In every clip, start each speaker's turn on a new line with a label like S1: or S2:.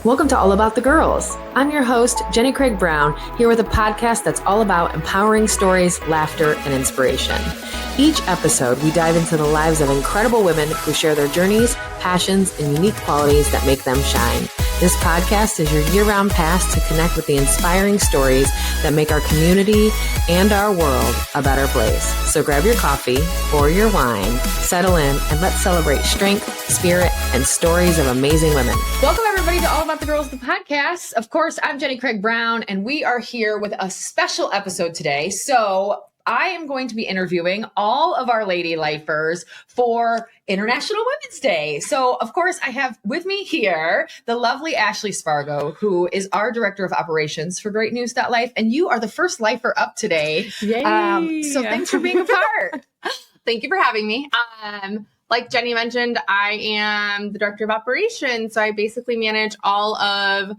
S1: Welcome to All About the Girls. I'm your host, Jenny Craig Brown, here with a podcast that's all about empowering stories, laughter, and inspiration. Each episode, we dive into the lives of incredible women who share their journeys, passions, and unique qualities that make them shine. This podcast is your year-round pass to connect with the inspiring stories that make our community and our world a better place. So grab your coffee or your wine, settle in, and let's celebrate strength, spirit, and stories of amazing women.
S2: Welcome, everybody, to All About the Girls, the podcast. Of course, I'm Jenny Craig Brown, and we are here with a special episode today. So I am going to be interviewing all of our lady lifers for International Women's Day. So, of course, I have with me here the lovely Ashley Spargo, who is our Director of Operations for GreatNewsLife, and you are the first lifer up today.
S3: Yay!
S2: So thanks for being a part.
S3: Thank you for having me. Like Jenny mentioned, I am the Director of Operations, so I basically manage all of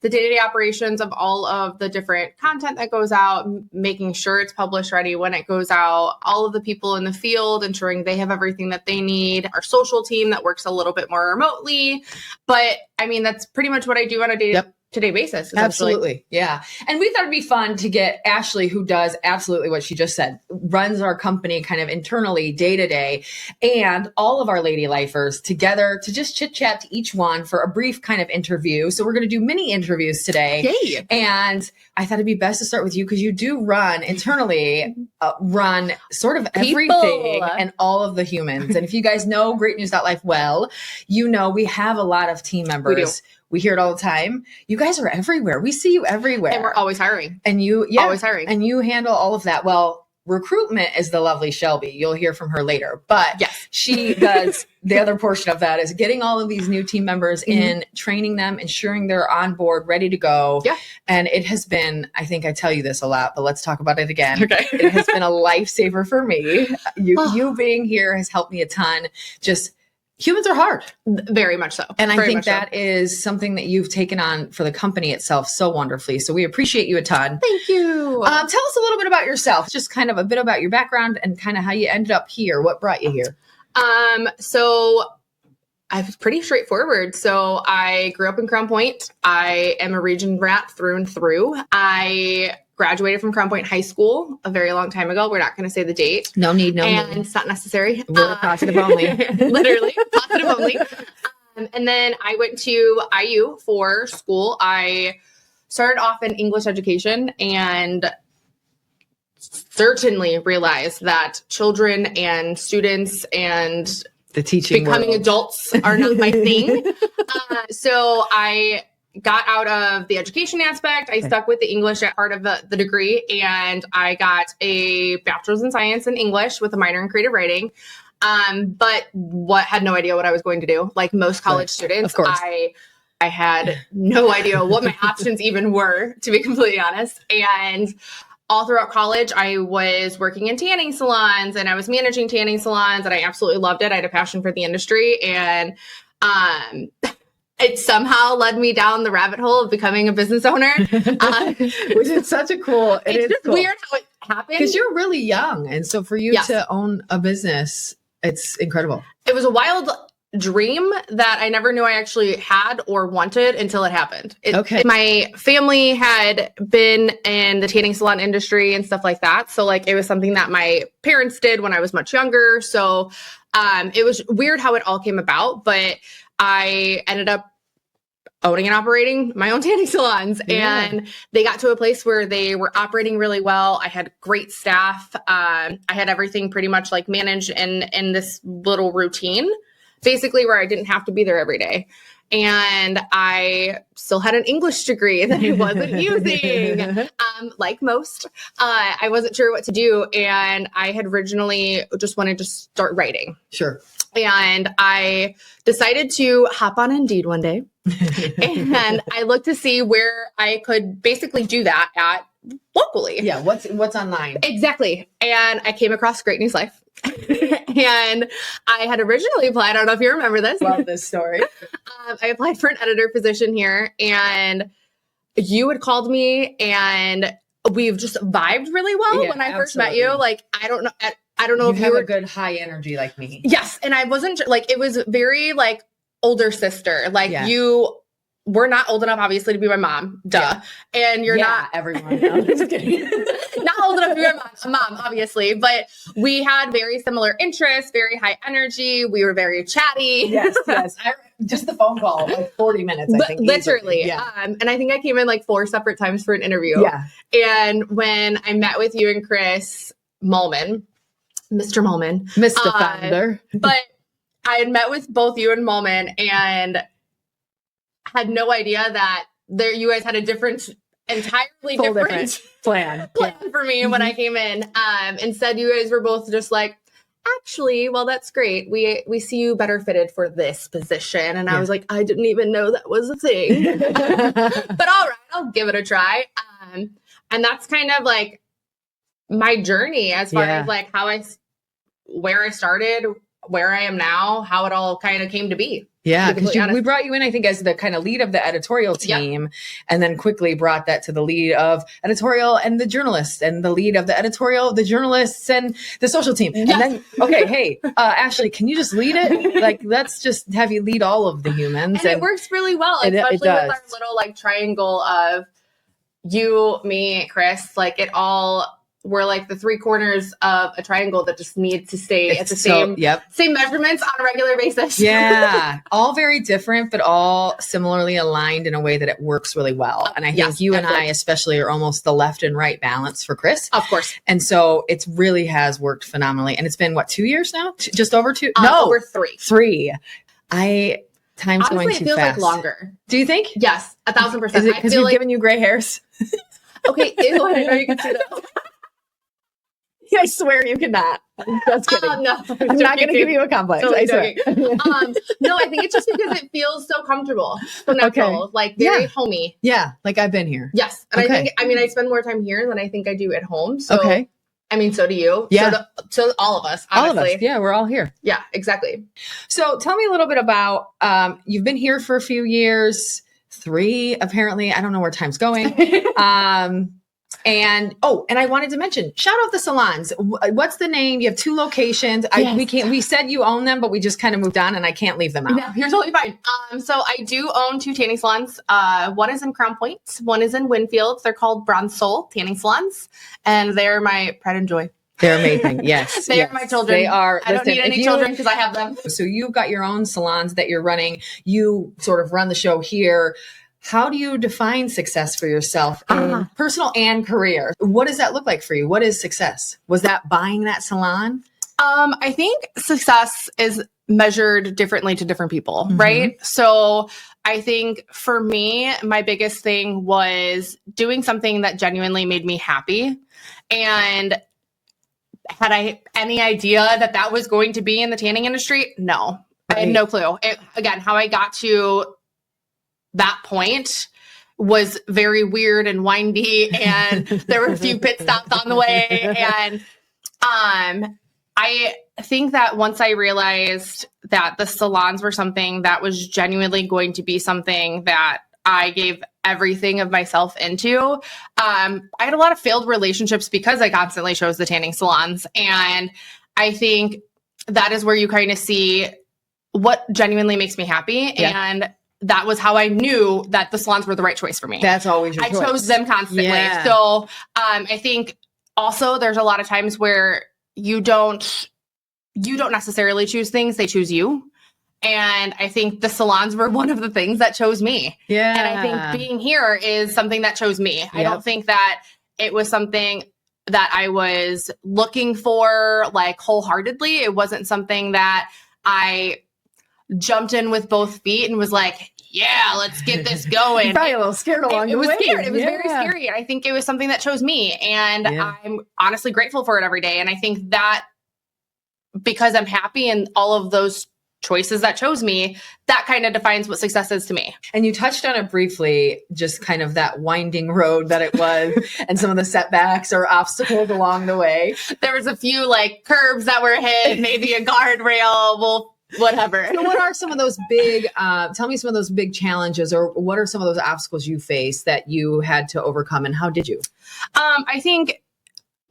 S3: the day-to-day operations of all of the different content that goes out, making sure it's published ready when it goes out, all of the people in the field, ensuring they have everything that they need, our social team that works a little bit more remotely. But I mean, that's pretty much what I do on a day-to-day basis.
S2: Absolutely. Yeah. And we thought it'd be fun to get Ashley, who does absolutely what she just said, runs our company kind of internally day to day, and all of our lady lifers together to just chit chat to each one for a brief kind of interview. So we're going to do mini interviews today.
S3: Yay.
S2: And I thought it'd be best to start with you because you do run internally, run sort of everything and all of the humans. And if you guys know GreatNews.life well, you know we have a lot of team members.
S3: We do.
S2: We hear it all the time. You guys are everywhere. We see you everywhere.
S3: And we're always hiring.
S2: And you,
S3: always hiring.
S2: And you handle all of that. Well, recruitment is the lovely Shelby. You'll hear from her later. But
S3: yes,
S2: she does the other portion of that is getting all of these new team members in, training them, ensuring they're on board, ready to go.
S3: Yeah.
S2: And it has been, I think I tell you this a lot, but let's talk about it again.
S3: Okay.
S2: It has been a lifesaver for me. You being here has helped me a ton. Just humans are hard.
S3: Very much so.
S2: And I
S3: Very
S2: think
S3: much
S2: that is something that you've taken on for the company itself so wonderfully. So we appreciate you a ton.
S3: Thank you.
S2: Tell us a little bit about yourself, just kind of a bit about your background and kind of how you ended up here. What brought you here?
S3: So I was pretty straightforward. So I grew up in Crown Point. I am a region brat through and through. I graduated from Crown Point High School a very long time ago. We're not going to say the date.
S2: No need.
S3: And it's not necessary.
S2: We're positive only.
S3: Literally, positive only. And then I went to IU for school. I started off in English education and certainly realized that children and students and
S2: the teaching
S3: becoming
S2: world.
S3: Adults are not my thing. So I got out of the education aspect. I stuck with the English part of the degree, and I got a bachelor's in science in English with a minor in creative writing. But had no idea what I was going to do. Like most college students,
S2: of course.
S3: I had no idea what my options even were, to be completely honest. And all throughout college, I was working in tanning salons and I was managing tanning salons, and I absolutely loved it. I had a passion for the industry, and it somehow led me down the rabbit hole of becoming a business owner.
S2: Which is such a cool.
S3: It's just
S2: cool.
S3: weird how it happened.
S2: Because you're really young. And so for you
S3: Yes.
S2: to own a business, it's incredible.
S3: It was a wild dream that I never knew I actually had or wanted until it happened. My family had been in the tanning salon industry and stuff like that. So like it was something that my parents did when I was much younger. So it was weird how it all came about, but I ended up owning and operating my own tanning salons, and they got to a place where they were operating really well. I had great staff. I had everything pretty much like managed in this little routine, basically where I didn't have to be there every day. And I still had an English degree that I wasn't using, like most. I wasn't sure what to do, and I had originally just wanted to start writing.
S2: Sure.
S3: And I decided to hop on Indeed one day, and I looked to see where I could basically do that at locally.
S2: Yeah. What's online?
S3: Exactly. And I came across GreatNewsLife. And I had originally applied, I don't know if you remember this.
S2: Love this story.
S3: I applied for an editor position here, and you had called me, and we've just vibed really well when I first met you. Like, I don't know if you
S2: have
S3: were
S2: a good high energy like me.
S3: Yes. And I wasn't like, it was very like older sister. Like you we're not old enough, obviously, to be my mom. Duh. Yeah. And you're not
S2: everyone. No, just kidding.
S3: Not old enough to be my mom, obviously, but we had very similar interests, very high energy. We were very chatty.
S2: Yes. Just the phone call, like 40 minutes, I think.
S3: Literally.
S2: Yeah.
S3: And I think I came in like 4 separate times for an interview.
S2: Yeah.
S3: And when I met with you and Chris Mulman, Mr. Mulman.
S2: Mr. Founder.
S3: But I had met with both you and Mulman and had no idea that you guys had a entirely different plan for me when I came in. Instead, you guys were both just like, actually, well, that's great. We see you better fitted for this position. And I was like, I didn't even know that was a thing. But all right, I'll give it a try. And that's kind of like my journey as far as like where I started, where I am now, how it all kind of came to be.
S2: Yeah, because we brought you in, I think, as the kind of lead of the editorial team, and then quickly brought that to the lead of editorial and the journalists, and the lead of the editorial, the journalists, and the social team. And then, hey, Ashley, can you just lead it? Like, let's just have you lead all of the humans.
S3: And it works really well, especially with our little like triangle of you, me, Chris. Like we're like the 3 corners of a triangle that just needs to stay at the same measurements on a regular basis.
S2: Yeah. All very different, but all similarly aligned in a way that it works really well. And I think you and I especially are almost the left and right balance for Chris.
S3: Of course.
S2: And so it really has worked phenomenally. And it's been 2 years now? Just over 2?
S3: Over 3.
S2: 3. Time's
S3: honestly,
S2: going too fast.
S3: It feels like longer.
S2: Do you think?
S3: Yes, 1,000%.
S2: Is it because you've given you gray hairs?
S3: Okay, ew, I didn't know you could see that.
S2: I swear you cannot. Just kidding.
S3: No,
S2: I'm not going to give you a complex.
S3: Totally
S2: I swear.
S3: No, I think it's just because it feels so comfortable, so natural, like very homey.
S2: Yeah, like I've been here.
S3: Yes, and I spend more time here than I think I do at home. So, I mean, so do you.
S2: Yeah.
S3: So all of us, honestly.
S2: All of us. Yeah, we're all here.
S3: Yeah, exactly.
S2: So tell me a little bit about, you've been here for a few years, 3 apparently. I don't know where time's going. And I wanted to mention, shout out the salons. What's the name? You have 2 locations.
S3: Yes.
S2: We said you own them, but we just kind of moved on and I can't leave them out.
S3: No, you're totally fine. So I do own 2 tanning salons. One is in Crown Point. One is in Winfield. They're called Bronze Soul Tanning Salons. And they're my pride and joy.
S2: They're amazing. Yes.
S3: They are my children.
S2: They are.
S3: I don't need any children because I have them.
S2: So you've got your own salons that you're running. You sort of run the show here. How do you define success for yourself in personal and career? What does that look like for you? What is success? Was that buying that salon?
S3: I think success is measured differently to different people, right? So I think for me, my biggest thing was doing something that genuinely made me happy. And had I any idea that was going to be in the tanning industry? No, I had no clue. Again, how I got to that point was very weird and windy, and there were a few pit stops on the way. And I think that once I realized that the salons were something that was genuinely going to be something that I gave everything of myself into, I had a lot of failed relationships because I constantly chose the tanning salons. And I think that is where you kind of see what genuinely makes me happy. Yeah. And that was how I knew that the salons were the right choice for me.
S2: That's always your choice.
S3: I chose them constantly. Yeah. So I think also there's a lot of times where you don't necessarily choose things, they choose you. And I think the salons were one of the things that chose me.
S2: Yeah.
S3: And I think being here is something that chose me. Yep. I don't think that it was something that I was looking for like wholeheartedly. It wasn't something that I jumped in with both feet and was like, yeah, let's get this going.
S2: Probably a little scared along the way.
S3: It was scared. It was very scary. I think it was something that chose me. And I'm honestly grateful for it every day. And I think that because I'm happy in all of those choices that chose me, that kind of defines what success is to me.
S2: And you touched on it briefly, just kind of that winding road that it was and some of the setbacks or obstacles along the way.
S3: There was a few like curbs that were hit, maybe a guardrail, whatever.
S2: So what are some of those big, tell me some of those big challenges, or what are some of those obstacles you faced that you had to overcome, and how did you?
S3: I think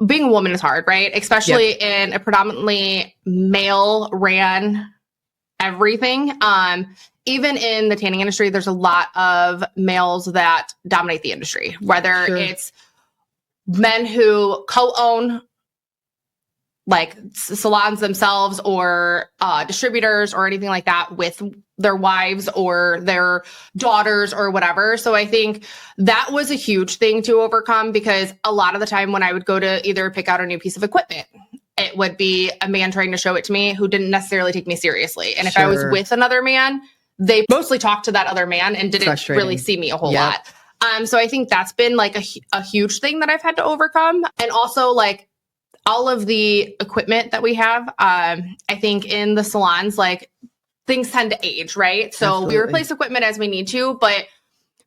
S3: being a woman is hard, right? Especially in a predominantly male ran everything. even in the tanning industry, there's a lot of males that dominate the industry, whether it's men who co-own like salons themselves or distributors or anything like that with their wives or their daughters or whatever. So I think that was a huge thing to overcome, because a lot of the time when I would go to either pick out a new piece of equipment, it would be a man trying to show it to me who didn't necessarily take me seriously. And if I was with another man, they mostly talked to that other man and didn't really see me a whole lot. So I think that's been like a huge thing that I've had to overcome. And also like all of the equipment that we have, I think in the salons, like things tend to age, right? So we replace equipment as we need to, but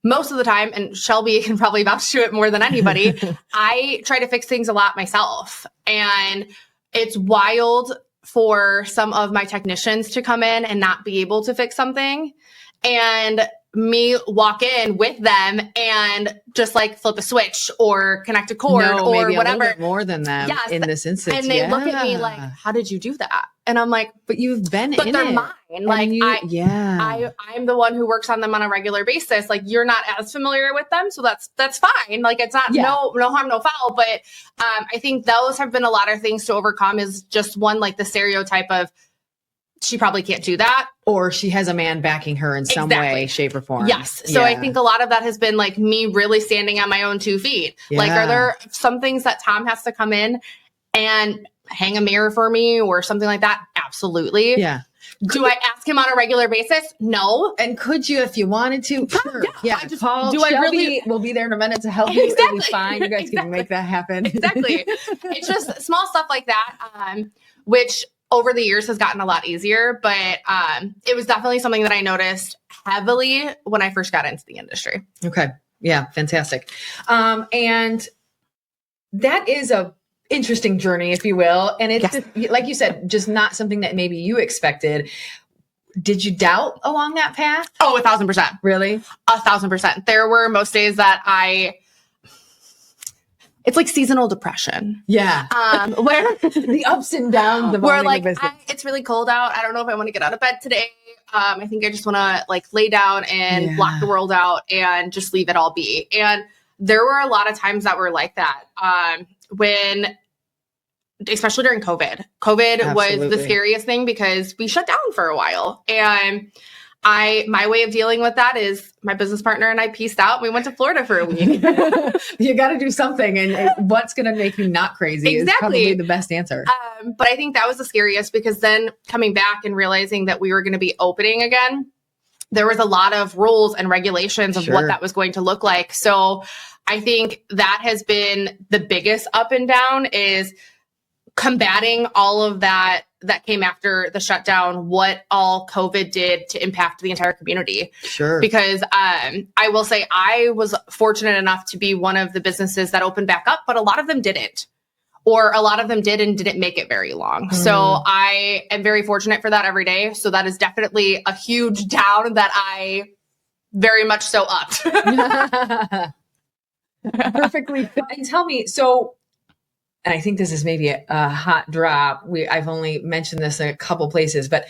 S3: most of the time, and Shelby can probably vouch to it more than anybody, I try to fix things a lot myself. And it's wild for some of my technicians to come in and not be able to fix something, and me walk in with them and just like flip a switch or connect a cord or
S1: maybe
S3: whatever.
S1: A little bit more than them in this instance.
S3: And they look at me like, how did you do that? And I'm like,
S1: but you've been in it. But
S3: they're mine. Like I'm the one who works on them on a regular basis. Like you're not as familiar with them. So that's fine. Like it's not no harm, no foul. But I think those have been a lot of things to overcome, is just one, like the stereotype of she probably can't do that.
S1: Or she has a man backing her in some way, shape, or form.
S3: Yes. So I think a lot of that has been like me really standing on my own 2 feet. Like, are there some things that Tom has to come in and hang a mirror for me or something like that? Absolutely.
S1: Yeah.
S3: Do I ask him on a regular basis? No.
S1: And could you, if you wanted to? Sure. Yeah.
S3: Just,
S1: call
S3: do
S1: Shelby.
S3: I really?
S1: We'll be there in a minute to help you. It'll be fine. You guys can make that happen.
S3: Exactly. It's just small stuff like that, which over the years has gotten a lot easier, but it was definitely something that I noticed heavily when I first got into the industry.
S1: Okay. Yeah. Fantastic. And that is a interesting journey, if you will. And it's just, like you said, just not something that maybe you expected. Did you doubt along that path?
S3: Oh, 1,000%.
S1: Really?
S3: 1,000%. There were most days that it's like seasonal depression.
S1: Yeah.
S3: Where
S1: the ups and downs of
S3: where like it's really cold out. I don't know if I want to get out of bed today. I think I just want to like lay down and block the world out and just leave it all be. And there were a lot of times that were like that. When, especially during COVID. COVID was the scariest thing because we shut down for a while. And my way of dealing with that is my business partner and I pieced out. We went to Florida for a week.
S1: You got to do something. And what's going to make you not crazy is probably the best answer.
S3: But I think that was the scariest, because then coming back and realizing that we were going to be opening again, there was a lot of rules and regulations of what that was going to look like. So I think that has been the biggest up and down, is combating all of that came after the shutdown, what all COVID did to impact the entire community.
S1: Sure.
S3: Because I will say I was fortunate enough to be one of the businesses that opened back up, but a lot of them didn't. Or a lot of them did and didn't make it very long. So I am very fortunate for that every day. So that is definitely a huge down that I very much so upped.
S1: Perfectly. And tell me, and I think this is maybe a hot drop. I've only mentioned this in a couple places, but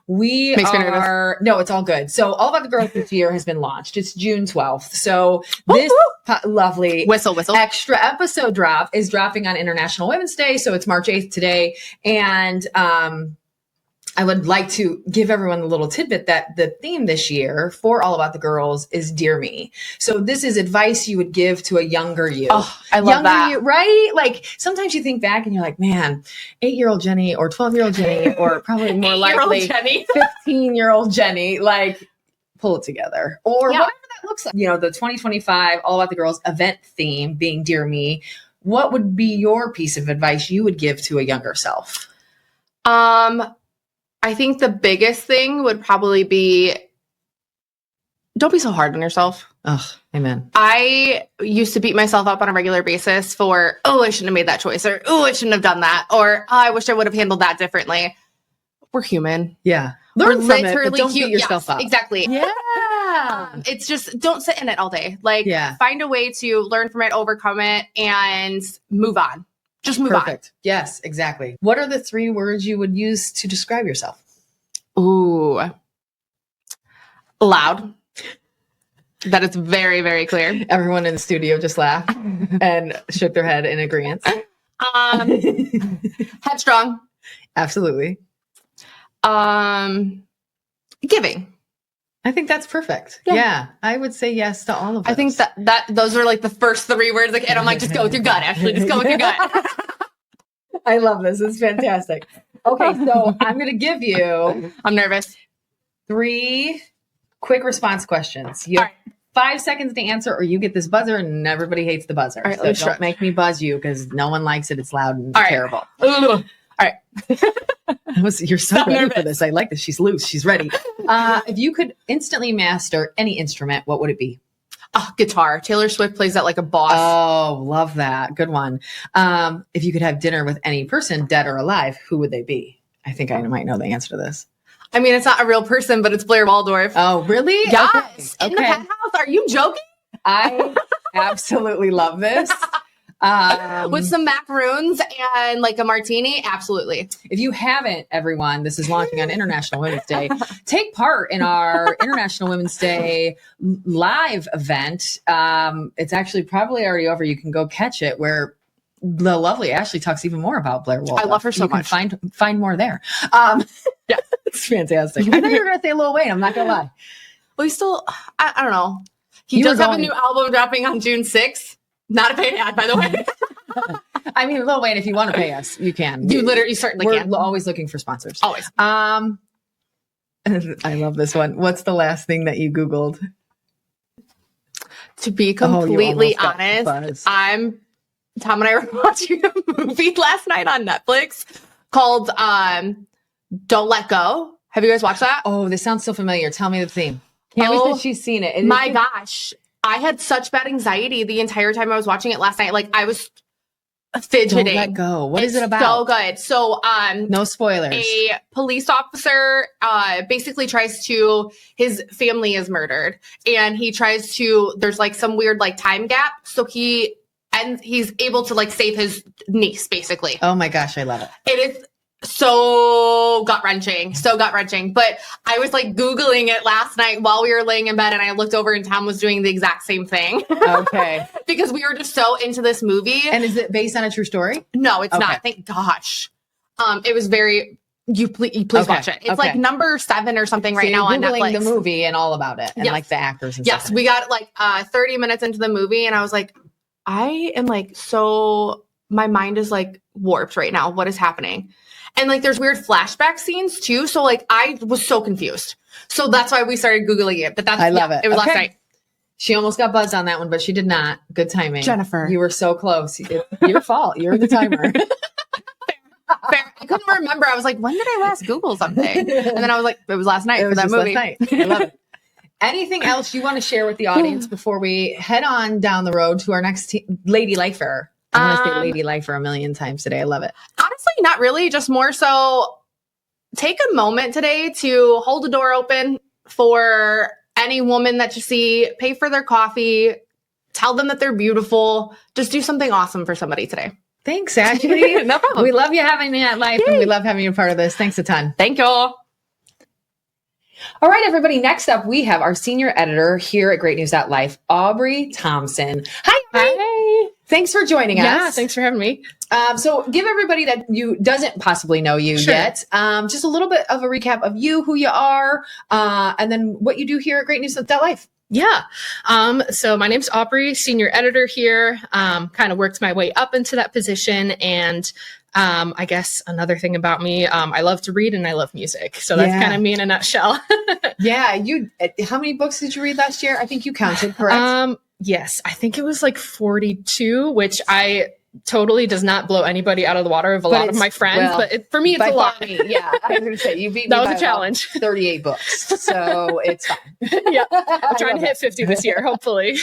S1: we are, no, it's all good. So All About the Girls this year has been launched. It's June 12th. So this lovely
S3: whistle
S1: extra episode drop is dropping on International Women's Day. So it's March 8th today. And, I would like to give everyone a little tidbit that the theme this year for All About the Girls is Dear Me. So this is advice you would give to a younger you.
S3: Oh, I love that.
S1: You, right? Like sometimes you think back and you're like, man, 8-year-old Jenny or 12-year-old Jenny, or probably more likely 15-year-old Jenny, like pull it together. Or whatever that looks like. You know, the 2025 All About the Girls event theme being Dear Me. What would be your piece of advice you would give to a younger self?
S3: I think the biggest thing would probably be, don't be so hard on yourself.
S1: Oh, amen.
S3: I used to beat myself up on a regular basis for, I shouldn't have made that choice, or, I shouldn't have done that, or I wish I would have handled that differently. We're human.
S1: Yeah.
S3: Learn
S1: from it, but don't beat yourself up.
S3: Exactly.
S1: Yeah.
S3: It's just, don't sit in it all day. Like, find a way to learn from it, overcome it, and move on. Just move on.
S1: Perfect. Yes, exactly. What are the 3 words you would use to describe yourself?
S3: Ooh. Loud. That is very, very clear.
S2: Everyone in the studio just laughed and shook their head in agreement.
S3: Headstrong.
S2: Absolutely.
S3: Giving.
S2: I think that's perfect. Yeah. I would say yes to all of those.
S3: I think that those are like the first 3 words. Like, and I'm like, just go with your gut, Ashley. Just go with your gut.
S2: I love this. It's fantastic. Okay, so I'm going to give you...
S3: I'm nervous.
S2: 3 quick response questions. You have 5 seconds to answer, or you get this buzzer, and everybody hates the buzzer.
S3: All right,
S2: so don't make me buzz you because no one likes it. It's loud and terrible.
S3: All right.
S2: You're so ready
S3: nervous
S2: for this. I like this. She's loose. She's ready. If you could instantly master any instrument, what would it be?
S3: Guitar. Taylor Swift plays that like a boss.
S2: Oh, love that. Good one. If you could have dinner with any person, dead or alive, who would they be? I think I might know the answer to this.
S3: I mean, it's not a real person, but it's Blair Waldorf.
S2: Oh, really?
S3: Yes. In the penthouse. Are you joking?
S2: I absolutely love this.
S3: With some macaroons and like a martini. Absolutely.
S2: If you haven't, everyone, this is launching on International Women's Day. Take part in our International Women's Day live event. It's actually probably already over. You can go catch it, where the lovely Ashley talks even more about Blair Waldorf.
S3: I love her so much.
S2: You can find more there. Yeah, it's fantastic. I thought you were going to say Lil Wayne. I'm not going to lie.
S3: Well, he's still, I don't know. He does have a new album dropping on June 6th. Not a paid ad, by the way.
S2: I mean, Lil Wayne, if you want to pay us, you can.
S3: You certainly can.
S2: We're always looking for sponsors.
S3: Always.
S2: I love this one. What's the last thing that you Googled?
S3: To be completely honest, Tom and I were watching a movie last night on Netflix called Don't Let Go. Have you guys watched that?
S2: Oh, this sounds so familiar. Tell me the theme. Cammie said she's seen it.
S3: My gosh. I had such bad anxiety the entire time I was watching it last night. Like, I was fidgeting.
S2: Don't Let Go. What is it about?
S3: So good. So,
S2: no spoilers.
S3: A police officer basically his family is murdered, and he tries to, there's like some weird like time gap. So he's able to like save his niece, basically.
S2: Oh my gosh, I love it.
S3: It is so gut-wrenching. But I was like Googling it last night while we were laying in bed, and I looked over and Tom was doing the exact same thing.
S2: Okay.
S3: Because we were just so into this movie.
S2: And is it based on a true story?
S3: No, it's not. Thank gosh. It was very, please watch it. It's like number 7 or something right now on Netflix.
S2: The movie and all about it, and like the actors and stuff.
S3: Yes, we got like 30 minutes into the movie, and I was like, I am like, my mind is like warped right now. What is happening? And like, there's weird flashback scenes too. So like, I was so confused. So that's why we started Googling it. But I love it. It was last night.
S2: She almost got buzzed on that one, but she did not. Good timing.
S3: Jennifer.
S2: You were so close. Your fault. You're the timer.
S3: Fair. I couldn't remember. I was like, when did I last Google something? And then I was like, it was last night for that movie.
S2: Last night. I love it. Anything else you want to share with the audience before we head on down the road to our next Lady Lifer? I want to say Lady Lifer a million times today. I love it.
S3: Honestly, not really. Just more so take a moment today to hold the door open for any woman that you see, pay for their coffee, tell them that they're beautiful. Just do something awesome for somebody today.
S2: Thanks, Ashley.
S3: No problem.
S2: We love you having me at Life, and we love having you a part of this. Thanks a ton.
S3: Thank you all.
S2: All right, everybody. Next up, we have our senior editor here at GreatNews.Life, Aubrey Thompson. Hi, Aubrey.
S3: Hi.
S2: Thanks for joining us.
S3: Yeah, thanks for having me.
S2: So give everybody that doesn't possibly know you yet, just a little bit of a recap of you, who you are, and then what you do here at GreatNews.Life.
S4: Yeah. So my name's Aubrey, senior editor here, kind of worked my way up into that position. And I guess another thing about me, I love to read and I love music. So that's kind of me in a nutshell.
S2: Yeah. How many books did you read last year? I think you counted, correct?
S4: Yes. I think it was like 42, which totally does not blow anybody out of the water of a lot of my friends, but for me, it's a lot.
S2: Yeah, I was going to say, you beat me
S4: that was
S2: by
S4: a challenge.
S2: 38 books, so it's fine.
S4: Yeah, I'm trying to hit 50 this year, hopefully.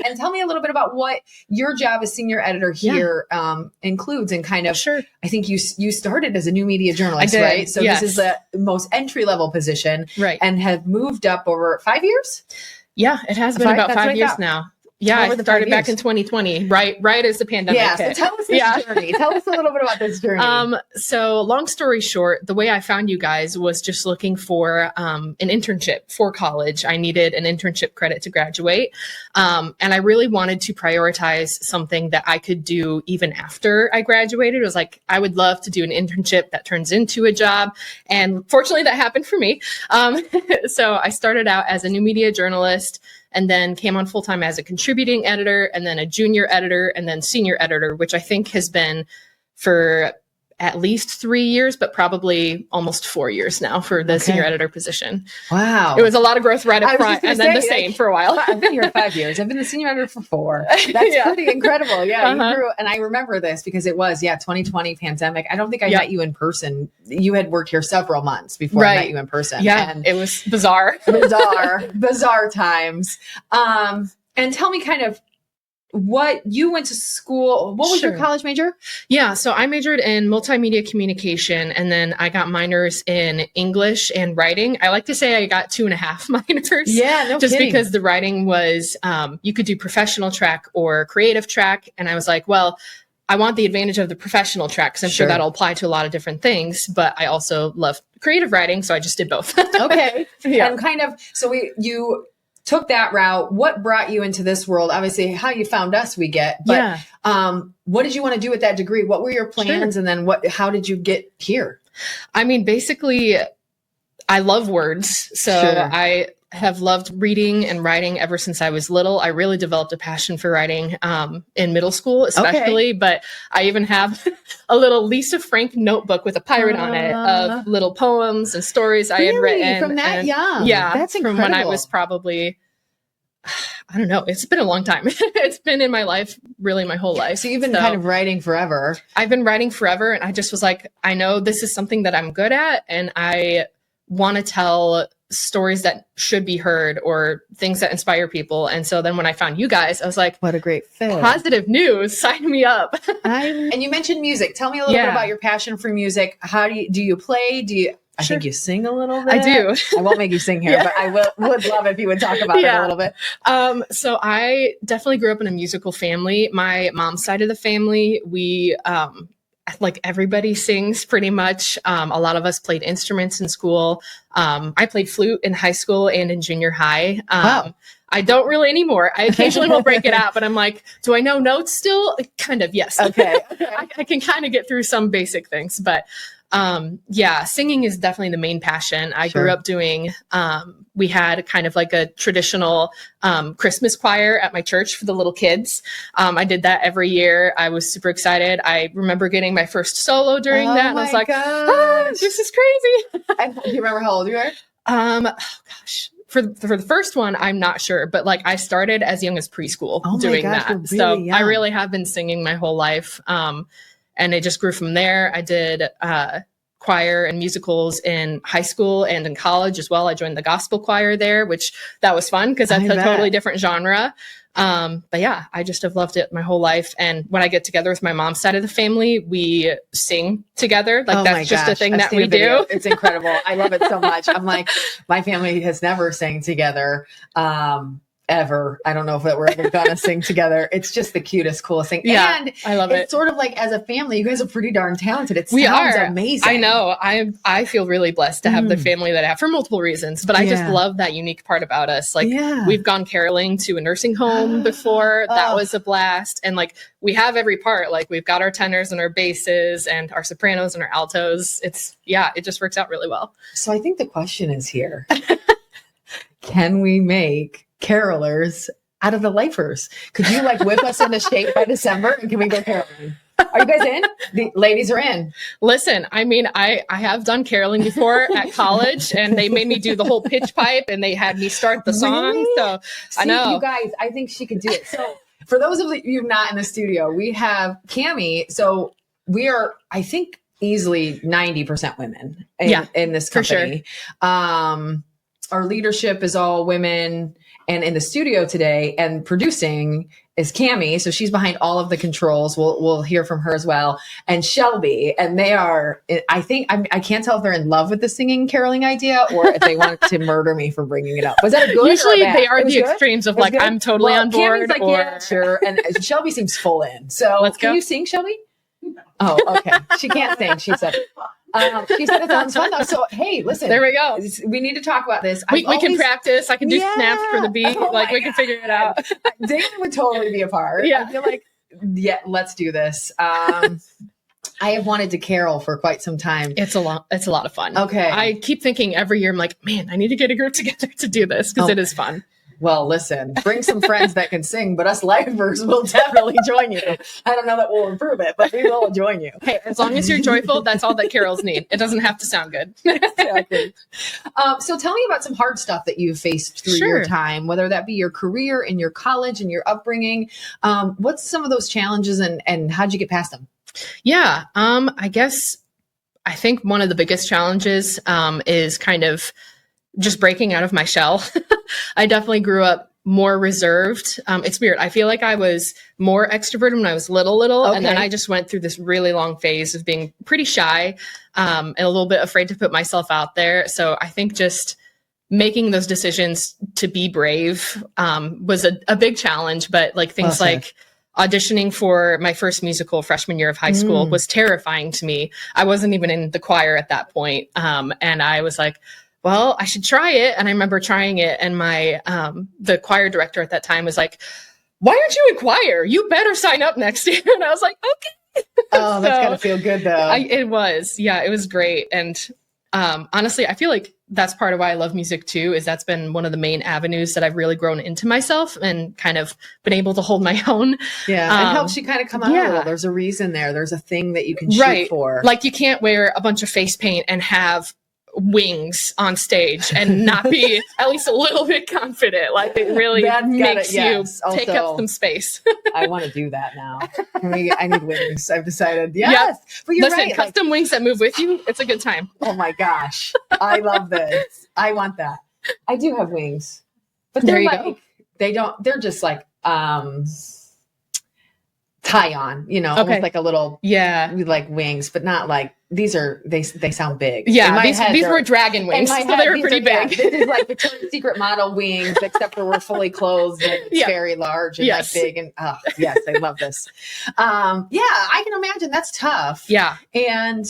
S2: And tell me a little bit about what your job as senior editor here includes, and kind of, I think you started as a new media journalist, right? So this is the most entry-level position,
S4: right?
S2: And have moved up over 5 years?
S4: Yeah, it has been about 5 years now. Yeah,
S2: Over
S4: I
S2: the
S4: started
S2: 5
S4: back
S2: years.
S4: in 2020, right as the pandemic
S2: Yeah. So
S4: hit.
S2: tell us this journey. Tell us a little bit about this journey.
S4: So long story short, the way I found you guys was just looking for an internship for college. I needed an internship credit to graduate. And I really wanted to prioritize something that I could do even after I graduated. It was like, I would love to do an internship that turns into a job. And fortunately, that happened for me. So I started out as a new media journalist, and then came on full-time as a contributing editor, and then a junior editor, and then senior editor, which I think has been for at least 3 years, but probably almost 4 years now for the senior editor position.
S2: Wow.
S4: It was a lot of growth right up
S2: I was
S4: front,
S2: just gonna
S4: and then the
S2: say,
S4: same for a while.
S2: I've been here 5 years. I've been the senior editor for 4. That's
S4: Yeah.
S2: pretty incredible. Yeah.
S4: Uh-huh.
S2: You grew, and I remember this because it was, 2020 pandemic. I don't think I
S4: Yeah.
S2: met you in person. You had worked here several months before I met
S4: Right.
S2: you in person.
S4: Yeah,
S2: And
S4: it was bizarre.
S2: bizarre times. And tell me kind of what you went to school. What was your
S4: Sure.
S2: college major?
S4: Yeah, so I majored in multimedia communication, and then I got minors in English and writing. I like to say I got 2.5 minors.
S2: Yeah, no
S4: just
S2: kidding.
S4: because the writing was, you could do professional track or creative track. And I was like, well, I want the advantage of the professional track because I'm sure
S2: Sure.
S4: that'll apply to a lot of different things. But I also love creative writing, so I just did both.
S2: Okay.
S4: Yeah.
S2: And kind of, so you took that route. What brought you into this world? Obviously, how you found us, we get. But what did you want to do with that degree? What were your plans?
S4: Sure.
S2: And then how did you get here?
S4: I mean, basically, I love words. So
S2: Sure.
S4: I have loved reading and writing ever since I was little. I really developed a passion for writing in middle school, especially. But I even have a little Lisa Frank notebook with a pirate on it of little poems and stories I had
S2: Really?
S4: written.
S2: From that
S4: and,
S2: young?
S4: Yeah.
S2: That's
S4: From when I
S2: incredible.
S4: was probably, I don't know. It's been a long time. It's been in my life, really my whole life.
S2: So you've been kind of writing forever.
S4: I've been writing forever, and I just was like, I know this is something that I'm good at, and I want to tell stories that should be heard or things that inspire people. And so then when I found you guys, I was like,
S2: What a great fit.
S4: positive news, sign me up.
S2: And you mentioned music. Tell me a little bit about your passion for music. How do you play? I
S4: Sure.
S2: think you sing a little bit.
S4: I do.
S2: I won't make you sing here,
S4: Yeah.
S2: but I would love if you would talk about it a little bit.
S4: So I definitely grew up in a musical family. My mom's side of the family, we like everybody sings pretty much. A lot of us played instruments in school. I played flute in high school and in junior high.
S2: Wow.
S4: I don't really anymore. I occasionally will break it out, but I'm like, do I know notes still? Kind of, yes.
S2: Okay.
S4: I can kind of get through some basic things, but singing is definitely the main passion. I grew up doing, we had kind of like a traditional Christmas choir at my church for the little kids. I did that every year. I was super excited. I remember getting my first solo during that. And I was like, this is crazy.
S2: Do you remember how old you were?
S4: For the first one, I'm not sure, but like I started as young as preschool doing that.
S2: you're really
S4: So
S2: young.
S4: I really have been singing my whole life. And it just grew from there. I did choir and musicals in high school and in college as well. I joined the gospel choir there, which that was fun because that's
S2: I
S4: a
S2: bet.
S4: totally different genre. But yeah, I just have loved it my whole life. And when I get together with my mom's side of the family, we sing together. Like that's just a thing
S2: I've
S4: that
S2: seen
S4: we
S2: a video.
S4: do.
S2: It's incredible. I love it so much. I'm like, my family has never sang together. Ever. I don't know if we're ever gonna sing together. It's just the cutest, coolest thing.
S4: Yeah,
S2: And
S4: I love
S2: it's
S4: it.
S2: sort of like as a family, you guys are pretty darn talented. It
S4: We
S2: sounds
S4: are
S2: amazing.
S4: I know. I feel really blessed to have the family that I have for multiple reasons, but I just
S2: Yeah.
S4: love that unique part about us. Like
S2: Yeah.
S4: we've gone caroling to a nursing home before. That was a blast. And like we have every part. Like we've got our tenors and our basses and our sopranos and our altos. It just works out really well.
S2: So I think the question is here. Can we make carolers out of the lifers? Could you like whip us into shape by December and can we go caroling? Are you guys in? The ladies are in.
S4: Listen, I mean, I have done caroling before at college and they made me do the whole pitch pipe and they had me start the song.
S2: Really?
S4: So
S2: See,
S4: I know.
S2: you guys, I think she could do it. So for those of you not in the studio, we have Cammie. So we are, I think, easily 90% women in this
S4: for sure.
S2: company. Our leadership is all women, and in the studio today and producing is Cammie. So she's behind all of the controls. We'll hear from her as well. And Shelby. And they are, I think, I can't tell if they're in love with the singing caroling idea or if they want to murder me for bringing it up. Was that a good
S4: Usually
S2: or a bad?
S4: they are the
S2: good?
S4: extremes of like,
S2: good?
S4: I'm totally on board.
S2: Cammie's like, yeah, sure. And Shelby seems full in. So
S4: Let's go.
S2: Can you sing, Shelby? Oh, okay. She can't sing. She said it sounds fun though. So, hey, listen.
S4: There we go.
S2: We need to talk about this.
S4: We can practice. I can do snaps for the beat.
S2: Oh
S4: like we can figure it out.
S2: David would totally be a part.
S4: Yeah.
S2: I feel like, yeah, let's do this. I have wanted to carol for quite some time.
S4: It's a lot of fun.
S2: Okay.
S4: I keep thinking every year, I'm like, man, I need to get a group together to do this because it is fun.
S2: Well, listen, bring some friends that can sing, but us lifers will definitely join you. I don't know that we'll improve it, but we will join you.
S4: Hey, as long as you're joyful, that's all that carols need. It doesn't have to sound good.
S2: Exactly. So tell me about some hard stuff that you've faced through your time, whether that be your career and your college and your upbringing. What's some of those challenges and how'd you get past them?
S4: Yeah. I think one of the biggest challenges is kind of just breaking out of my shell. I definitely grew up more reserved. It's weird. I feel like I was more extroverted when I was little, and then I just went through this really long phase of being pretty shy and a little bit afraid to put myself out there. So I think just making those decisions to be brave was a big challenge, but like things like auditioning for my first musical freshman year of high school was terrifying to me. I wasn't even in the choir at that point. And I was like, well, I should try it. And I remember trying it. And my, the choir director at that time was like, why aren't you in choir? You better sign up next year. And I was like, okay.
S2: Oh, that's gotta feel good though.
S4: It was. Yeah, it was great. And honestly, I feel like that's part of why I love music too, is that's been one of the main avenues that I've really grown into myself and kind of been able to hold my own.
S2: Yeah. It helps you kind of come out a little. There's a reason there. There's a thing that you can shoot for.
S4: Like you can't wear a bunch of face paint and have wings on stage and not be at least a little bit confident. Like it really makes you take up some space.
S2: I want to do that now. I need wings. I've decided. Yes. But you're right.
S4: Custom wings that move with you. It's a good time.
S2: Oh my gosh. I love this. I want that. I do have wings, but they're like, they're just like, tie on, almost like a little, like wings, but not like, they sound big.
S4: Yeah. These were dragon wings, so they were pretty big.
S2: This is like Victoria's Secret model wings, except for we're fully clothed and it's very large and like big. And yes, I love this. I can imagine that's tough.
S4: Yeah.
S2: And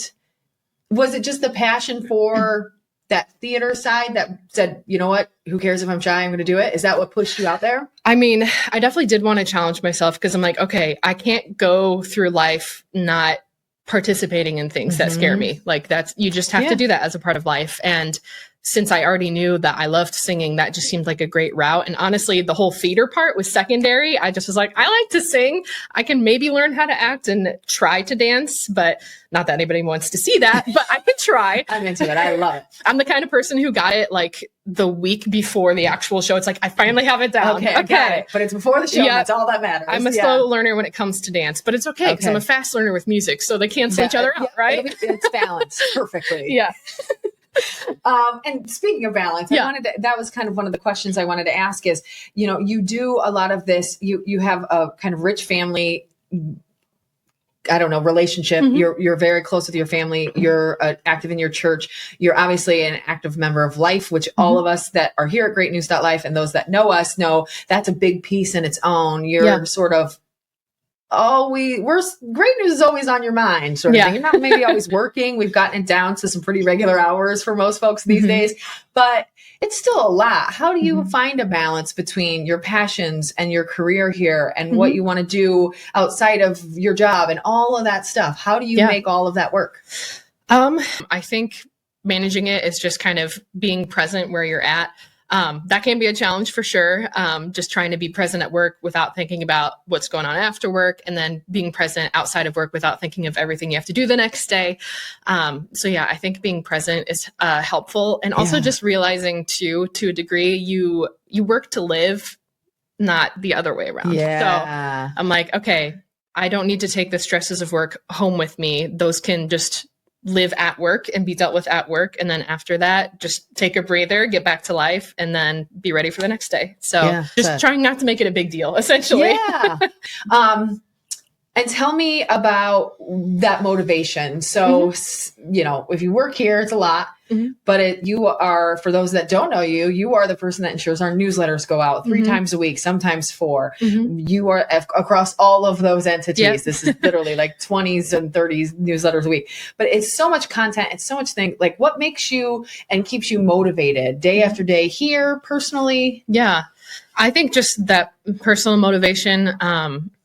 S2: was it just the passion for that theater side that said, you know what, who cares if I'm shy, I'm going to do it? Is that what pushed you out there?
S4: I mean, I definitely did want to challenge myself because I'm like, okay, I can't go through life not participating in things that scare me. Like you just have to do that as a part of life. And since I already knew that I loved singing, that just seemed like a great route. And honestly, the whole theater part was secondary. I just was like, I like to sing. I can maybe learn how to act and try to dance, but not that anybody wants to see that, but I could try.
S2: I'm into it. I love it.
S4: I'm the kind of person who got it like the week before the actual show. It's like, I finally have it down.
S2: Okay. I got it. But it's before the show. Yeah. That's all that matters.
S4: I'm a slow learner when it comes to dance, but it's okay because I'm a fast learner with music. So they cancel each other out, right?
S2: It's balanced perfectly.
S4: Yeah.
S2: And speaking of balance, that was kind of one of the questions I wanted to ask is, you do a lot of this, you have a kind of rich family, I don't know, relationship. You're very close with your family. You're active in your church. You're obviously an active member of Life, which all of us that are here at GreatNews.Life and those that know us know that's a big piece in its own. You're sort of, Great News is always on your mind sort of thing. You're not maybe always working. We've gotten it down to some pretty regular hours for most folks these days, but it's still a lot. How do you find a balance between your passions and your career here and what you want to do outside of your job and all of that stuff? How do you make all of that work?
S4: I think managing it is just kind of being present where you're at. That can be a challenge for sure. Just trying to be present at work without thinking about what's going on after work, and then being present outside of work without thinking of everything you have to do the next day. I think being present is helpful, and also just realizing too, to a degree, you work to live, not the other way around. So I'm like, okay, I don't need to take the stresses of work home with me. Those can just live at work and be dealt with at work. And then after that, just take a breather, get back to life, and then be ready for the next day. So just trying not to make it a big deal, essentially.
S2: Yeah. And tell me about that motivation. So, you know, if you work here, it's a lot, but you are, for those that don't know you, you are the person that ensures our newsletters go out 3 times a week, sometimes 4. You are across all of those entities.
S4: Yep.
S2: This is literally like 20s and 30s newsletters a week, but it's so much content. It's so much thing. Like, what makes you and keeps you motivated day after day here personally?
S4: Yeah. I think just that personal motivation.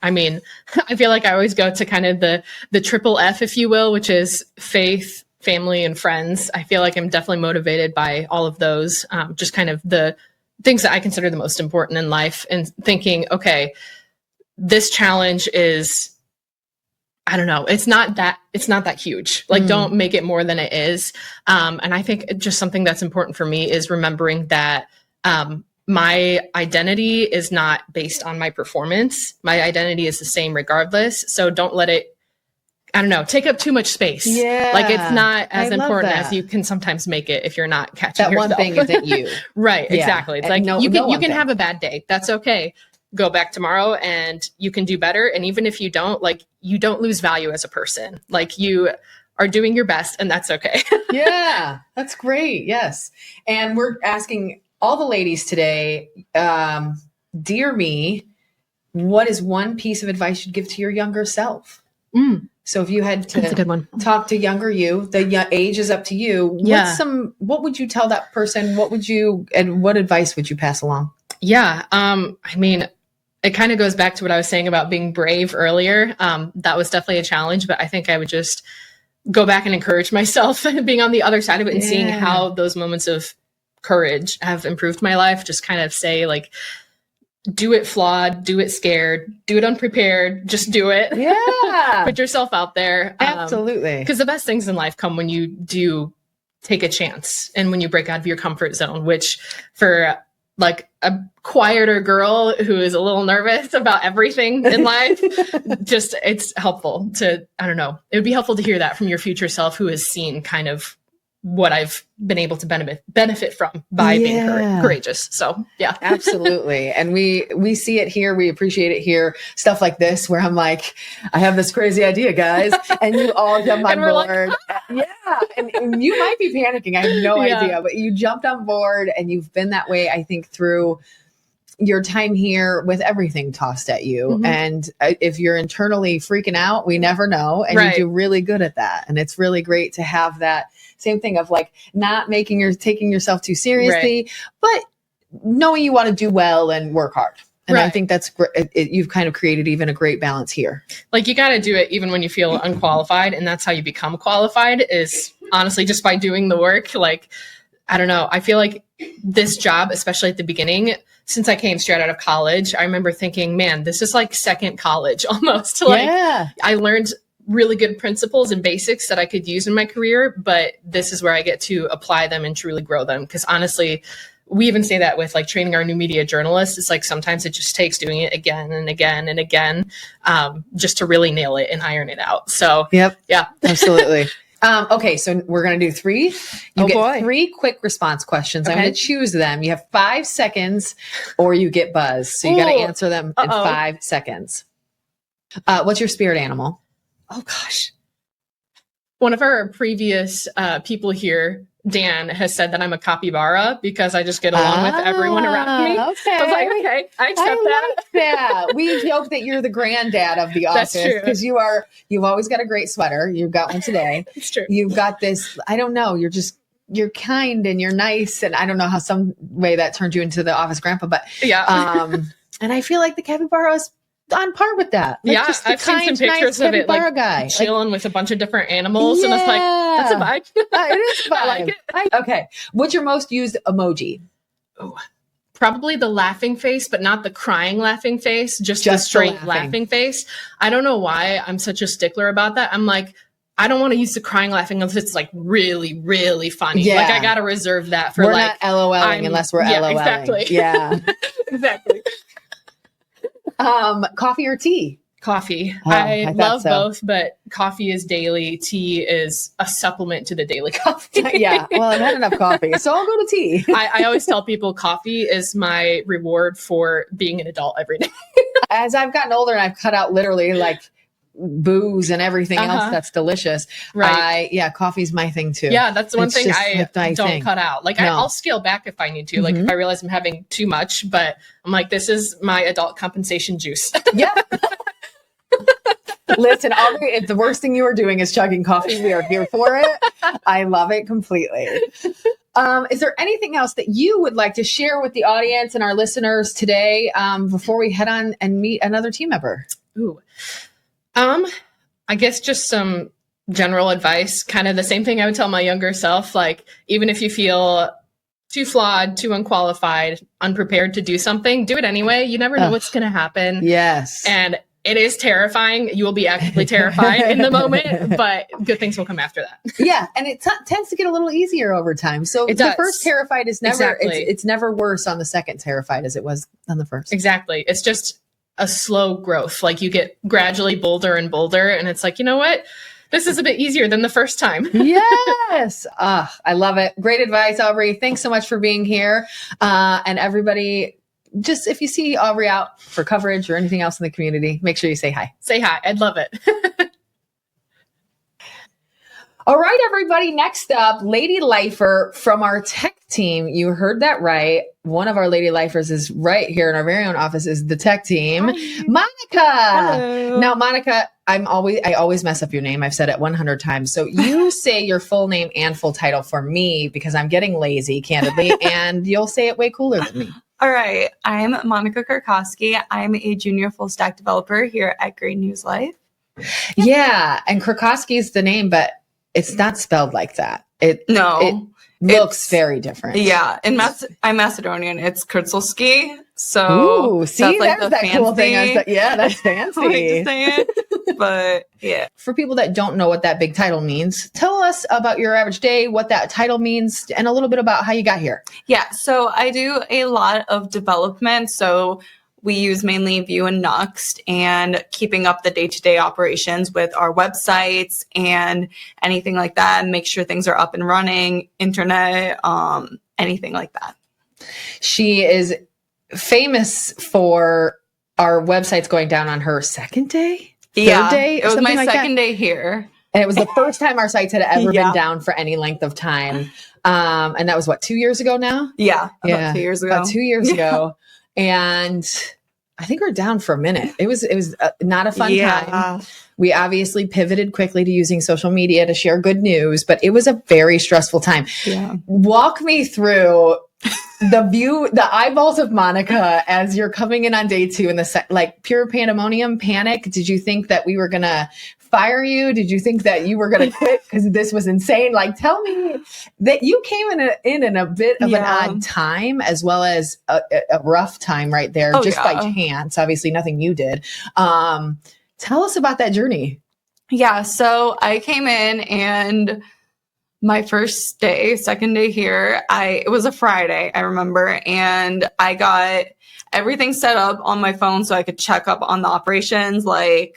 S4: I mean, I feel like I always go to kind of the triple F, if you will, which is faith, family, and friends. I feel like I'm definitely motivated by all of those, just kind of the things that I consider the most important in life, and thinking, okay, this challenge is, I don't know, it's not that huge. Like, don't make it more than it is. And I think just something that's important for me is remembering that, my identity is not based on my performance. My identity is the same regardless. So don't let it, I don't know, take up too much space.
S2: Yeah.
S4: Like, it's not as important as you can sometimes make it if you're not catching
S2: that
S4: yourself.
S2: one thing isn't you.
S4: Right.
S2: Yeah.
S4: Exactly. It's
S2: And
S4: like you can
S2: thing.
S4: have a bad day. That's okay. Go back tomorrow and you can do better. And even if you don't, like, you don't lose value as a person. Like, you are doing your best, and that's okay.
S2: Yeah, that's great. Yes. And we're asking all the ladies today, dear me, what is one piece of advice you'd give to your younger self? So if you had to
S4: That's a good one.
S2: talk to younger you, the age is up to you.
S4: Yeah.
S2: What would you tell that person? What advice would you pass along?
S4: Yeah. I mean, it kind of goes back to what I was saying about being brave earlier. That was definitely a challenge, but I think I would just go back and encourage myself being on the other side of it and seeing how those moments of courage have improved my life. Just kind of say, like, do it flawed, do it scared, do it unprepared, just do it.
S2: Yeah.
S4: Put yourself out there.
S2: Absolutely.
S4: Because the best things in life come when you do take a chance and when you break out of your comfort zone, which for like a quieter girl who is a little nervous about everything in life, just, it's helpful to, I don't know, it would be helpful to hear that from your future self who has seen kind of what I've been able to benefit from by being courageous. So yeah,
S2: absolutely. And we see it here. We appreciate it here. Stuff like this where I'm like, I have this crazy idea, guys. And you all jump on board. Like, yeah. And you might be panicking. I have no idea, but you jumped on board and you've been that way, I think, through your time here with everything tossed at you. And if you're internally freaking out, we never know. And you do really good at that. And it's really great to have that same thing of like not taking yourself too seriously, but knowing you want to do well and work hard. And I think that's great. You've kind of created even a great balance here.
S4: Like, you got to do it even when you feel unqualified. And that's how you become qualified, is honestly just by doing the work. Like, I don't know. I feel like this job, especially at the beginning, since I came straight out of college, I remember thinking, man, this is like second college almost. Like, I learned really good principles and basics that I could use in my career, but this is where I get to apply them and truly grow them. Because honestly, we even say that with like training our new media journalists. It's like sometimes it just takes doing it again and again and again, just to really nail it and iron it out. So
S2: yeah, absolutely. Okay, so we're going to do 3. You get 3 quick response questions. I'm going to choose them. You have 5 seconds or you get buzzed. So you got to answer them in 5 seconds. What's your spirit animal?
S4: Oh gosh. One of our previous people here, Dan, has said that I'm a capybara because I just get along with everyone around me. Okay. I was like, okay, I accept that.
S2: Like that. We joke that you're the granddad of the office because you've always got a great sweater. You've got one today.
S4: It's true.
S2: You've got this, I don't know, you're kind and you're nice. And I don't know how some way that turned you into the office grandpa, but and I feel like the capybara is on par with that. Like just
S4: I've seen some pictures of it, like
S2: guy
S4: chilling with a bunch of different animals, and it's like, that's a vibe.
S2: It is a vibe.
S4: I like it.
S2: Okay, what's your most used emoji?
S4: Oh, probably the laughing face, but not the crying laughing face, just the straight laughing face. I don't know why I'm such a stickler about that. I'm like, I don't want to use the crying laughing unless it's like really, really funny. Like, I got to reserve that for
S2: we're not LOLing unless we're LOLing.
S4: Exactly.
S2: Yeah,
S4: exactly.
S2: Coffee or tea?
S4: Coffee.
S1: Oh,
S4: I
S1: I thought
S4: love
S1: so.
S4: both, but coffee is daily. Tea is a supplement to the daily coffee.
S1: Yeah. Well, I've had enough coffee, so I'll go to tea.
S4: I always tell people coffee is my reward for being an adult every day.
S1: As I've gotten older and I've cut out literally like booze and everything else
S4: Uh-huh.
S1: that's delicious.
S4: Right.
S1: Coffee's my thing too.
S4: Yeah, that's one
S1: It's
S4: thing
S1: just
S4: I
S1: like my
S4: don't
S1: thing.
S4: cut out. Like
S1: No.
S4: I'll scale back if I need to. Like if I realize I'm having too much, but I'm like, this is my adult compensation juice.
S1: Yeah. Listen, Aubrey, if the worst thing you are doing is chugging coffee, we are here for it. I love it completely. Is there anything else that you would like to share with the audience and our listeners today before we head on and meet another team member?
S4: Ooh. I guess just some general advice, kind of the same thing I would tell my younger self. Like, even if you feel too flawed, too unqualified, unprepared to do something, do it anyway. You never know what's going to happen.
S1: Yes.
S4: And it is terrifying. You will be actively terrified in the moment, but good things will come after that.
S1: Yeah, and it tends to get a little easier over time. So
S4: It
S1: the
S4: does.
S1: first terrified is never
S4: Exactly.
S1: it's never worse on the second terrified as it was on the first.
S4: Exactly. It's just a slow growth. Like you get gradually bolder and bolder, and it's like, you know what? This is a bit easier than the first time.
S1: Yes. I love it. Great advice, Aubrey. Thanks so much for being here. And everybody, just if you see Aubrey out for coverage or anything else in the community, make sure you say hi.
S4: Say hi. I'd love it.
S1: All right, everybody. Next up, Lady Lifer from our tech team. You heard that right. One of our Lady Lifers is right here in our very own office is the tech team.
S5: Hi.
S1: Monica.
S5: Hello.
S1: Now, Monica, I always mess up your name. I've said it 100 times. So you say your full name and full title for me because I'm getting lazy, candidly, and you'll say it way cooler than me.
S5: All right. I'm Monica Kurkowski. I'm a junior full stack developer here at GreatNewsLife.
S1: Yeah, and Krakowski is the name, but it's not spelled like that. It looks very different.
S5: Yeah. I'm Macedonian. It's Kurtzelski. So
S1: Ooh, see,
S5: that's like
S1: there's
S5: the
S1: that
S5: fancy
S1: cool thing. Yeah, that's fancy.
S5: way to say it. But yeah.
S1: For people that don't know what that big title means, tell us about your average day, what that title means, and a little bit about how you got here.
S5: Yeah. So I do a lot of development. So we use mainly Vue and Nuxt and keeping up the day-to-day operations with our websites and anything like that, and make sure things are up and running, internet, anything like that.
S1: She is famous for our websites going down on her second day? Third day?
S5: It was my
S1: Something like
S5: second
S1: that?
S5: day here.
S1: And it was the first time our sites had ever
S5: Yeah.
S1: been down for any length of time. And that was 2 years ago now?
S5: Yeah, about 2 years ago.
S1: About 2 years ago. And I think we're down for a minute. It was not a fun time. We obviously pivoted quickly to using social media to share good news, but it was a very stressful time.
S5: Yeah.
S1: Walk me through the eyeballs of Monica as you're coming in on day two in like pure pandemonium, panic. Did you think that we were going to fire you? Did you think that you were going to quit because this was insane? Like, tell me that you came in a bit of an odd time, as well as a rough time right there, by chance. Obviously, nothing you did. Tell us about that journey.
S5: Yeah. So I came in, and my second day here, it was a Friday, I remember, and I got everything set up on my phone so I could check up on the operations, like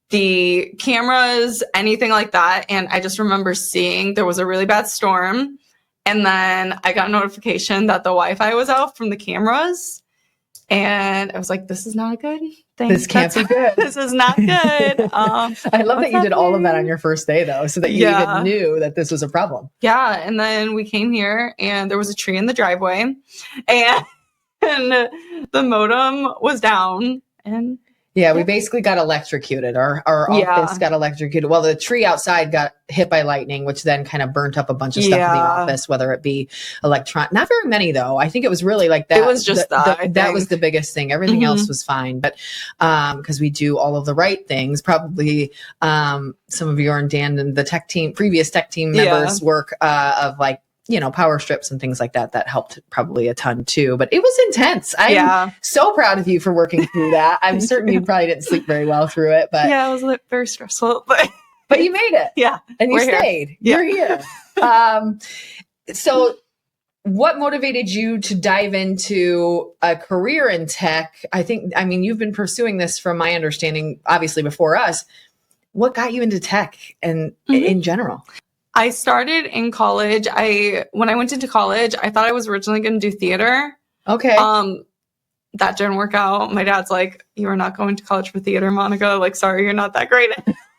S5: the cameras, anything like that. And I just remember seeing there was a really bad storm. And then I got a notification that the Wi-Fi was out from the cameras. And I was like, this is not a good thing.
S1: This can't be good.
S5: This is not good.
S1: I love that you did all of that on your first day, though, so that you even knew that this was a problem.
S5: Yeah. And then we came here, and there was a tree in the driveway, and the modem was down. And
S1: yeah, we basically got electrocuted. Our office got electrocuted. Well, the tree outside got hit by lightning, which then kind of burnt up a bunch of stuff in the office, whether it be not very many, though. I think it was really like that.
S5: It was just
S1: that was the biggest thing. Everything else was fine. But because we do all of the right things, probably some of your and Dan and the previous tech team members work of like, power strips and things like that helped probably a ton too. But it was intense. I'm so proud of you for working through that. I'm certain you probably didn't sleep very well through it. But
S5: yeah, it was very stressful.
S1: But you made it.
S5: Yeah.
S1: And you stayed.
S5: Here.
S1: You're here. So
S2: what motivated you to dive into a career in tech? I mean, you've been pursuing this from my understanding, obviously before us. What got you into tech and in general?
S5: I started in college. When I went into college, I thought I was originally going to do theater.
S2: Okay.
S5: That didn't work out. My dad's like, "You are not going to college for theater, Monica. Like, sorry, you're not that great."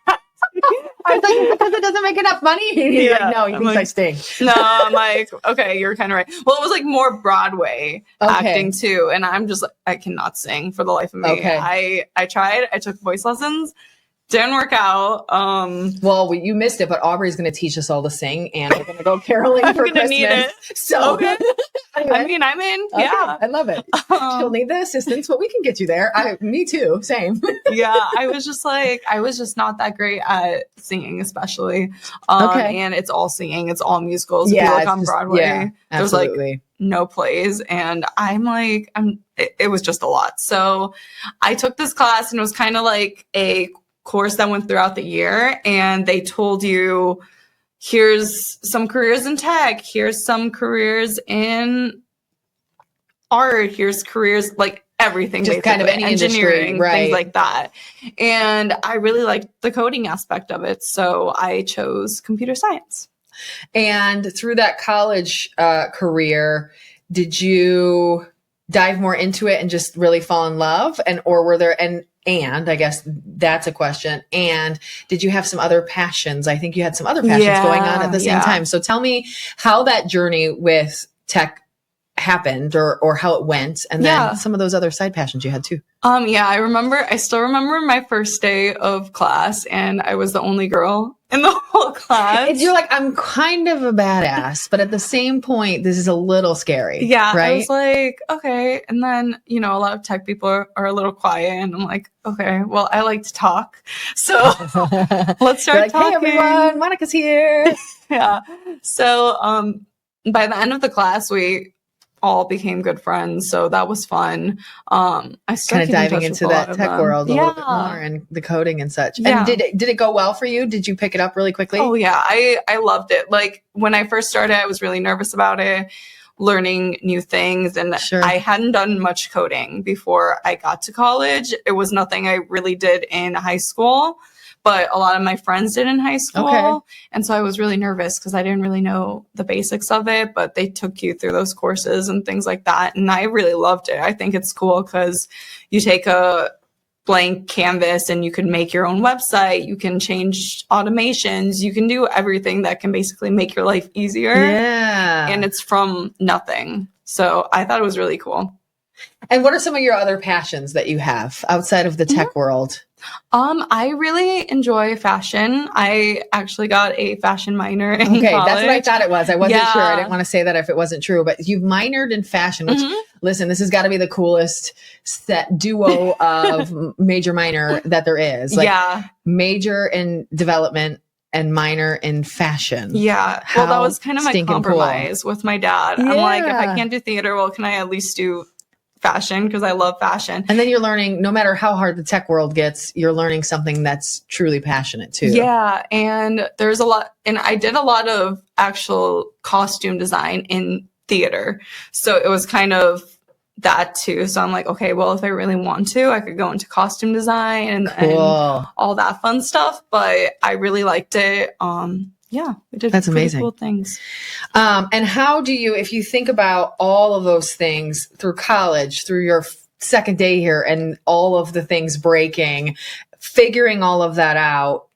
S2: I was like, because it doesn't make enough money. He's like, no, he thinks I stink.
S5: No, I'm like, okay, you're kind of right. Well, it was like more Broadway acting too, and I'm just like, I cannot sing for the life of me. Okay. I tried. I took voice lessons. Didn't work out.
S2: Well, you missed it, but Aubrey's going to teach us all to sing, and we're going to go caroling for Christmas.
S5: Need it.
S2: So,
S5: okay. I mean, I'm in.
S2: Okay.
S5: Yeah,
S2: I love it. She'll need the assistance, but we can get you there. Me too. Same.
S5: Yeah, I was just not that great at singing, especially. And it's all singing. It's all musicals.
S2: Yeah,
S5: if you look on Broadway, there's like no plays, and it was just a lot. So I took this class, and it was kind of like a course that went throughout the year, and they told you, here's some careers in tech, here's some careers in art, here's careers like everything,
S2: just kind of any
S5: engineering
S2: industry, right?
S5: Things like that. And I really liked the coding aspect of it, so I chose computer science.
S2: And through that college career, did you dive more into it and just really fall in love, or were there and I guess that's a question. And did you have some other passions? I think you had some other passions going on at the same time. So tell me how that journey with tech happened or how it went. And then some of those other side passions you had too.
S5: I still remember my first day of class, and I was the only girl in the whole class.
S2: You're like, I'm kind of a badass, but at the same point, this is a little scary.
S5: Yeah.
S2: Right?
S5: I was like, okay. And then, a lot of tech people are a little quiet, and I'm like, okay, well, I like to talk. So let's start talking.
S2: Hey everyone, Monica's here.
S5: Yeah. So by the end of the class, we all became good friends, so that was fun. I started
S2: kind of diving into that tech world a little bit more and the coding and such. And did it go well for you? Did you pick it up really quickly?
S5: Oh yeah, I loved it. Like when I first started, I was really nervous about it, learning new things, and I hadn't done much coding before I got to college. It was nothing I really did in high school, but a lot of my friends did in high school. Okay. And so I was really nervous because I didn't really know the basics of it, but they took you through those courses and things like that. And I really loved it. I think it's cool because you take a blank canvas and you can make your own website. You can change automations. You can do everything that can basically make your life easier.
S2: Yeah.
S5: And it's from nothing. So I thought it was really cool.
S2: And what are some of your other passions that you have outside of the tech world?
S5: I really enjoy fashion. I actually got a fashion minor in college.
S2: That's what I thought it was. I wasn't sure. I didn't want to say that if it wasn't true, but you've minored in fashion, which listen, this has got to be the coolest set duo of major minor that there is. Major in development and minor in fashion.
S5: Yeah. Well, that was kind of my compromise with my dad. I'm like, if I can't do theater, well, can I at least do fashion, because I love fashion.
S2: And then you're learning, no matter how hard the tech world gets, you're learning something that's truly passionate too.
S5: Yeah. And there's a lot, and I did a lot of actual costume design in theater. So it was kind of that too. So I'm like, okay, well, if I really want to, I could go into costume design and all that fun stuff. But I really liked it. Yeah, we did amazing cool things.
S2: And how do you, if you think about all of those things through college, through your second day here and all of the things breaking, figuring all of that out,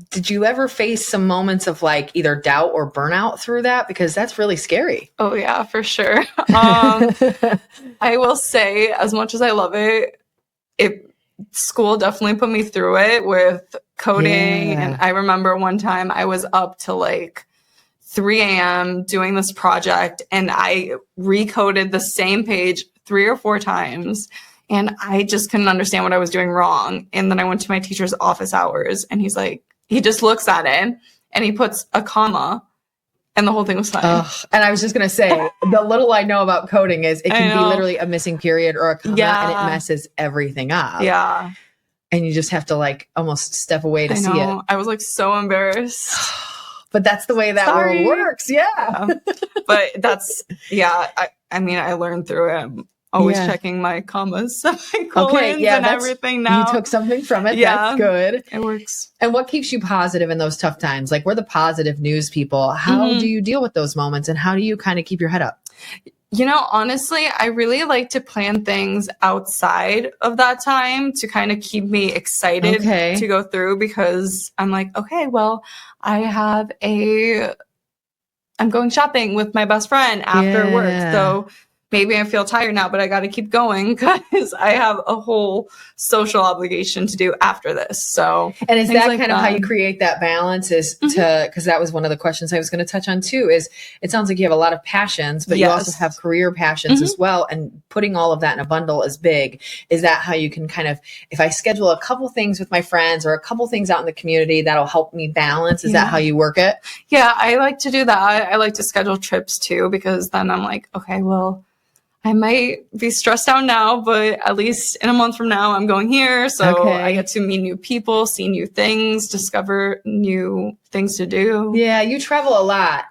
S2: did you ever face some moments of like either doubt or burnout through that? Because that's really scary.
S5: Oh yeah, for sure. I will say, as much as I love it, school definitely put me through it with coding. And I remember one time I was up till like 3 a.m. doing this project, and I recoded the same page 3 or 4 times, and I just couldn't understand what I was doing wrong. And then I went to my teacher's office hours, and he's like, he just looks at it and he puts a comma, and the whole thing was fine.
S2: And I was just going to say, the little I know about coding is it can be literally a missing period or a comma, and it messes everything up.
S5: Yeah.
S2: And you just have to like almost step away to see it.
S5: I was like so embarrassed.
S2: But that's the way that
S5: Sorry.
S2: world works. Yeah.
S5: But that's, I mean, I learned through it. I'm always
S2: Yeah.
S5: checking my commas, semicolons, and everything now.
S2: You took something from it.
S5: Yeah.
S2: That's good.
S5: It works.
S2: And what keeps you positive in those tough times? Like, we're the positive news people. How do you deal with those moments, and how do you kind of keep your head up?
S5: You know, honestly, I really like to plan things outside of that time to kind of keep me excited to go through, because I'm like, okay, well, I'm going shopping with my best friend after work. So maybe I feel tired now, but I got to keep going because I have a whole social obligation to do after this. So,
S2: and is that kind of how you create that balance? Is to, because that was one of the questions I was going to touch on too, is it sounds like you have a lot of passions, but you also have career passions as well. And putting all of that in a bundle is big. Is that how you can kind of, if I schedule a couple things with my friends or a couple things out in the community, that'll help me balance? Is that how you work it?
S5: Yeah, I like to do that. I like to schedule trips too, because then I'm like, okay, well, I might be stressed out now, but at least in a month from now, I'm going here. So I get to meet new people, see new things, discover new things to do.
S2: Yeah, you travel a lot.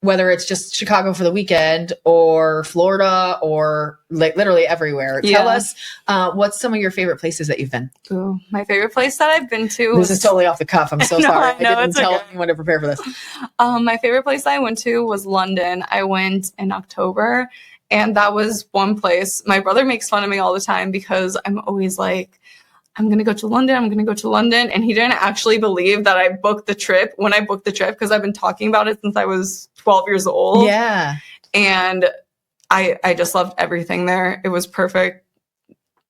S2: Whether it's just Chicago for the weekend or Florida or like literally everywhere. Tell us what's some of your favorite places that you've been?
S5: Ooh, my favorite place that I've been to.
S2: This is totally off the cuff. I'm so sorry. I didn't tell anyone to prepare for this.
S5: My favorite place I went to was London. I went in October. And that was one place. My brother makes fun of me all the time because I'm always like, I'm going to go to London. I'm going to go to London. And he didn't actually believe that I booked the trip when I booked the trip, because I've been talking about it since I was 12 years old.
S2: Yeah.
S5: And I just loved everything there. It was perfect.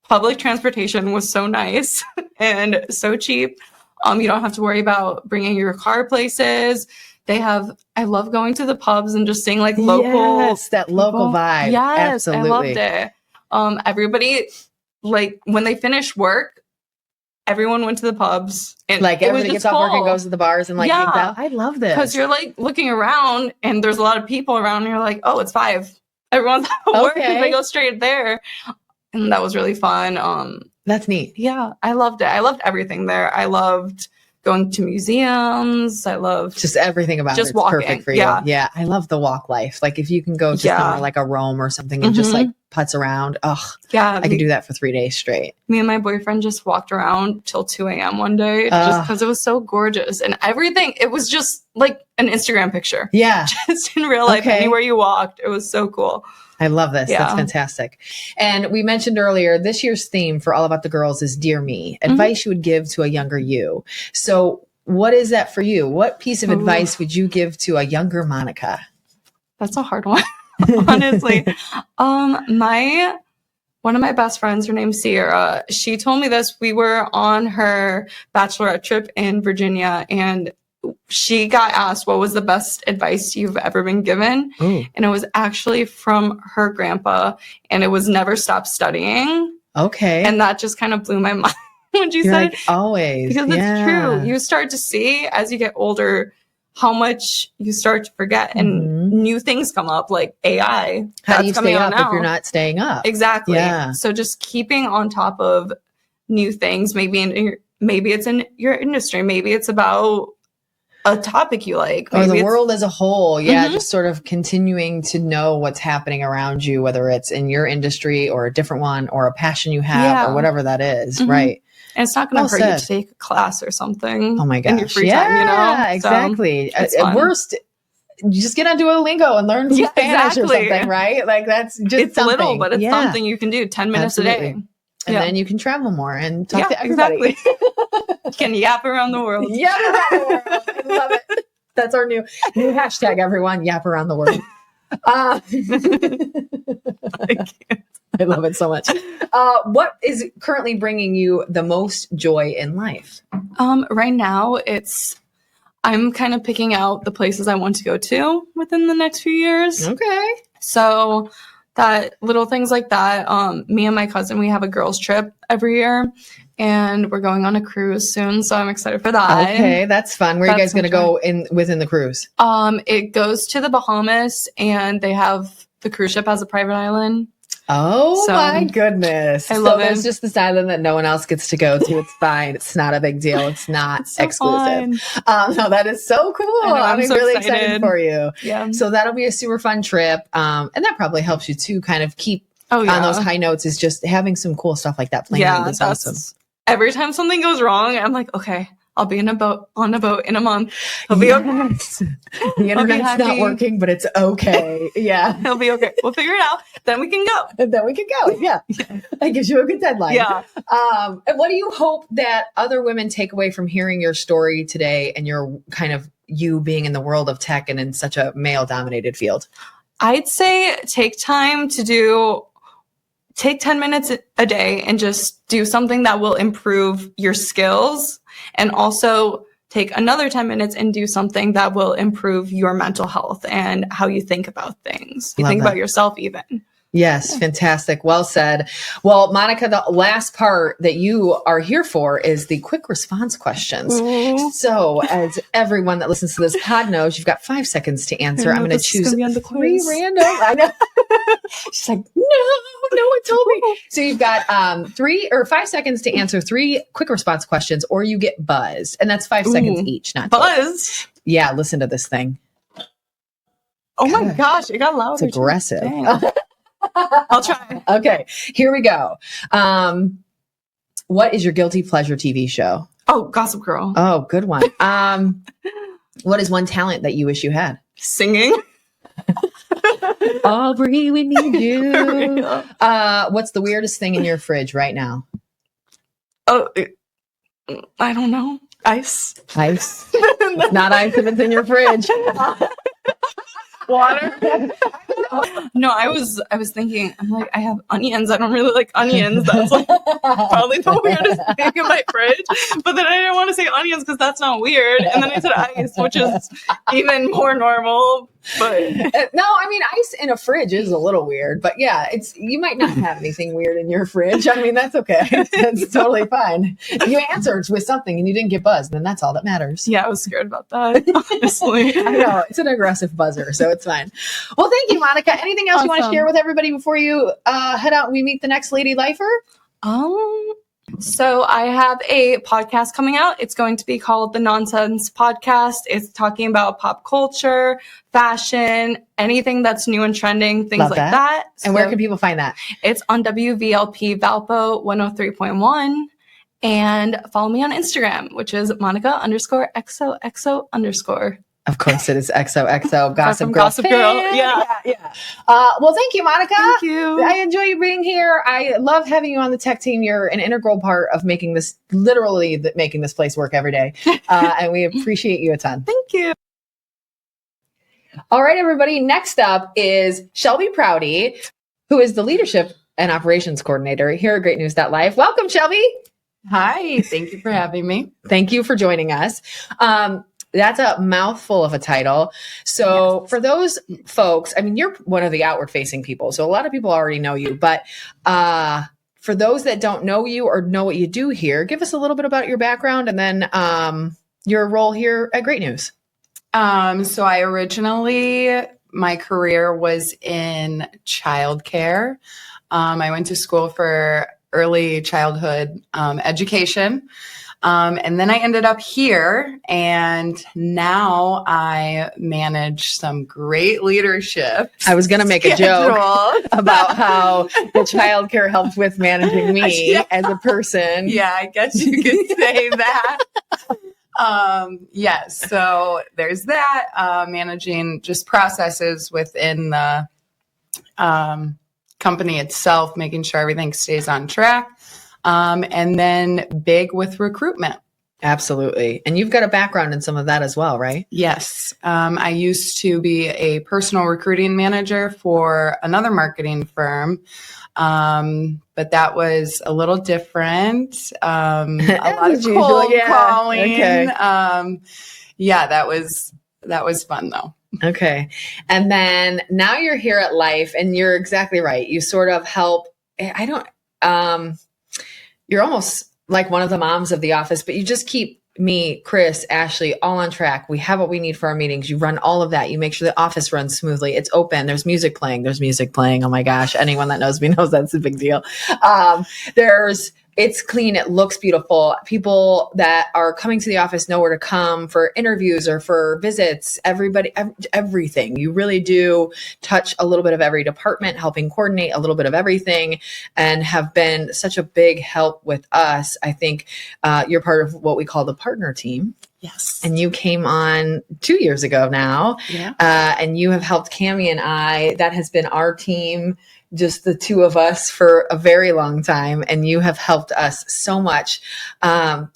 S5: Public transportation was so nice and so cheap. You don't have to worry about bringing your car places. I love going to the pubs and just seeing like local.
S2: Yes, that local vibe.
S5: Yes,
S2: absolutely.
S5: I loved it. Everybody, like when they finished work, everyone went to the pubs. And
S2: like everybody gets off work and goes to the bars and like hangs out. I love this.
S5: Because you're like looking around and there's a lot of people around and you're like, oh, it's 5. Everyone's at work and they go straight there. And that was really fun.
S2: That's neat.
S5: Yeah, I loved it. I loved everything there. I loved going to museums. I loved
S2: just everything about
S5: just
S2: it. It's
S5: walking.
S2: Perfect for you. Yeah. I love the walk life. Like if you can go to somewhere like a Rome or something and just like putz around. I could do that for 3 days straight.
S5: Me and my boyfriend just walked around till 2 a.m. one day just because it was so gorgeous and everything. It was just like an Instagram picture.
S2: Yeah.
S5: Just in real life, anywhere you walked. It was so cool.
S2: I love this.
S5: Yeah.
S2: That's fantastic. And we mentioned earlier, this year's theme for All About the Girls is Dear Me, advice you would give to a younger you. So what is that for you? What piece of advice would you give to a younger Monica?
S5: That's a hard one, honestly. One of my best friends, her name's Sierra, she told me this. We were on her bachelorette trip in Virginia, and she got asked what was the best advice you've ever been given. And it was actually from her grandpa, and it was never stop studying. And that just kind of blew my mind when she said
S2: like, always.
S5: Because it's true. You start to see as you get older how much you start to forget, and new things come up like AI.
S2: How do you stay up if you're not staying up?
S5: Exactly. So just keeping on top of new things, maybe it's in your industry, maybe it's about a topic you like.
S2: Or the world as a whole. Yeah. Just sort of continuing to know what's happening around you, whether it's in your industry or a different one or a passion you have or whatever that is. Right.
S5: And it's not going to hurt you to take a class or something.
S2: Oh my gosh.
S5: In your free time, you know?
S2: Yeah, exactly. At worst, you just get on Duolingo and learn some Spanish or something, right? Like that's just
S5: it's something. Little, but it's something you can do 10 minutes a day.
S2: And then you can travel more and talk to everybody.
S5: Exactly. You can yap around the world.
S2: Yap around the world. I love it. That's our new hashtag, everyone. Yap around the world. I love it so much. What is currently bringing you the most joy in life?
S5: Right now, I'm kind of picking out the places I want to go to within the next few years.
S2: Okay.
S5: So that little things like that. Me and my cousin, we have a girls trip every year, and we're going on a cruise soon. So I'm excited for that.
S2: Okay, that's fun. Where are you guys going to go within the cruise?
S5: It goes to the Bahamas, and they have the cruise ship has a private island.
S2: Oh
S5: So,
S2: my goodness.
S5: I love
S2: There's
S5: it.
S2: just this island that no one else gets to go to. It's fine. It's not a big deal. It's not
S5: It's so
S2: exclusive.
S5: fun.
S2: No, that is so cool.
S5: I know, I'm so
S2: really
S5: excited.
S2: excited for you.
S5: Yeah.
S2: So that'll be a super fun trip. And that probably helps you to kind of keep
S5: Oh, yeah.
S2: on those high notes, is just having some cool stuff like that playing.
S5: Yeah,
S2: That's
S5: that's
S2: awesome.
S5: every time something goes wrong, I'm like, okay, I'll be on a boat in a month. He'll be okay.
S2: The internet's not working, but it's okay. Yeah.
S5: He'll be okay. We'll figure it out. Then we can go.
S2: And then we can go. Yeah. That gives you a good deadline.
S5: Yeah.
S2: And what do you hope that other women take away from hearing your story today and your kind of you being in the world of tech and in such a male dominated field?
S5: I'd say take 10 minutes a day and just do something that will improve your skills, and also take another 10 minutes and do something that will improve your mental health and how you think about things. You
S2: Love
S5: think
S2: that.
S5: about yourself even.
S2: Yes, fantastic. Well said. Well, Monica, the last part that you are here for is the quick response questions.
S5: Ooh.
S2: So, as everyone that listens to this pod knows, you've got 5 seconds to answer. I'm going to choose 3 random. I know. She's like, no one told me. So you've got 3 or 5 seconds to answer 3 quick response questions, or you get buzzed, and that's 5 seconds each. Not
S5: Buzz.
S2: Yeah, listen to this thing.
S5: Oh my gosh, it got louder.
S2: It's aggressive.
S5: Dang. I'll try.
S2: Okay, here we go. What is your guilty pleasure TV show?
S5: Oh, Gossip Girl.
S2: Oh, good one. What is one talent that you wish you had?
S5: Singing.
S2: Aubrey, we need you. What's the weirdest thing in your fridge right now?
S5: Oh, I don't know. Ice.
S2: Ice. It's not ice if it's in your fridge.
S5: Water. No, I was thinking, I'm like, I have onions. I don't really like onions. That's like probably the weirdest thing in my fridge. But then I didn't want to say onions because that's not weird. And then I said ice, which is even more normal. But
S2: No, I mean, ice in a fridge is a little weird, but yeah, you might not have anything weird in your fridge. I mean, that's okay. That's totally fine. You answered with something and you didn't get buzzed, then that's all that matters.
S5: yeah, I was scared about that, honestly.
S2: I know, it's an aggressive buzzer, so it's fine. Well, thank you, Monica. Anything else you want to
S5: Awesome.
S2: share with everybody before you head out and we meet the next lady lifer?
S5: So I have a podcast coming out. It's going to be called The Nonsense Podcast. It's talking about pop culture, fashion, anything that's new and trending, things
S2: Love
S5: like
S2: that.
S5: that.
S2: And where can people find that?
S5: It's on WVLP Valpo 103.1. And follow me on Instagram, which is Monica_XOXO_.
S2: Of course, it is XOXO Gossip
S5: From
S2: Girl.
S5: Gossip Girl.
S2: fan.
S5: Yeah.
S2: Well, thank you, Monica.
S5: Thank you.
S2: I enjoy you being here. I love having you on the tech team. You're an integral part of making this, literally making this place work every day. And we appreciate you a ton.
S5: Thank you.
S2: All right, everybody. Next up is Shelby Prouty, who is the leadership and operations coordinator here at GreatNews.Life. Welcome, Shelby.
S6: Hi, thank you for having me.
S2: Thank you for joining us. That's a mouthful of a title. So for those folks, I mean, you're one of the outward facing people. So a lot of people already know you, but for those that don't know you or know what you do here, give us a little bit about your background and then your role here at Great News.
S6: So I originally, my career was in childcare. I went to school for early childhood education. And then I ended up here, and now I manage some great leadership.
S2: I was going to make a joke about how the childcare helped with managing me as a person.
S6: Yeah, I guess you could say that. Yes, so there's that, managing just processes within the company itself, making sure everything stays on track. And then big with recruitment.
S2: Absolutely. And you've got a background in some of that as well, right?
S6: Yes. I used to be a personal recruiting manager for another marketing firm. But that was a little different. A lot of cold calling.
S2: Okay.
S6: Yeah, that was fun though.
S2: Okay. And then now you're here at Life, and you're exactly right. You sort of help. You're almost like one of the moms of the office, but you just keep me, Chris, Ashley, all on track. We have what we need for our meetings. You run all of that. You make sure the office runs smoothly. It's open. There's music playing. Oh my gosh. Anyone that knows me knows that's a big deal. It's clean. It looks beautiful. People that are coming to the office know where to come for interviews or for visits. Everything. You really do touch a little bit of every department, helping coordinate a little bit of everything, and have been such a big help with us. I think you're part of what we call the partner team.
S6: Yes.
S2: And you came on 2 years ago now.
S6: Yeah.
S2: And you have helped Cammie and I. That has been our team, just the two of us, for a very long time. And you have helped us so much.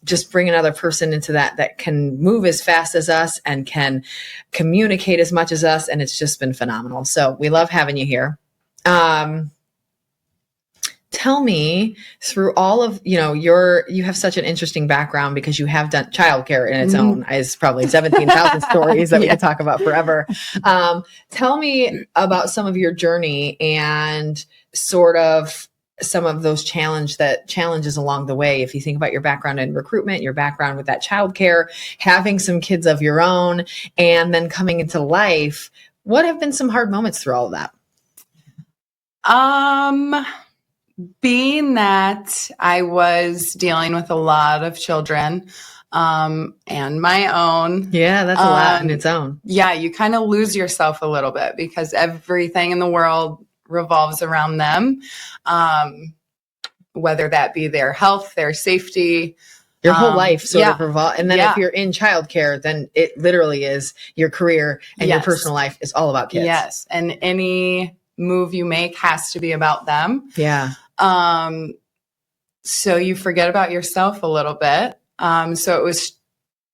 S2: Just bring another person into that can move as fast as us and can communicate as much as us. And it's just been phenomenal. So we love having you here. Tell me, through all of, you have such an interesting background because you have done childcare in its own. Is probably 17,000 stories that we could talk about forever. Tell me about some of your journey and sort of some of those challenges along the way. If you think about your background in recruitment, your background with that childcare, having some kids of your own, and then coming into life, what have been some hard moments through all of that?
S6: Being that I was dealing with a lot of children and my own.
S2: Yeah, that's a lot in its own.
S6: Yeah, you kind of lose yourself a little bit because everything in the world revolves around them, whether that be their health, their safety.
S2: Your whole life sort of revolves. And then if you're in childcare, then it literally is your career and your personal life is all about kids.
S6: Yes. And any move you make has to be about them.
S2: Yeah.
S6: So you forget about yourself a little bit. So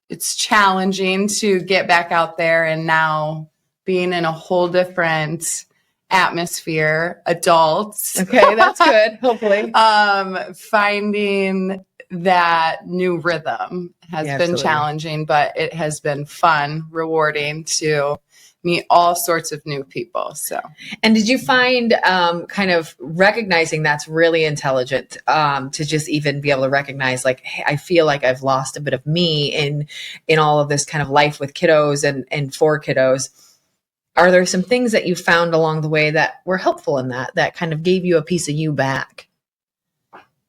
S6: it's challenging to get back out there, and now being in a whole different atmosphere, adults.
S2: Okay, that's good. Hopefully.
S6: Finding that new rhythm has been challenging, but it has been fun, rewarding to meet all sorts of new people. So,
S2: and did you find kind of recognizing that's really intelligent to just even be able to recognize, like, hey, I feel like I've lost a bit of me in all of this kind of life with kiddos and for kiddos. Are there some things that you found along the way that were helpful in that kind of gave you a piece of you back?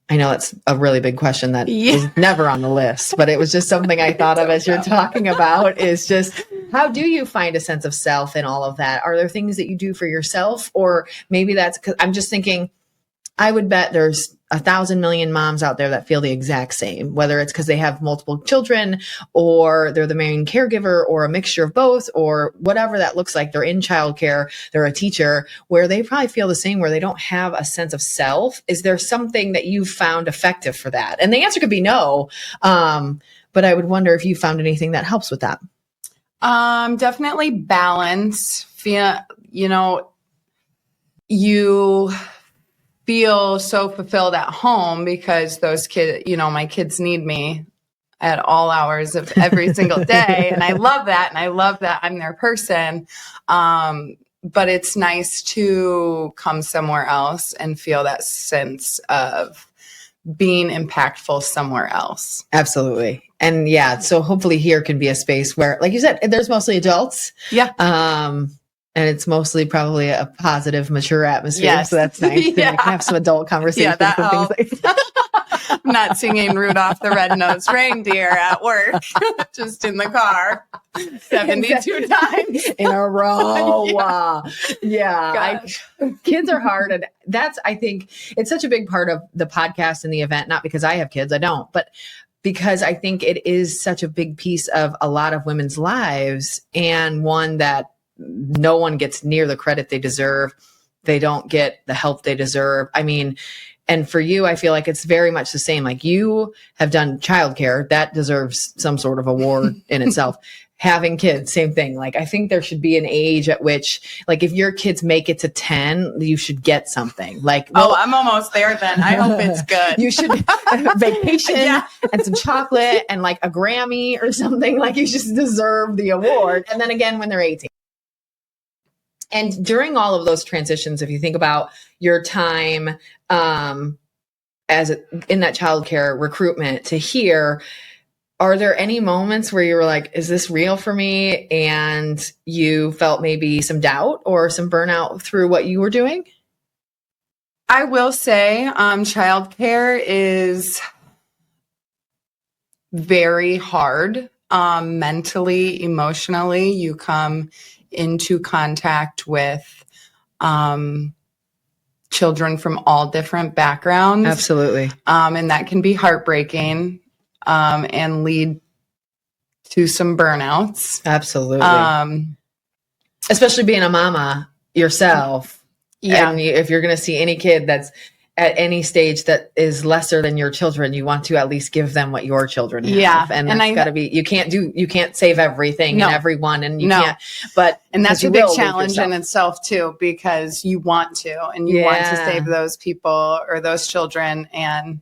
S2: I know it's a really big question that is never on the list, but it was just something I thought of as you're talking about, is just, how do you find a sense of self in all of that? Are there things that you do for yourself? Or maybe that's because I'm just thinking, I would bet there's 1,000 million moms out there that feel the exact same, whether it's because they have multiple children or they're the main caregiver or a mixture of both or whatever that looks like. They're in childcare, they're a teacher, where they probably feel the same, where they don't have a sense of self. Is there something that you've found effective for that? And the answer could be no. But I would wonder if you found anything that helps with that.
S6: Definitely balance. You feel so fulfilled at home because those kids, my kids need me at all hours of every single day. And I love that. And I love that I'm their person. But it's nice to come somewhere else and feel that sense of being impactful somewhere else.
S2: Absolutely. And so hopefully here can be a space where, like you said, there's mostly adults.
S6: Yeah.
S2: And it's mostly probably a positive, mature atmosphere.
S6: Yes.
S2: So that's nice. Yeah. We can have some adult conversations and things like that.
S6: I'm not singing Rudolph the Red-Nosed Reindeer at work, just in the car 72 times
S2: in a row. Kids are hard. And I think it's such a big part of the podcast and the event, not because I have kids, I don't, but because I think it is such a big piece of a lot of women's lives, and one that no one gets near the credit they deserve. They don't get the help they deserve. I mean, and for you, I feel like it's very much the same. Like, you have done childcare, that deserves some sort of award in itself. Having kids, same thing. Like, I think there should be an age at which, like, if your kids make it to 10, you should get something. Like,
S6: I'm almost there then. I hope it's good.
S2: You should vacation and some chocolate and like a Grammy or something. Like, you just deserve the award. And then again, when they're 18. And during all of those transitions, if you think about your time in that childcare recruitment to here, are there any moments where you were like, is this real for me? And you felt maybe some doubt or some burnout through what you were doing?
S6: I will say childcare is very hard mentally, emotionally. You come into contact with children from all different backgrounds.
S2: Absolutely.
S6: And that can be heartbreaking and lead to some burnouts.
S2: Absolutely. Especially being a mama yourself.
S6: Yeah.
S2: And if you're going to see any kid that's at any stage that is lesser than your children, you want to at least give them what your children have.
S6: Yeah.
S2: And that's got to be, you can't save everything and everyone, and you can't,
S6: and that's a big challenge in itself too, because you want to, and you want to save those people or those children and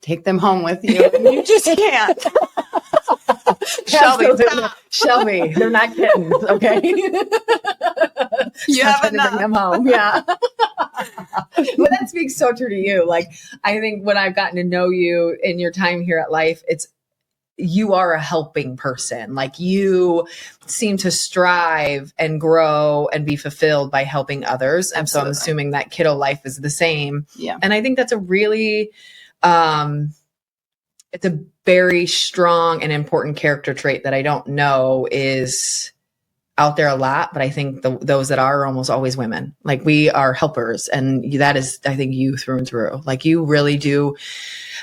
S6: take them home with you. And you just can't.
S2: Shelby, they're not kittens, okay?
S6: You have enough.
S2: Bring them home. Yeah. But that speaks so true to you. Like, I think when I've gotten to know you in your time here at Life, you are a helping person. Like, you seem to strive and grow and be fulfilled by helping others. And so I'm assuming that kiddo life is the same.
S6: Yeah.
S2: And I think that's a really, it's a very strong and important character trait that I don't know is out there a lot, but I think those that are almost always women. Like, we are helpers, and that is, I think, you through and through. Like, you really do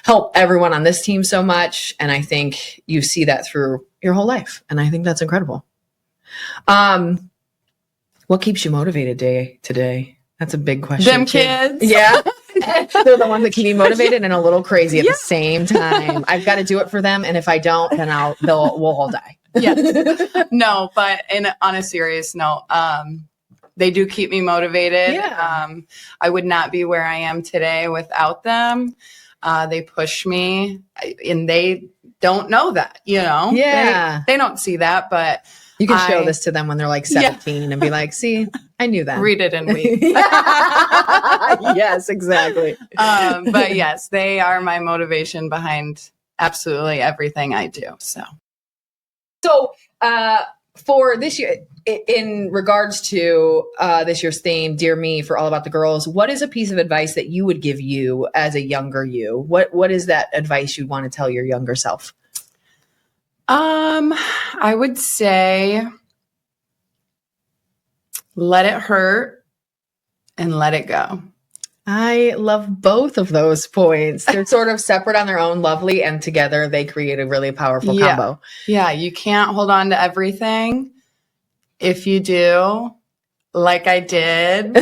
S2: help everyone on this team so much, and I think you see that through your whole life, and I think that's incredible. What keeps you motivated day to day? That's a big question.
S6: Them kids.
S2: Yeah. They're the ones that keep me motivated and a little crazy at the same time. I've got to do it for them, and if I don't, then we'll all die.
S6: Yes. No, but on a serious note, they do keep me motivated.
S2: Yeah.
S6: I would not be where I am today without them. They push me, and they don't know that,
S2: Yeah.
S6: They don't see that, but
S2: you can show this to them when they're like 17 and be like, see, I knew that.
S6: Read it and weep.
S2: Yes, exactly.
S6: But yes, they are my motivation behind absolutely everything I do.
S2: So for this year, in regards to this year's theme, Dear Me, for All About the Girls, what is a piece of advice that you would give you as a younger you? What is that advice you'd want to tell your younger self?
S6: I would say let it hurt and let it go.
S2: I love both of those points. They're sort of separate on their own, lovely, and together they create a really powerful combo.
S6: Yeah, you can't hold on to everything. If you do, like I did,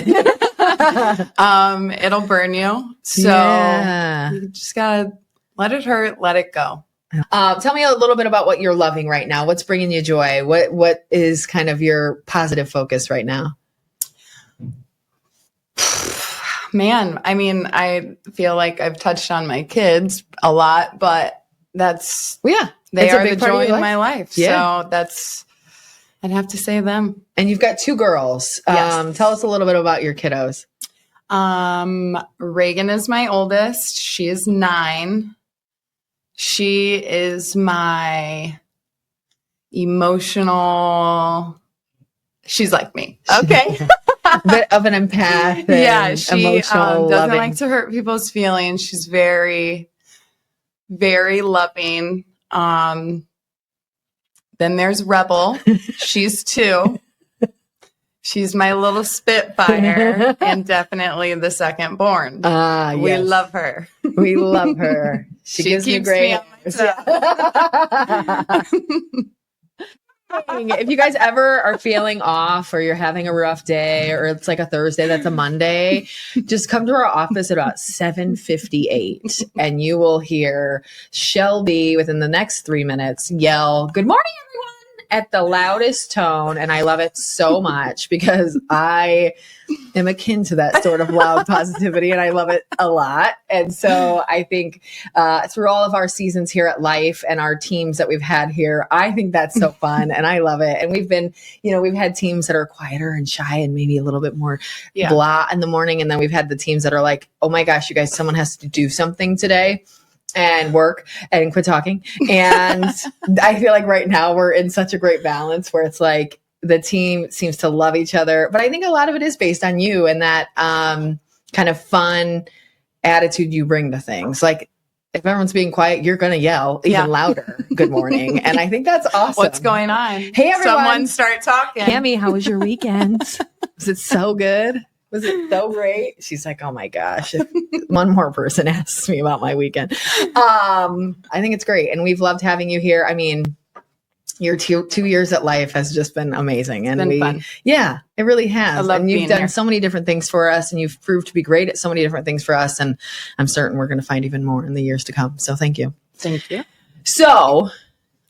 S6: it'll burn you. So you just gotta let it hurt, let it go.
S2: Tell me a little bit about what you're loving right now. What's bringing you joy? What is kind of your positive focus right now?
S6: Man, I mean, I feel like I've touched on my kids a lot, but they are the joy in my life. Yeah. So I'd have to say them.
S2: And you've got two girls.
S6: Yes.
S2: Tell us a little bit about your kiddos.
S6: Reagan is my oldest. She is 9. She is my emotional. She's like me. Okay.
S2: Bit of an empath.
S6: Yeah, she
S2: emotional,
S6: doesn't
S2: loving.
S6: like to hurt people's feelings. She's very, very loving. Then there's Rebel. She's 2. She's my little Spitfire and definitely the second born. We love her.
S2: We love her. She gives
S6: keeps
S2: me great.
S6: me on my toes.
S2: If you guys ever are feeling off, or you're having a rough day, or it's like a Thursday that's a Monday, just come to our office at about 7:58 and you will hear Shelby within the next 3 minutes yell, "Good morning, everyone," at the loudest tone. And I love it so much because I am akin to that sort of loud positivity, and I love it a lot. And so I think through all of our seasons here at Life and our teams that we've had here, I think that's so fun and I love it. And we've been, we've had teams that are quieter and shy and maybe a little bit more blah in the morning. And then we've had the teams that are like, oh my gosh, you guys, someone has to do something today. and work and quit talking. And I feel like right now we're in such a great balance where it's like the team seems to love each other. But I think a lot of it is based on you and that kind of fun attitude you bring to things. Like if everyone's being quiet, you're going to yell even louder. Good morning. And I think that's awesome.
S6: What's going on?
S2: Hey, everyone.
S6: Someone start talking.
S2: Cammy, how was your weekend? Was it so good? Was it so great? She's like, oh my gosh, if one more person asks me about my weekend. I think it's great. And we've loved having you here. I mean, your 2 years at Life has just been amazing. And
S6: fun.
S2: Yeah, it really has.
S6: I love
S2: and you've
S6: being
S2: done
S6: here.
S2: so many different things for us and you've proved to be great at so many different things for us. And I'm certain we're going to find even more in the years to come. So thank you.
S6: Thank you.
S2: So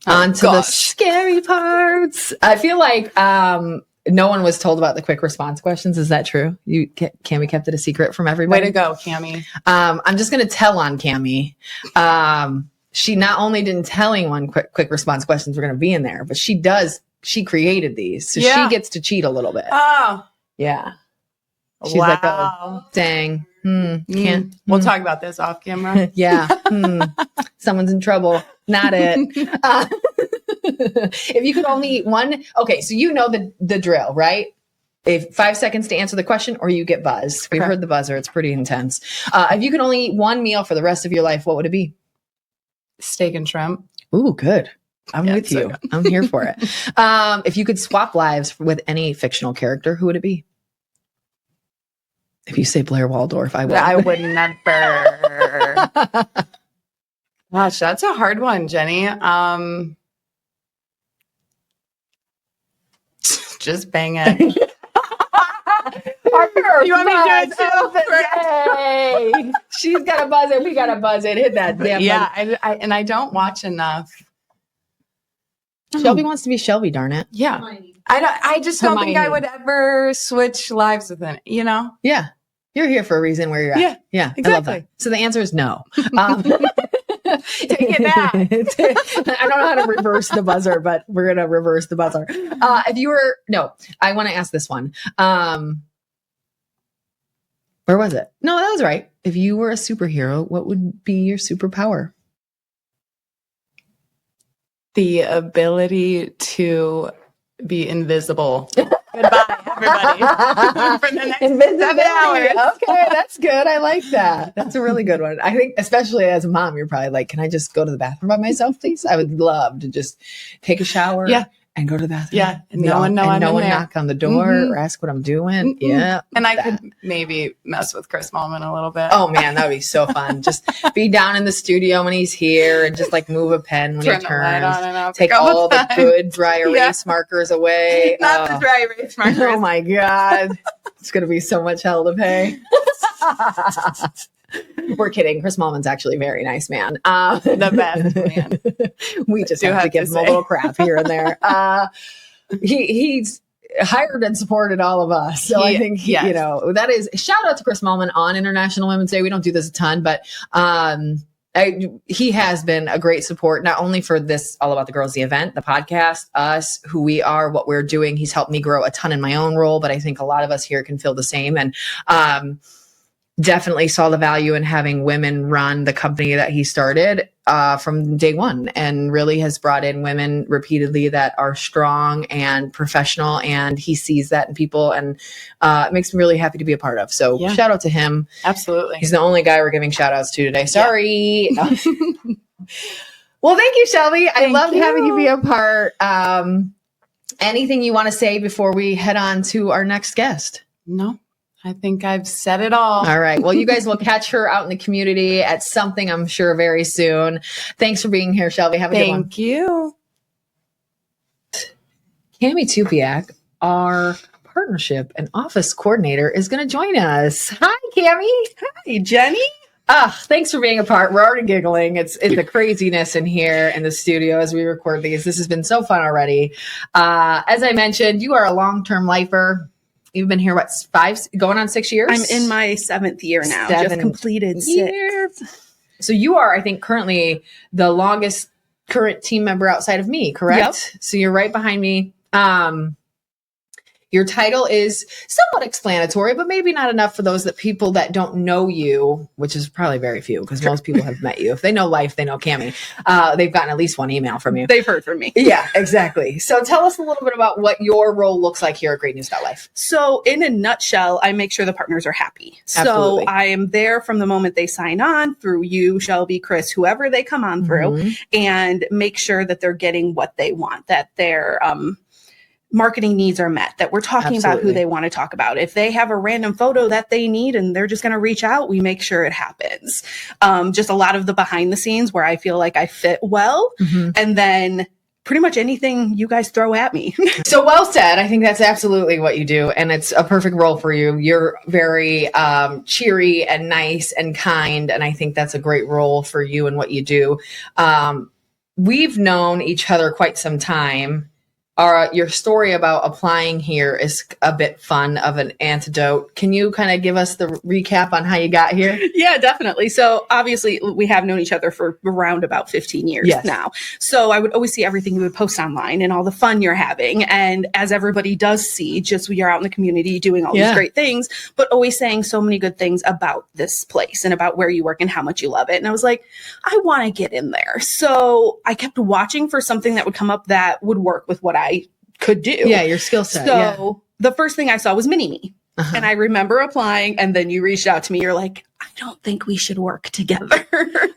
S2: on to the
S6: gosh.
S2: scary parts. I feel like, no one was told about the quick response questions. Is that true? Cammy kept it a secret from everybody.
S6: Way to go, Cammy.
S2: I'm just going to tell on Cammy. She not only didn't tell anyone quick response questions were going to be in there, but she created these. So
S6: Yeah.
S2: she gets to cheat a little bit.
S6: Oh,
S2: Yeah. She's
S6: wow.
S2: like, oh, dang. Can't.
S6: We'll talk about this off camera.
S2: Yeah. Someone's in trouble. Not it. If you could only okay, so you know the drill, right? If 5 seconds to answer the question or you get buzzed. We've heard the buzzer. It's pretty intense. If you could only eat one meal for the rest of your life, what would it be?
S6: Steak and shrimp.
S2: Ooh, good. I'm with
S6: so
S2: you.
S6: good.
S2: I'm here for it. If you could swap lives with any fictional character, who would it be? If you say Blair Waldorf, I would.
S6: I would never. Gosh, that's a hard one, Jenny. Just bang it.
S2: You
S6: want me to do it
S2: too? She's got to buzz it. We got to buzz it. Hit that damn
S6: Yeah, I don't watch enough.
S2: button. Shelby wants to be Shelby, darn it.
S6: Yeah, I just don't think I would ever switch lives with it. You know?
S2: Yeah. You're here for a reason where you're at.
S6: Yeah,
S2: Yeah. I love that.
S6: exactly.
S2: So the answer is no.
S6: Take it back.
S2: I don't know how to reverse the buzzer, but we're going to reverse the buzzer. I want to ask this one. Where was it? No, that was right. If you were a superhero, what would be your superpower?
S6: The ability to be invisible. Goodbye, everybody. For the next 7 hours.
S2: Okay, that's good. I like that. That's a really good one. I think, especially as a mom, you're probably like, can I just go to the bathroom by myself, please? I would love to just take a shower.
S6: Yeah.
S2: And go to the bathroom.
S6: Yeah, and no one know I'm in there.
S2: knock on the door or ask what I'm doing. Yeah.
S6: And I could maybe mess with Chris Malman a little bit.
S2: Oh man, that would be so fun. Just be down in the studio when he's here and just like move a pen when
S6: Turn
S2: he
S6: the light on
S2: turns.
S6: and off
S2: Take
S6: all
S2: all
S6: the
S2: the
S6: time.
S2: good dry erase
S6: Yeah.
S2: markers away.
S6: Not the dry erase markers.
S2: Oh my God. It's going to be so much hell to pay. We're kidding. Chris Malman's actually a very nice man.
S6: The best man.
S2: We just
S6: Do
S2: have to
S6: have
S2: give
S6: to
S2: him a
S6: say.
S2: little crap here and there. He's hired and supported all of us. So I think,
S6: yes.
S2: that is shout out to Chris Malman on International Women's Day. We don't do this a ton, but he has been a great support, not only for this All About the Girls, the event, the podcast, us, who we are, what we're doing. He's helped me grow a ton in my own role, but I think a lot of us here can feel the same. And, definitely saw the value in having women run the company that he started from day one, and really has brought in women repeatedly that are strong and professional. And he sees that in people, and it makes me really happy to be a part of. So shout out to him.
S6: Absolutely.
S2: He's the only guy we're giving shout outs to today. Sorry. Yeah. Well, thank you, Shelby. I loved having you be a part. Anything you want to say before we head on to our next guest?
S6: No, I think I've said it all.
S2: All right. Well, you guys will catch her out in the community at something, I'm sure, very soon. Thanks for being here, Shelby. Have a good one.
S6: Thank you.
S2: Cammy Tupiak, our partnership and office coordinator, is going to join us. Hi, Cammy.
S7: Hey, Jenny.
S2: Thanks for being a part. We're already giggling. It's the craziness in here in the studio as we record these. This has been so fun already. As I mentioned, you are a long-term lifer. You've been here, going on 6 years?
S7: I'm in my 7th year now.
S2: 7
S7: Just completed 6.
S2: years. So you are, I think, currently the longest current team member outside of me, correct?
S7: Yep.
S2: So you're right behind me. Your title is somewhat explanatory, but maybe not enough for those people that don't know you, which is probably very few because most people have met you. If they know Life, they know Cammie. They've gotten at least one email from you.
S7: They've heard from me.
S2: Yeah, exactly. So tell us a little bit about what your role looks like here at GreatNews.Life.
S7: So in a nutshell, I make sure the partners are happy.
S2: Absolutely.
S7: So I am there from the moment they sign on through you, Shelby, Chris, whoever they come on through, and make sure that they're getting what they want, that their marketing needs are met, that we're talking about who they want to talk about. If they have a random photo that they need and they're just going to reach out, we make sure it happens. Just a lot of the behind the scenes where I feel like I fit well. And then pretty much anything you guys throw at me.
S2: So well said. I think that's absolutely what you do. And it's a perfect role for you. You're very cheery and nice and kind. And I think that's a great role for you and what you do. We've known each other quite some time. Your story about applying here is a bit fun of an antidote. Can you kind of give us the recap on how you got here?
S7: Yeah, definitely. So obviously we have known each other for around about 15 years now. So I would always see everything you would post online and all the fun you're having. And as everybody does see, just when you're out in the community doing all these great things, but always saying so many good things about this place and about where you work and how much you love it. And I was like, I want to get in there. So I kept watching for something that would come up that would work with what I could do.
S2: Yeah, your skill set.
S7: So the first thing I saw was Mini-Me. And I remember applying, and then you reached out to me. You're like, I don't think we should work together.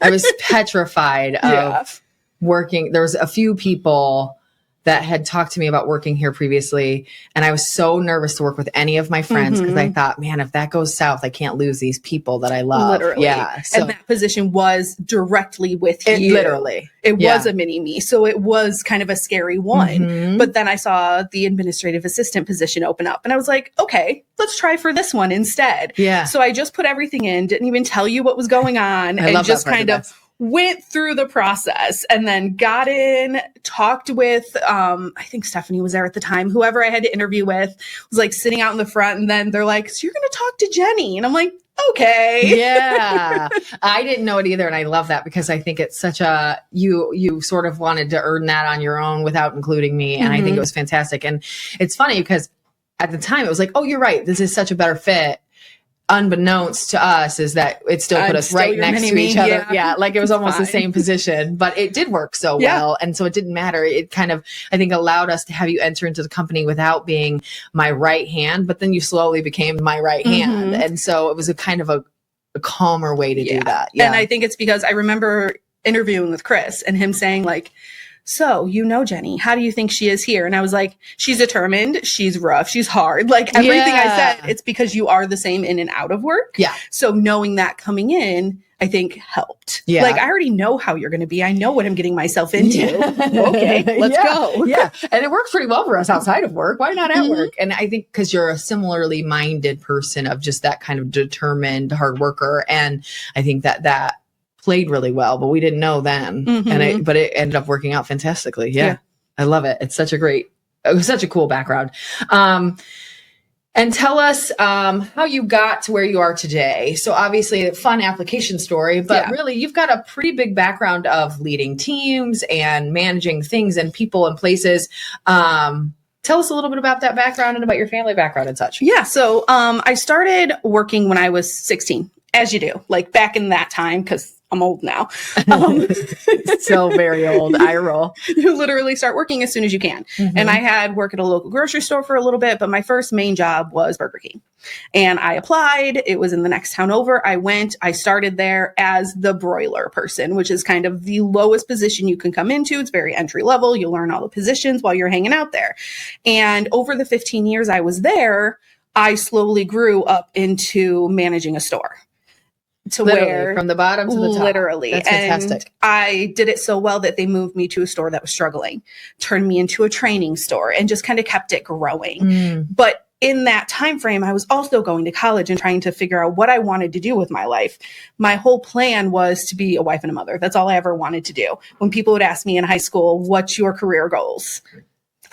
S2: I was petrified of working. There was a few people that had talked to me about working here previously. And I was so nervous to work with any of my friends because I thought, man, if that goes south, I can't lose these people that I love.
S7: Literally.
S2: Yeah. So
S7: and that position was directly with you.
S2: Literally.
S7: It was a Mini-Me. So it was kind of a scary one. But then I saw the administrative assistant position open up and I was like, okay, let's try for this one instead.
S2: Yeah.
S7: So I just put everything in, didn't even tell you what was going on, and just kind of went through the process and then got in, talked with, I think Stephanie was there at the time, whoever I had to interview with was like sitting out in the front. And then they're like, so you're going to talk to Jenny. And I'm like, okay.
S2: Yeah. I didn't know it either. And I love that because I think it's such a, you sort of wanted to earn that on your own without including me. And I think it was fantastic. And it's funny because at the time it was like, oh, you're right. This is such a better fit. Unbeknownst to us is that it still put us right next to each other. Yeah. Like it was almost the same position, but it did work so well. And so it didn't matter. It kind of, I think, allowed us to have you enter into the company without being my right hand, but then you slowly became my right hand. And so it was a kind of a calmer way to do that. Yeah.
S7: And I think it's because I remember interviewing with Chris and him saying like, so, you know, Jenny, how do you think she is here? And I was like, she's determined. She's rough. She's hard. Like everything I said, it's because you are the same in and out of work.
S2: Yeah.
S7: So knowing that coming in, I think helped.
S2: Yeah.
S7: Like I already know how you're going to be. I know what I'm getting myself into. Okay, let's go.
S2: Yeah. And it works pretty well for us outside of work. Why not at work? And I think because you're a similarly minded person of just that kind of determined hard worker. And I think that played really well, but we didn't know then. But it ended up working out fantastically. Yeah. I love it. It's such a cool background. And tell us how you got to where you are today. So obviously a fun application story, but really you've got a pretty big background of leading teams and managing things and people and places. Tell us a little bit about that background and about your family background and such.
S7: Yeah. So I started working when I was 16, as you do, like back in that time, because I'm old now.
S2: So very old. I roll.
S7: You literally start working as soon as you can. And I had work at a local grocery store for a little bit, but my first main job was Burger King. And I applied. It was in the next town over. I started there as the broiler person, which is kind of the lowest position you can come into. It's very entry level. You learn all the positions while you're hanging out there. And over the 15 years I was there, I slowly grew up into managing a store.
S2: Literally, from the bottom to the top.
S7: Literally.
S2: That's fantastic.
S7: And I did it so well that they moved me to a store that was struggling, turned me into a training store, and just kind of kept it growing. But in that time frame, I was also going to college and trying to figure out what I wanted to do with my life. My whole plan was to be a wife and a mother. That's all I ever wanted to do. When people would ask me in high school, what's your career goals?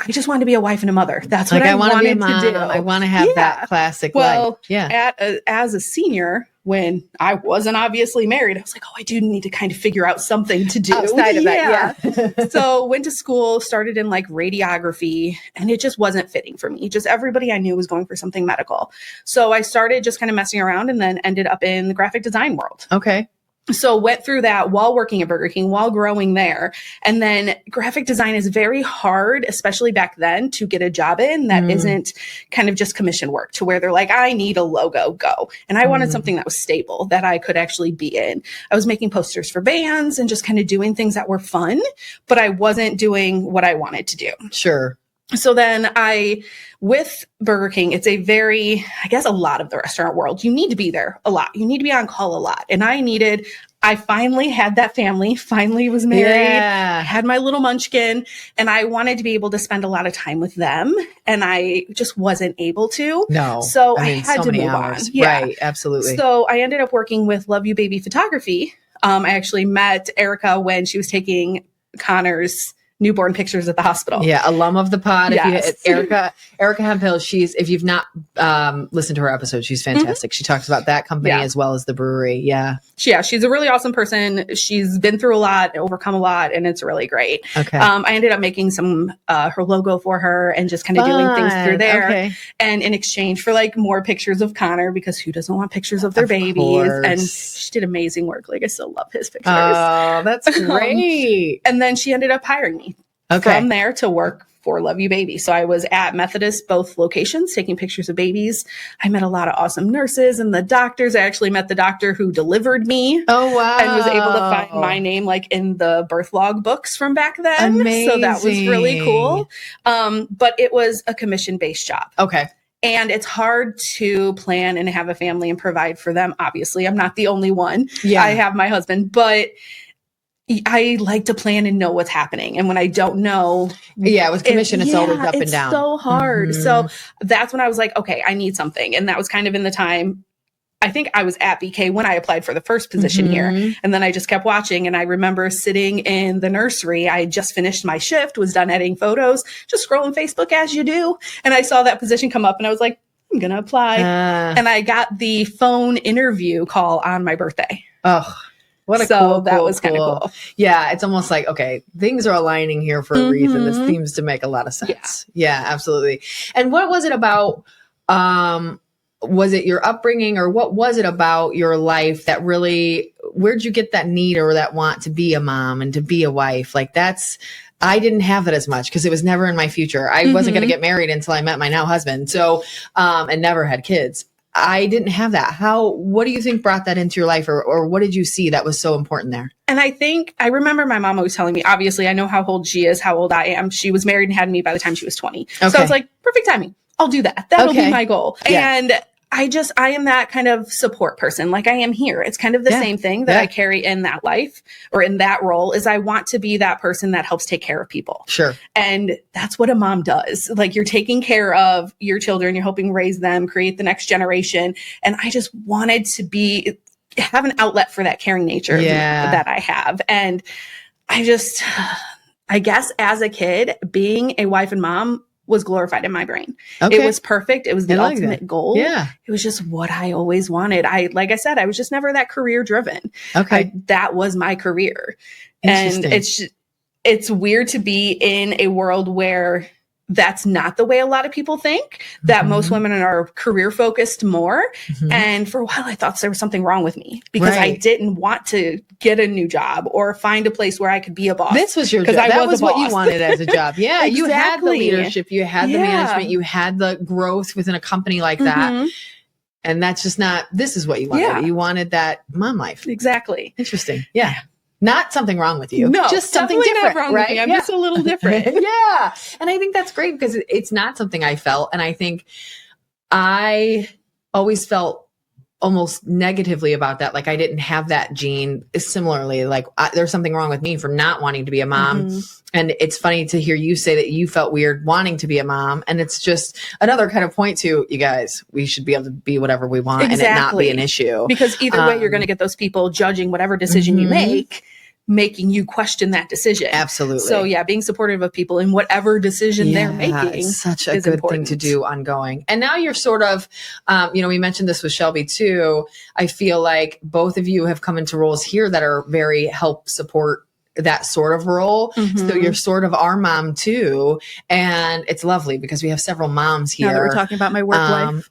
S7: I just wanted to be a wife and a mother. That's what
S1: Like
S7: I
S1: want to be a
S7: wanted
S1: mom.
S7: to do.
S1: I want to have that classic life. Yeah.
S7: As a senior, when I wasn't obviously married, I was like, oh, I do need to kind of figure out something to do
S1: Outside of that. Yeah.
S7: So went to school, started in like radiography, and it just wasn't fitting for me. Just everybody I knew was going for something medical. So I started just kind of messing around and then ended up in the graphic design world.
S1: Okay.
S7: So went through that while working at Burger King, while growing there. And then graphic design is very hard, especially back then, to get a job in that isn't kind of just commission work, to where they're like, I need a logo, go. And I wanted something that was stable, that I could actually be in. I was making posters for bands and just kind of doing things that were fun, but I wasn't doing what I wanted to do.
S1: Sure.
S7: So then with Burger King, it's a a lot of the restaurant world, you need to be there a lot. You need to be on call a lot. And I finally had that family, finally was married, had my little munchkin, and I wanted to be able to spend a lot of time with them. And I just wasn't able to.
S1: No.
S7: So I had to move
S1: hours.
S7: on. Yeah.
S1: Right. Absolutely.
S7: So I ended up working with Love You Baby Photography. I actually met Erica when she was taking Connor's newborn pictures at the hospital.
S1: Yeah, alum of the pod.
S7: Yes.
S1: Erica Hemphill, if you've not listened to her episode, she's fantastic. She talks about that company as well as the brewery. Yeah.
S7: She's a really awesome person. She's been through a lot, overcome a lot, and it's really great.
S1: Okay.
S7: I ended up making some her logo for her and just kind of doing things through there.
S1: Okay.
S7: And in exchange for like more pictures of Connor, because who doesn't want pictures of their babies?
S1: Course.
S7: And she did amazing work. Like I still love his pictures.
S1: Oh, that's great.
S7: And then she ended up hiring me from there to work for Love You Baby. So I was at Methodist, both locations, taking pictures of babies. I met a lot of awesome nurses and the doctors. I actually met the doctor who delivered me.
S1: Oh, wow.
S7: And was able to find my name like in the birth log books from back then.
S1: Amazing.
S7: So that was really cool. But it was a commission-based job.
S1: Okay.
S7: And it's hard to plan and have a family and provide for them. Obviously, I'm not the only one.
S1: Yeah.
S7: I have my husband, but I like to plan and know what's happening. And when I don't know.
S1: Yeah, with commission, it's always up and down.
S7: It's so hard. So that's when I was like, okay, I need something. And that was kind of in the time. I think I was at BK when I applied for the first position here. And then I just kept watching. And I remember sitting in the nursery. I had just finished my shift, was done editing photos, just scrolling Facebook as you do. And I saw that position come up and I was like, I'm going to apply. And I got the phone interview call on my birthday.
S1: Oh, what a
S7: that was kind of cool.
S1: Yeah. It's almost like, okay, things are aligning here for a reason. This seems to make a lot of sense. Yeah, absolutely. And what was it about, was it your upbringing or what was it about your life that really, where'd you get that need or that want to be a mom and to be a wife? Like I didn't have it as much because it was never in my future. I wasn't going to get married until I met my now husband. So, and never had kids. I didn't have that. What do you think brought that into your life or what did you see that was so important there?
S7: And I remember my mom always telling me, obviously I know how old she is, how old I am. She was married and had me by the time she was 20. Okay. So I was like, perfect timing. I'll do that. That'll be my goal. Yeah. And I am that kind of support person. Like I am here. It's kind of the same thing that I carry in that life or in that role is I want to be that person that helps take care of people. Sure. And that's what a mom does. Like you're taking care of your children, you're helping raise them, create the next generation. And I just wanted to have an outlet for that caring nature that I have. And I guess as a kid, being a wife and mom was glorified in my brain. It was perfect. It was the ultimate goal. Yeah. It was just what I always wanted. Like I said, I was just never that career driven. Okay. That was my career. And it's weird to be in a world where that's not the way a lot of people think, that most women are career focused more. And for a while, I thought there was something wrong with me because I didn't want to get a new job or find a place where I could be a boss.
S1: This was your job. That was what you wanted as a job. Yeah. You had the leadership, you had the management, you had the growth within a company like that. And that's just this is what you wanted. Yeah. You wanted that mom life.
S7: Exactly.
S1: Interesting. Yeah. Not something wrong with you.
S7: No,
S1: just something different,
S7: wrong
S1: right?
S7: With me. I'm just a little different.
S1: Yeah. And I think that's great because it's not something I felt. And I think I always felt almost negatively about that. Like I didn't have that gene similarly, like there's something wrong with me for not wanting to be a mom. And it's funny to hear you say that you felt weird wanting to be a mom. And it's just another kind of point to you guys, we should be able to be whatever we want and it not be an issue.
S7: Because either way, you're going to get those people judging whatever decision you make. making you question that decision.
S2: Absolutely.
S7: So yeah, being supportive of people in whatever decision they're making
S2: it's such a
S7: is
S2: good
S7: important.
S2: thing to do ongoing. And now you're sort of, we mentioned this with Shelby too. I feel like both of you have come into roles here that are very help support that sort of role. So you're sort of our mom too. And it's lovely because we have several moms here.
S7: Now that we're talking about my work life.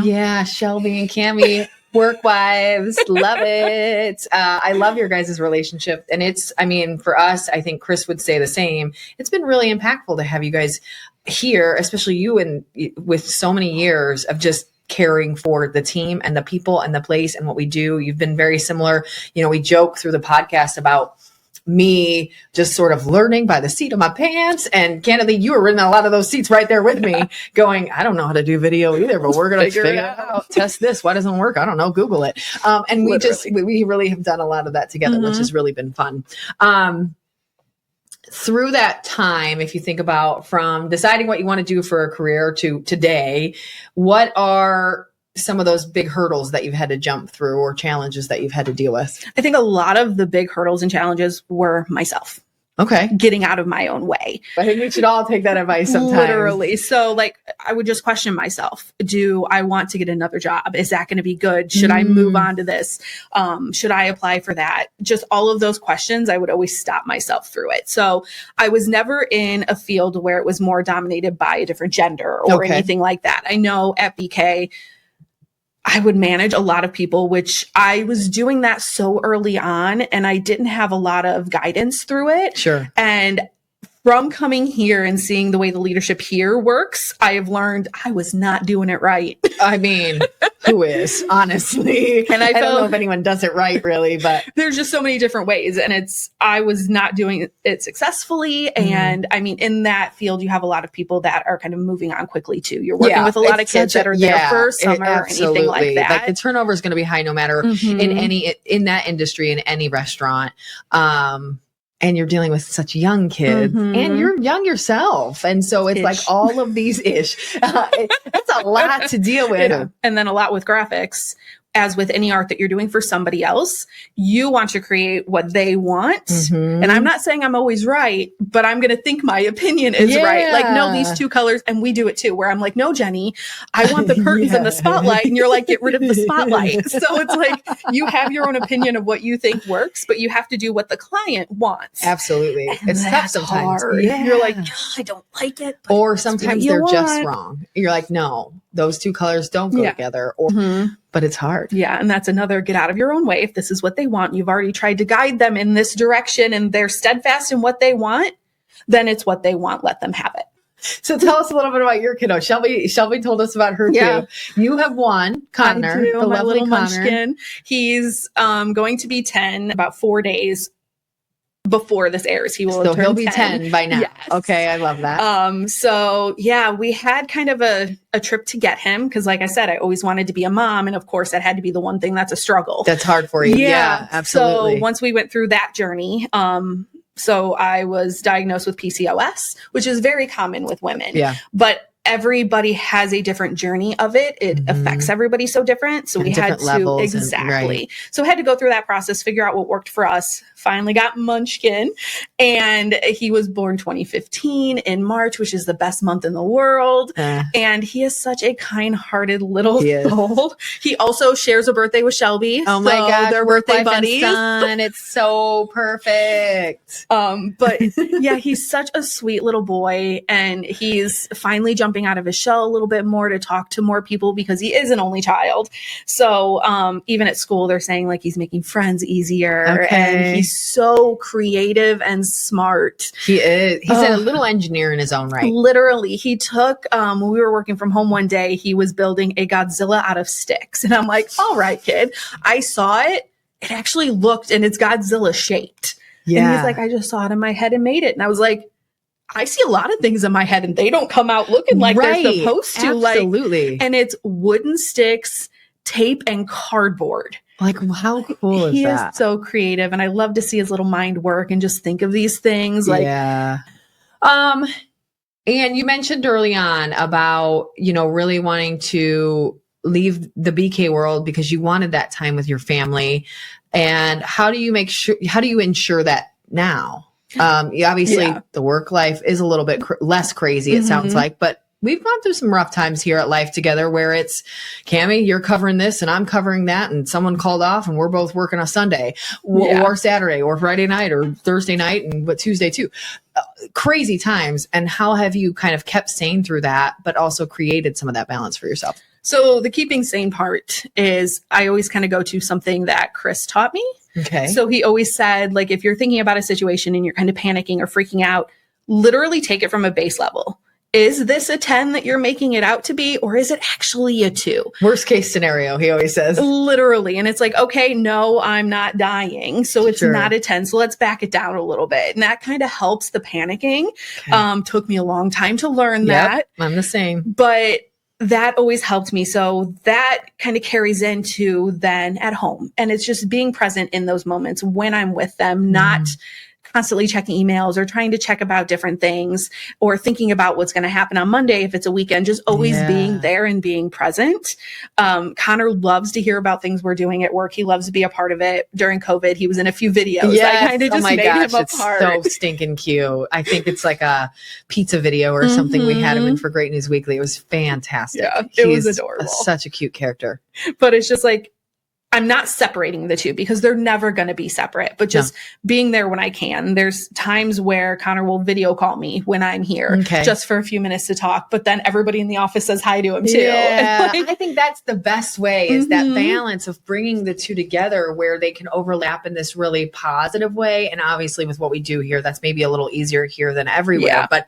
S2: Yeah. Shelby and Cammie, work wives. Love it. I love your guys' relationship. And for us, I think Chris would say the same. It's been really impactful to have you guys here, especially you and with so many years of just caring for the team and the people and the place and what we do. You've been very similar. We joke through the podcast about me just sort of learning by the seat of my pants. And candidly, you were in a lot of those seats right there with me going, I don't know how to do video either, but we're going to figure it out. Test this. Why doesn't it work? I don't know. Google it. And we really have done a lot of that together, which has really been fun. Through that time, if you think about from deciding what you want to do for a career to today, what are some of those big hurdles that you've had to jump through or challenges that you've had to deal with?
S7: I think a lot of the big hurdles and challenges were myself.
S2: Okay.
S7: Getting out of my own way.
S2: I think we should all take that advice sometimes.
S7: Literally. So I would just question myself. Do I want to get another job? Is that going to be good? Should I move on to this? Should I apply for that? Just all of those questions, I would always stop myself through it. So I was never in a field where it was more dominated by a different gender or anything like that. I know at BK, I would manage a lot of people, which I was doing that so early on and I didn't have a lot of guidance through it.
S2: Sure.
S7: And from coming here and seeing the way the leadership here works, I have learned I was not doing it right.
S2: I mean, who is, honestly? And I don't know if anyone does it right, really, but
S7: there's just so many different ways. And I was not doing it successfully. And in that field, you have a lot of people that are kind of moving on quickly too. You're working with a lot of kids that are there for summer or anything like that.
S2: Like the turnover is going to be high no matter in that industry, in any restaurant. And you're dealing with such young kids and you're young yourself. And so it's like all of these it's a lot to deal with.
S7: Yeah. And then a lot with graphics. As with any art that you're doing for somebody else, you want to create what they want. And I'm not saying I'm always right, but I'm going to think my opinion is right. Like, no, these two colors, and we do it too, where I'm like, no, Jenny, I want the curtains and the spotlight. And you're like, get rid of the spotlight. So it's like, you have your own opinion of what you think works, but you have to do what the client wants.
S2: Absolutely.
S7: And
S2: it's tough sometimes.
S7: You're like, I don't like it.
S2: Or sometimes they're just wrong. You're like, no, those two colors don't go together. Or but it's hard.
S7: Yeah. And that's another get out of your own way. If this is what they want, you've already tried to guide them in this direction and they're steadfast in what they want, then it's what they want. Let them have it.
S2: So tell us a little bit about your kiddo. Shelby told us about her too. You have one, Connor, the
S7: my
S2: lovely
S7: little
S2: Connor.
S7: munchkin. He's going to be 10 about 4 days before this airs.
S2: He'll be 10 by now.
S7: Yes.
S2: Okay, I love that.
S7: So yeah, we had kind of a trip to get him because, like I said, I always wanted to be a mom, and of course, that had to be the one thing that's a struggle.
S2: That's hard for you. Yeah, absolutely.
S7: So once we went through that journey, so I was diagnosed with PCOS, which is very common with women.
S2: Yeah,
S7: but everybody has a different journey of it. It affects everybody so different. So we had to exactly. So we had to go through that process, figure out what worked for us. Finally got Munchkin, and he was born 2015 in March, which is the best month in the world. And he is such a kind-hearted little soul. He also shares a birthday with Shelby.
S2: Oh my gosh,
S7: they're birthday buddies.
S2: It's so perfect.
S7: But yeah, he's such a sweet little boy, and he's finally jumping out of his shell a little bit more to talk to more people because he is an only child. So even at school, they're saying like he's making friends easier, and he's so creative and smart.
S2: He is. He's a little engineer in his own right.
S7: Literally, he took when we were working from home one day, he was building a Godzilla out of sticks, and I'm like, all right, kid. I saw it. It actually looked, and it's Godzilla shaped. Yeah. And he's like, I just saw it in my head and made it. And I was like, I see a lot of things in my head and they don't come out looking like they're supposed to.
S2: Absolutely.
S7: And it's wooden sticks, tape, and cardboard.
S2: Like, how cool is that?
S7: He is so creative, and I love to see his little mind work and just think of these things. Like,
S2: and you mentioned early on about, really wanting to leave the BK world because you wanted that time with your family. And how do you ensure that now? Obviously the work life is a little bit less crazy, it sounds like, but we've gone through some rough times here at Life together where it's, Cammie, you're covering this and I'm covering that, and someone called off and we're both working on Sunday or Saturday or Friday night or Thursday night and Tuesday too. Crazy times. And how have you kind of kept sane through that, but also created some of that balance for yourself?
S7: So the keeping sane part is I always kind of go to something that Chris taught me.
S2: Okay.
S7: So he always said, like, if you're thinking about a situation and you're kind of panicking or freaking out, literally take it from a base level. Is this a 10 that you're making it out to be, or is it actually a 2?
S2: Worst case scenario, he always says.
S7: Literally. And it's like, okay, no, I'm not dying. So it's not a 10. So let's back it down a little bit. And that kind of helps the panicking.
S2: Okay.
S7: Took me a long time to learn that.
S2: I'm the same.
S7: But that always helped me. So that kind of carries into then at home. And it's just being present in those moments when I'm with them, not constantly checking emails or trying to check about different things or thinking about what's going to happen on Monday if it's a weekend, just always being there and being present. Connor loves to hear about things we're doing at work. He loves to be a part of it. During COVID, he was in a few videos. I kind of just made him a part.
S2: It's so stinking cute. I think it's like a pizza video or something. We had him in for Great News Weekly. It was fantastic.
S7: Yeah, it was adorable.
S2: Such a cute character.
S7: But it's just like, I'm not separating the two because they're never going to be separate, but just being there when I can. There's times where Connor will video call me when I'm here just for a few minutes to talk, but then everybody in the office says hi to him too.
S2: Yeah. I think that's the best way is that balance of bringing the two together where they can overlap in this really positive way. And obviously with what we do here, that's maybe a little easier here than everywhere, but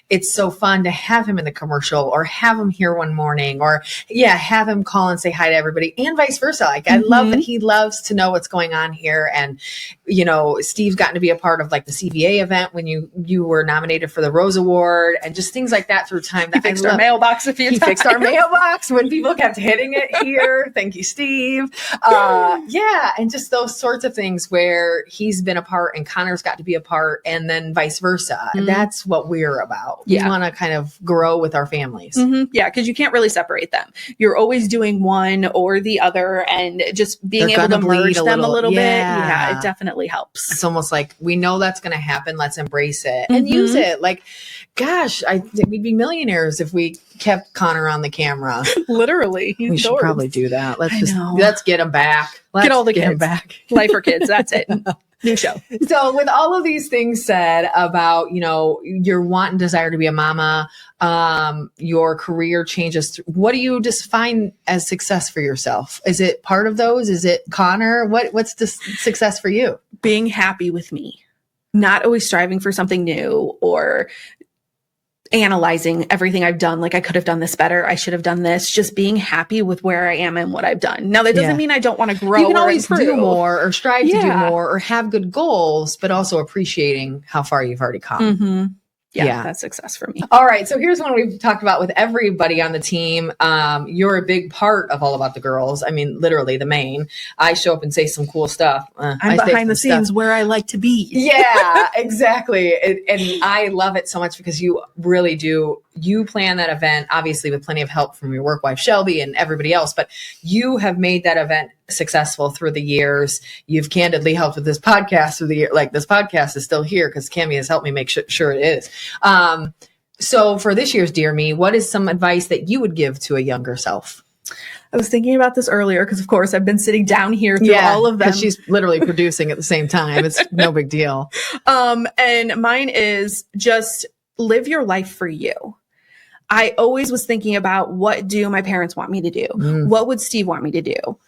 S2: it's so fun to have him in the commercial or have him here one morning or have him call and say hi to everybody and vice versa. Like I love that he loves to know what's going on here. And, you know, Steve's gotten to be a part of like the CVA event when you were nominated for the Rose Award and just things like that through time. That
S7: he fixed our mailbox a few times.
S2: He fixed our mailbox when people kept hitting it here. Thank you, Steve. And just those sorts of things where he's been a part and Connor's got to be a part and then vice versa. That's what we're about. We want to kind of grow with our families.
S7: Yeah, because you can't really separate them. You're always doing one or the other and just being able to merge them a little bit. Yeah, it definitely helps.
S2: It's almost like we know that's going to happen. Let's embrace it and use it. Like, gosh, I think we'd be millionaires if we kept Connor on the camera.
S7: Literally.
S2: We should probably do that. Let's get him back.
S7: Get all the kids back. Life for kids. That's it. New show.
S2: So with all of these things said about, you know, your want and desire to be a mama, your career changes, what do you define as success for yourself? Is it part of those? Is it Connor? What's the success for you?
S7: Being happy with me, not always striving for something new or analyzing everything I've done. Like I could have done this better. I should have done this. Just being happy with where I am and what I've done. Now that doesn't mean I don't want to grow.
S2: You can always
S7: improve.
S2: do more or strive to do more or have good goals, but also appreciating how far you've already come.
S7: Yeah, that's success for me.
S2: All right. So here's one we've talked about with everybody on the team. You're a big part of All About the Girls. I mean, literally the main. I show up and say some cool stuff.
S7: I'm behind the scenes where I like to be.
S2: Yeah, exactly. And I love it so much because you really do. You plan that event, obviously with plenty of help from your work wife, Shelby, and everybody else, but you have made that event successful through the years. You've candidly helped with this podcast through the year. Like this podcast is still here because Cammie has helped me make sure it is. So for this year's Dear Me, what is some advice that you would give to a younger self?
S7: I was thinking about this earlier because, of course, I've been sitting down here through all of them.
S2: She's literally producing at the same time. It's no big deal.
S7: And mine is just live your life for you. I always was thinking about what do my parents want me to do? What would Steve want me to do?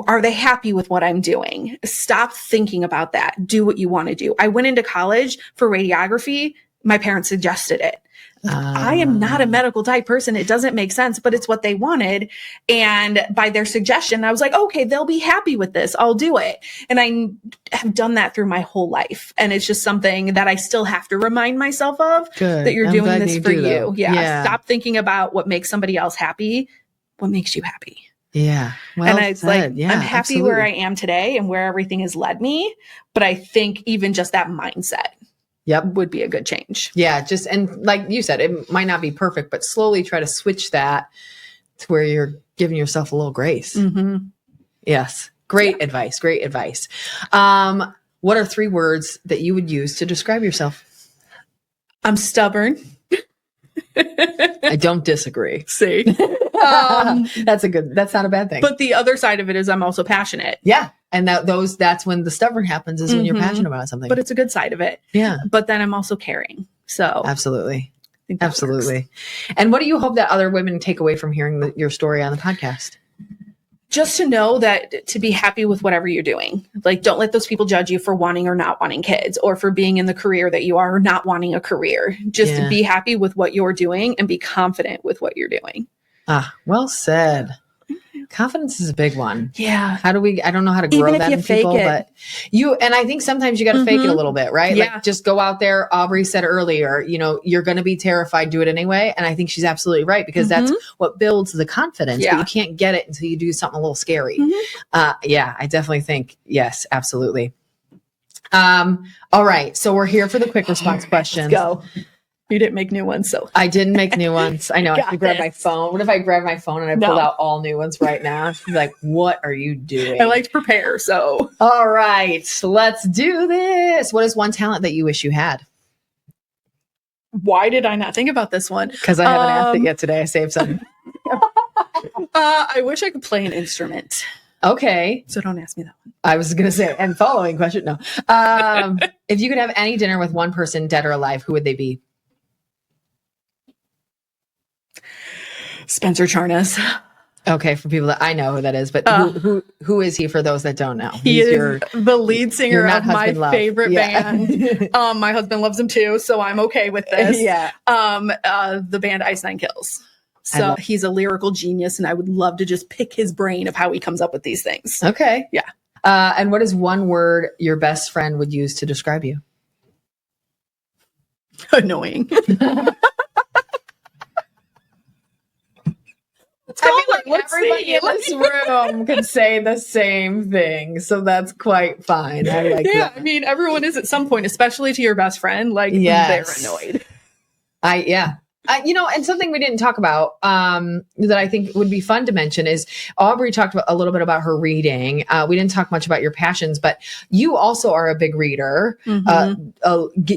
S7: Are they happy with what I'm doing? Stop thinking about that. Do what you want to do. I went into college for radiography. My parents suggested it. I am not a medical type person. It doesn't make sense, but it's what they wanted. And by their suggestion, I was like, okay, they'll be happy with this. I'll do it. And I have done that through my whole life. And it's just something that I still have to remind myself of that you're doing this for you. Yeah. Stop thinking about what makes somebody else happy. What makes you happy?
S2: Yeah.
S7: Well, and it's like, I'm happy where I am today and where everything has led me. But I think even just that mindset would be a good change.
S2: Yeah. And like you said, it might not be perfect, but slowly try to switch that to where you're giving yourself a little grace. Yes. Great advice. Great advice. What are 3 words that you would use to describe yourself?
S7: I'm stubborn.
S2: I don't disagree.
S7: See?
S2: That's not a bad thing.
S7: But the other side of it is I'm also passionate.
S2: Yeah. And that's when the stubborn happens, is when you're passionate about something.
S7: But it's a good side of it.
S2: Yeah.
S7: But then I'm also caring. So
S2: Absolutely.
S7: I think that
S2: Absolutely.
S7: works.
S2: And what do you hope that other women take away from hearing your story on the podcast?
S7: Just to know that to be happy with whatever you're doing. Like, don't let those people judge you for wanting or not wanting kids, or for being in the career that you are or not wanting a career. Just
S2: Yeah.
S7: be happy with what you're doing and be confident with what you're doing.
S2: Well said. Confidence is a big one.
S7: Yeah.
S2: I don't know how to grow
S7: Even if
S2: that
S7: you
S2: in
S7: fake
S2: people,
S7: it.
S2: but and I think sometimes you got to fake it a little bit, right?
S7: Yeah.
S2: Like, just go out there. Aubrey said earlier, you're going to be terrified, do it anyway. And I think she's absolutely right, because that's what builds the confidence, but you can't get it until you do something a little scary. Yeah, I definitely think, yes, absolutely. All right. So we're here for the quick response questions.
S7: Let's go. You didn't make new ones, so
S2: I didn't make new ones. I know. I have to grab my phone. What if I grab my phone and I pulled out all new ones right now? She'd be like, what are you doing?
S7: I like to prepare. So
S2: all right, let's do this. What is one talent that you wish you had?
S7: why did I not think about this one?
S2: Because I haven't asked it yet today. I saved some.
S7: I wish I could play an instrument.
S2: Okay.
S7: So don't ask me that one.
S2: I was going to say, and following question, no. If you could have any dinner with one person, dead or alive, who would they be?
S7: Spencer Charnas.
S2: Okay, for people that I know who that is, but who is he for those that don't know?
S7: He is the lead singer of my favorite band. My husband loves him too, so I'm okay with this.
S2: Yeah.
S7: The band Ice Nine Kills. So he's a lyrical genius, and I would love to just pick his brain of how he comes up with these things.
S2: Okay.
S7: Yeah.
S2: And what is one word your best friend would use to describe you?
S7: Annoying.
S2: I feel like everybody in this room could say the same thing, so that's quite fine. I like that.
S7: I mean, everyone is at some point, especially to your best friend, like they're annoyed.
S2: And something we didn't talk about that I think would be fun to mention is Aubrey talked a little bit about her reading. We didn't talk much about your passions, but you also are a big reader,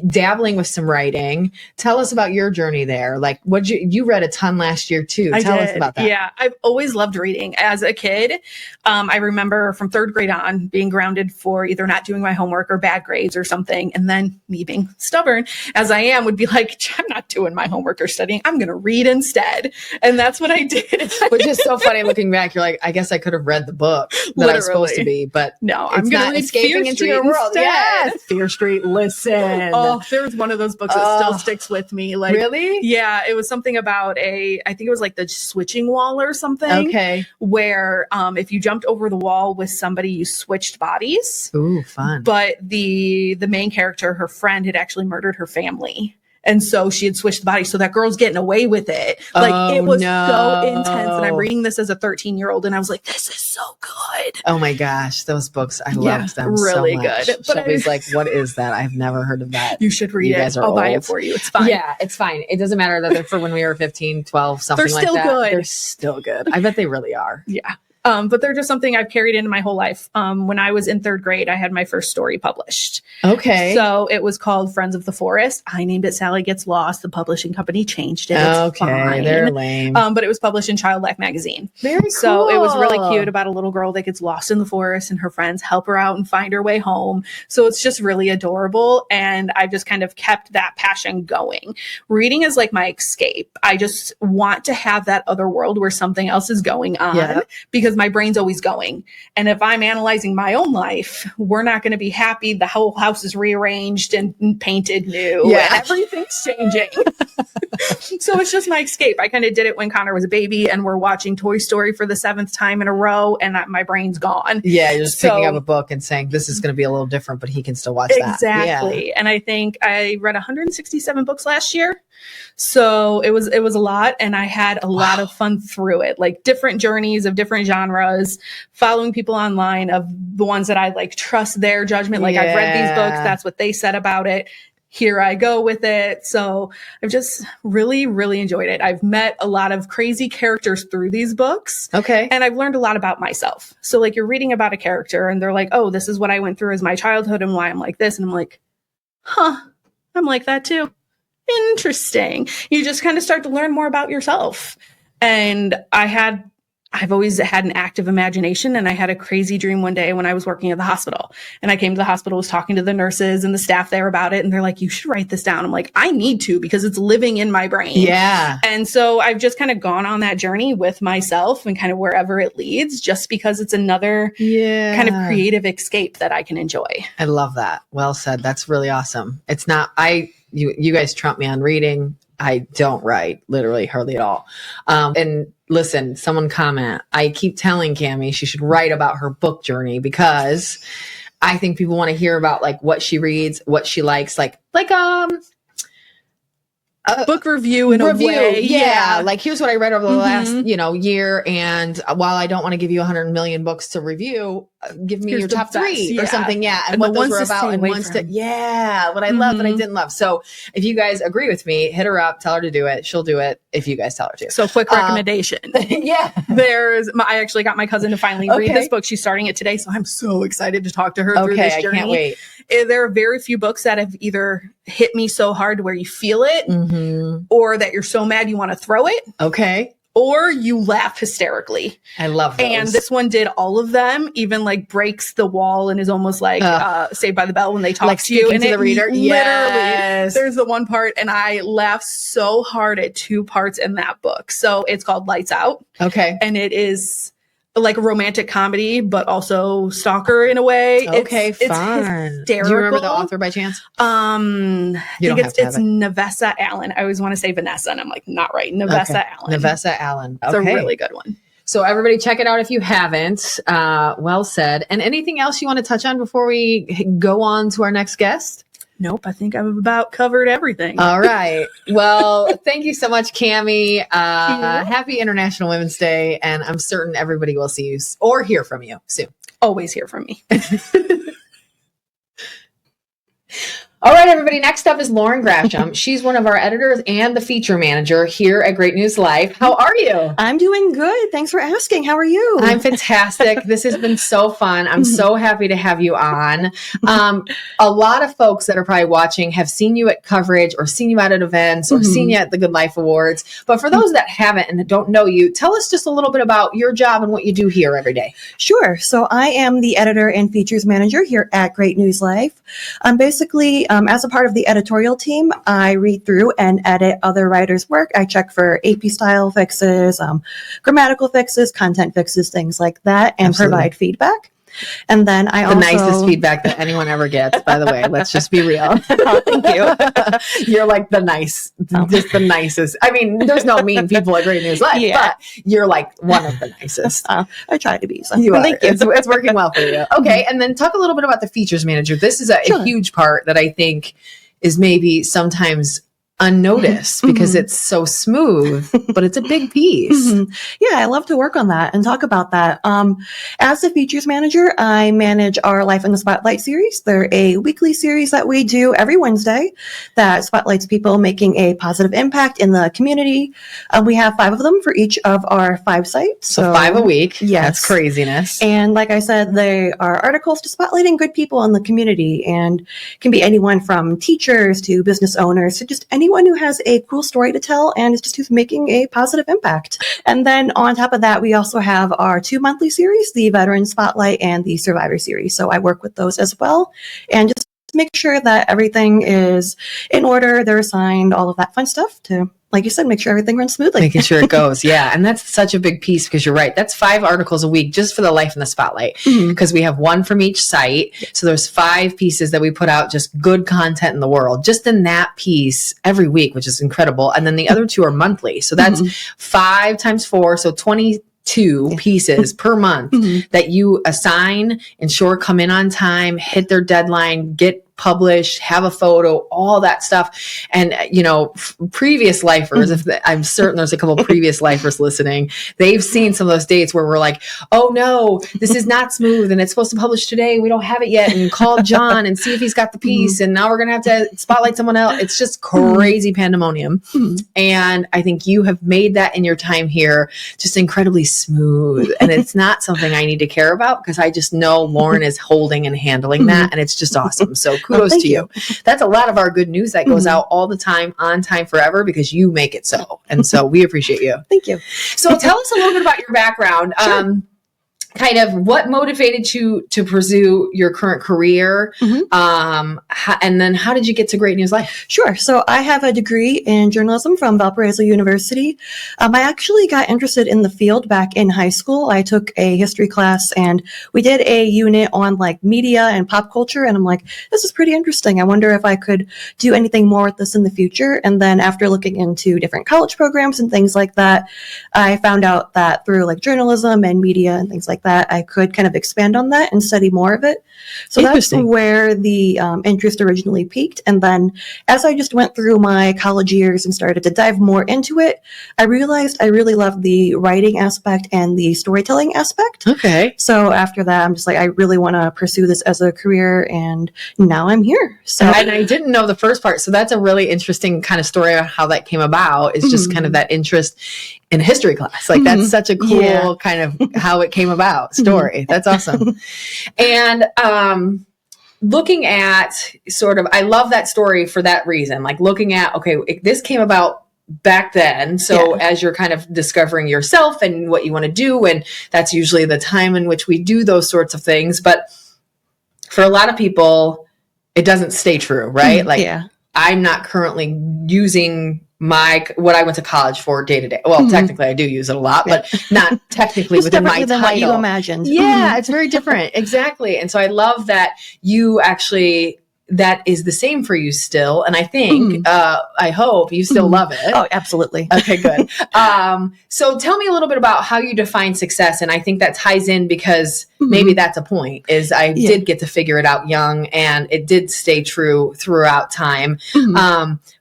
S2: dabbling with some writing. Tell us about your journey there. Like, you read a ton last year too. Tell us about that.
S7: Yeah, I've always loved reading. As a kid, I remember from 3rd grade on being grounded for either not doing my homework or bad grades or something. And then me being stubborn as I am would be like, I'm not doing my homework or studying. I'm going to read instead. And that's what I did.
S2: Which is so funny looking back. You're like, I guess I could have read the book that I was supposed to be, but
S7: no, I'm
S2: not
S7: read
S2: escaping
S7: Fear
S2: into
S7: Street
S2: your world.
S7: instead.
S2: Yes. Fear Street. Listen.
S7: Oh, there was one of those books that still sticks with me. Like,
S2: really?
S7: Yeah. It was something about I think it was like the switching wall or something.
S2: Okay.
S7: Where if you jumped over the wall with somebody, you switched bodies.
S2: Ooh, fun.
S7: But the main character, her friend, had actually murdered her family. And so she had switched the body. So that girl's getting away with it. Like, it was so intense. And I'm reading this as a 13-year-old. And I was like, this is so good.
S2: Oh my gosh. Those books. I loved them
S7: really
S2: so much.
S7: good.
S2: But Shelby's like, what is that? I've never heard of that.
S7: You should read it. I'll buy it for you. It's fine.
S2: Yeah, it's fine. It doesn't matter that they're for when we were 15, 12, something like that.
S7: They're still good.
S2: They're still good. I bet they really are.
S7: Yeah. But they're just something I've carried into my whole life. When I was in 3rd grade, I had my first story published.
S2: Okay.
S7: So it was called Friends of the Forest. I named it Sally Gets Lost. The publishing company changed it. It's fine.
S2: They're lame.
S7: But it was published in Child Life magazine.
S2: Very cool.
S7: So it was really cute about a little girl that gets lost in the forest and her friends help her out and find her way home. So it's just really adorable. And I just kind of kept that passion going. Reading is like my escape. I just want to have that other world where something else is going on because my brain's always going. And if I'm analyzing my own life, we're not going to be happy. The whole house is rearranged and painted new.
S2: Yeah.
S7: And everything's changing. So it's just my escape. I kind of did it when Connor was a baby and we're watching Toy Story for the 7th time in a row and my brain's gone.
S2: Yeah, you're just picking up a book and saying, this is going to be a little different, but he can still watch that.
S7: Exactly. Yeah. And I think I read 167 books last year. So it was a lot. And I had a lot of fun through it, like different journeys of different genres, following people online of the ones that I like trust their judgment. Like I've read these books. That's what they said about it. here I go with it. So I've just really, really enjoyed it. I've met a lot of crazy characters through these books.
S2: Okay.
S7: And I've learned a lot about myself. So like you're reading about a character and they're like, oh, this is what I went through as my childhood and why I'm like this. And I'm like, huh, I'm like that too. Interesting. You just kind of start to learn more about yourself. And I've always had an active imagination, and I had a crazy dream one day when I was working at the hospital, and I came to the hospital, was talking to the nurses and the staff there about it. And they're like, you should write this down. I'm like, I need to, because it's living in my brain.
S2: Yeah.
S7: And so I've just kind of gone on that journey with myself and kind of wherever it leads, just because it's another kind of creative escape that I can enjoy.
S2: I love that. Well said. That's really awesome. It's not, you guys trump me on reading. I don't write literally hardly at all. And listen, someone comment, I keep telling Cammie she should write about her book journey, because I think people want to hear about like what she reads, what she likes, like
S7: book review in a way.
S2: Yeah. Like, here's what I read over the last, year. And while I don't want to give you 100 million books to review, give me your top three or something. Yeah. And what those were about, and what I loved and I didn't love. So if you guys agree with me, hit her up, tell her to do it. She'll do it if you guys tell her to.
S7: So quick recommendation.
S2: Yeah.
S7: I actually got my cousin to finally read this book. She's starting it today. So I'm so excited to talk to her through this journey.
S2: I can't wait.
S7: There are very few books that have either hit me so hard to where you feel it, or that you're so mad you want to throw it.
S2: Okay.
S7: Or you laugh hysterically.
S2: I love those.
S7: And this one did all of them, even like breaks the wall and is almost like Saved by the Bell when they talk
S2: like
S7: to you. And
S2: to the reader.
S7: Literally, there's the one part, and I laughed so hard at two parts in that book. So it's called Lights Out.
S2: Okay.
S7: And it is like a romantic comedy, but also stalker in a way.
S2: Okay,
S7: it's
S2: fun.
S7: Hysterical.
S2: Do you remember the author by chance?
S7: I think it's Nevessa Allen. I always want to say Vanessa, and I'm like, not right. Nevessa Allen.
S2: Nevessa Allen.
S7: It's a really good one.
S2: So everybody check it out if you haven't. Well said. And anything else you want to touch on before we go on to our next guest?
S7: Nope, I think I've about covered everything.
S2: All right. Well, thank you so much, Cammie. Happy International Women's Day, and I'm certain everybody will see you or hear from you soon.
S7: Always hear from me.
S2: All right, everybody. Next up is Lauren Grasham. She's one of our editors and the feature manager here at GreatNewsLife. How are you?
S8: I'm doing good. Thanks for asking. How are you?
S2: I'm fantastic. This has been so fun. I'm so happy to have you on. A lot of folks that are probably watching have seen you at coverage or seen you out at events or seen you at the Good Life Awards. But for those that haven't and that don't know you, tell us just a little bit about your job and what you do here every day.
S8: Sure. So I am the editor and features manager here at GreatNewsLife. Basically, as a part of the editorial team, I read through and edit other writers' work. I check for AP style fixes, grammatical fixes, content fixes, things like that, and provide feedback. And then I also... The
S2: nicest feedback that anyone ever gets, by the way. Let's just be real.
S8: Oh, thank you.
S2: You're like just the nicest. I mean, there's no mean people at GreatNewsLife, but you're like one of the nicest.
S8: I try to be. So.
S2: You are.
S8: Thank you.
S2: It's working well for you. Okay, and then talk a little bit about the features manager. This is a huge part that I think is maybe sometimes unnoticed because it's so smooth, but it's a big piece.
S8: Yeah, I love to work on that and talk about that. As the features manager, I manage our Life in the Spotlight series. They're a weekly series that we do every Wednesday that spotlights people making a positive impact in the community. We have 5 of them for each of our 5 sites.
S2: So 5 a week.
S8: Yes.
S2: That's craziness.
S8: And like I said, they are articles to spotlighting good people in the community, and can be anyone from teachers to business owners to just anyone who has a cool story to tell and is just who's making a positive impact. And then on top of that, we also have our 2 monthly series, the Veteran Spotlight and the Survivor series. So I work with those as well, and just make sure that everything is in order, they're assigned, all of that fun stuff to, like you said, make sure everything runs smoothly.
S2: Making sure it goes. Yeah. And that's such a big piece, because you're right. That's 5 articles a week just for the Life in the Spotlight, because we have 1 from each site. So there's 5 pieces that we put out, just good content in the world, just in that piece every week, which is incredible. And then the other 2 are monthly. So that's 5 times 4. So 22 pieces per month that you assign, ensure come in on time, hit their deadline, get
S1: publish, have a photo, all that stuff. And, previous lifers, I'm certain there's a couple previous lifers listening, they've seen some of those dates where we're like, oh no, this is not smooth and it's supposed to publish today. We don't have it yet. And call John and see if he's got the piece. And now we're going to have to spotlight someone else. It's just crazy pandemonium. And I think you have made that in your time here just incredibly smooth. And it's not something I need to care about because I just know Lauren is holding and handling that. And it's just awesome. So kudos to you. That's a lot of our good news that goes out all the time, on time, forever, because you make it so. And so we appreciate you.
S8: Thank you.
S1: So tell us a little bit about your background.
S8: Sure.
S1: Kind of what motivated you to pursue your current career? And then how did you get to Great News Life?
S8: Sure. So I have a degree in journalism from Valparaiso University. I actually got interested in the field back in high school. I took a history class and we did a unit on like media and pop culture. And I'm like, this is pretty interesting. I wonder if I could do anything more with this in the future. And then after looking into different college programs and things like that, I found out that through like journalism and media and things like that, I could kind of expand on that and study more of it. So that's where the interest originally peaked. And then as I just went through my college years and started to dive more into it, I realized I really loved the writing aspect and the storytelling aspect.
S1: Okay.
S8: So after that, I'm just like, I really want to pursue this as a career. And now I'm here. So
S1: and I didn't know the first part. So that's a really interesting kind of story on how that came about. It's just kind of that interest in a history class. Like that's such a cool kind of how it came about story. That's awesome. And looking at sort of, I love that story for that reason. Like looking at, okay, this came about back then. So as you're kind of discovering yourself and what you want to do, and that's usually the time in which we do those sorts of things. But for a lot of people, it doesn't stay true, right? Like I'm not currently using what I went to college for day to day. Well, technically I do use it a lot, but not technically within my title.
S8: What you imagined.
S1: Yeah, it's very different. Exactly. And so I love that you actually, that is the same for you still. And I think, I hope you still love it.
S8: Oh, absolutely.
S1: Okay, good. So tell me a little bit about how you define success. And I think that ties in because maybe that's a point is I did get to figure it out young and it did stay true throughout time.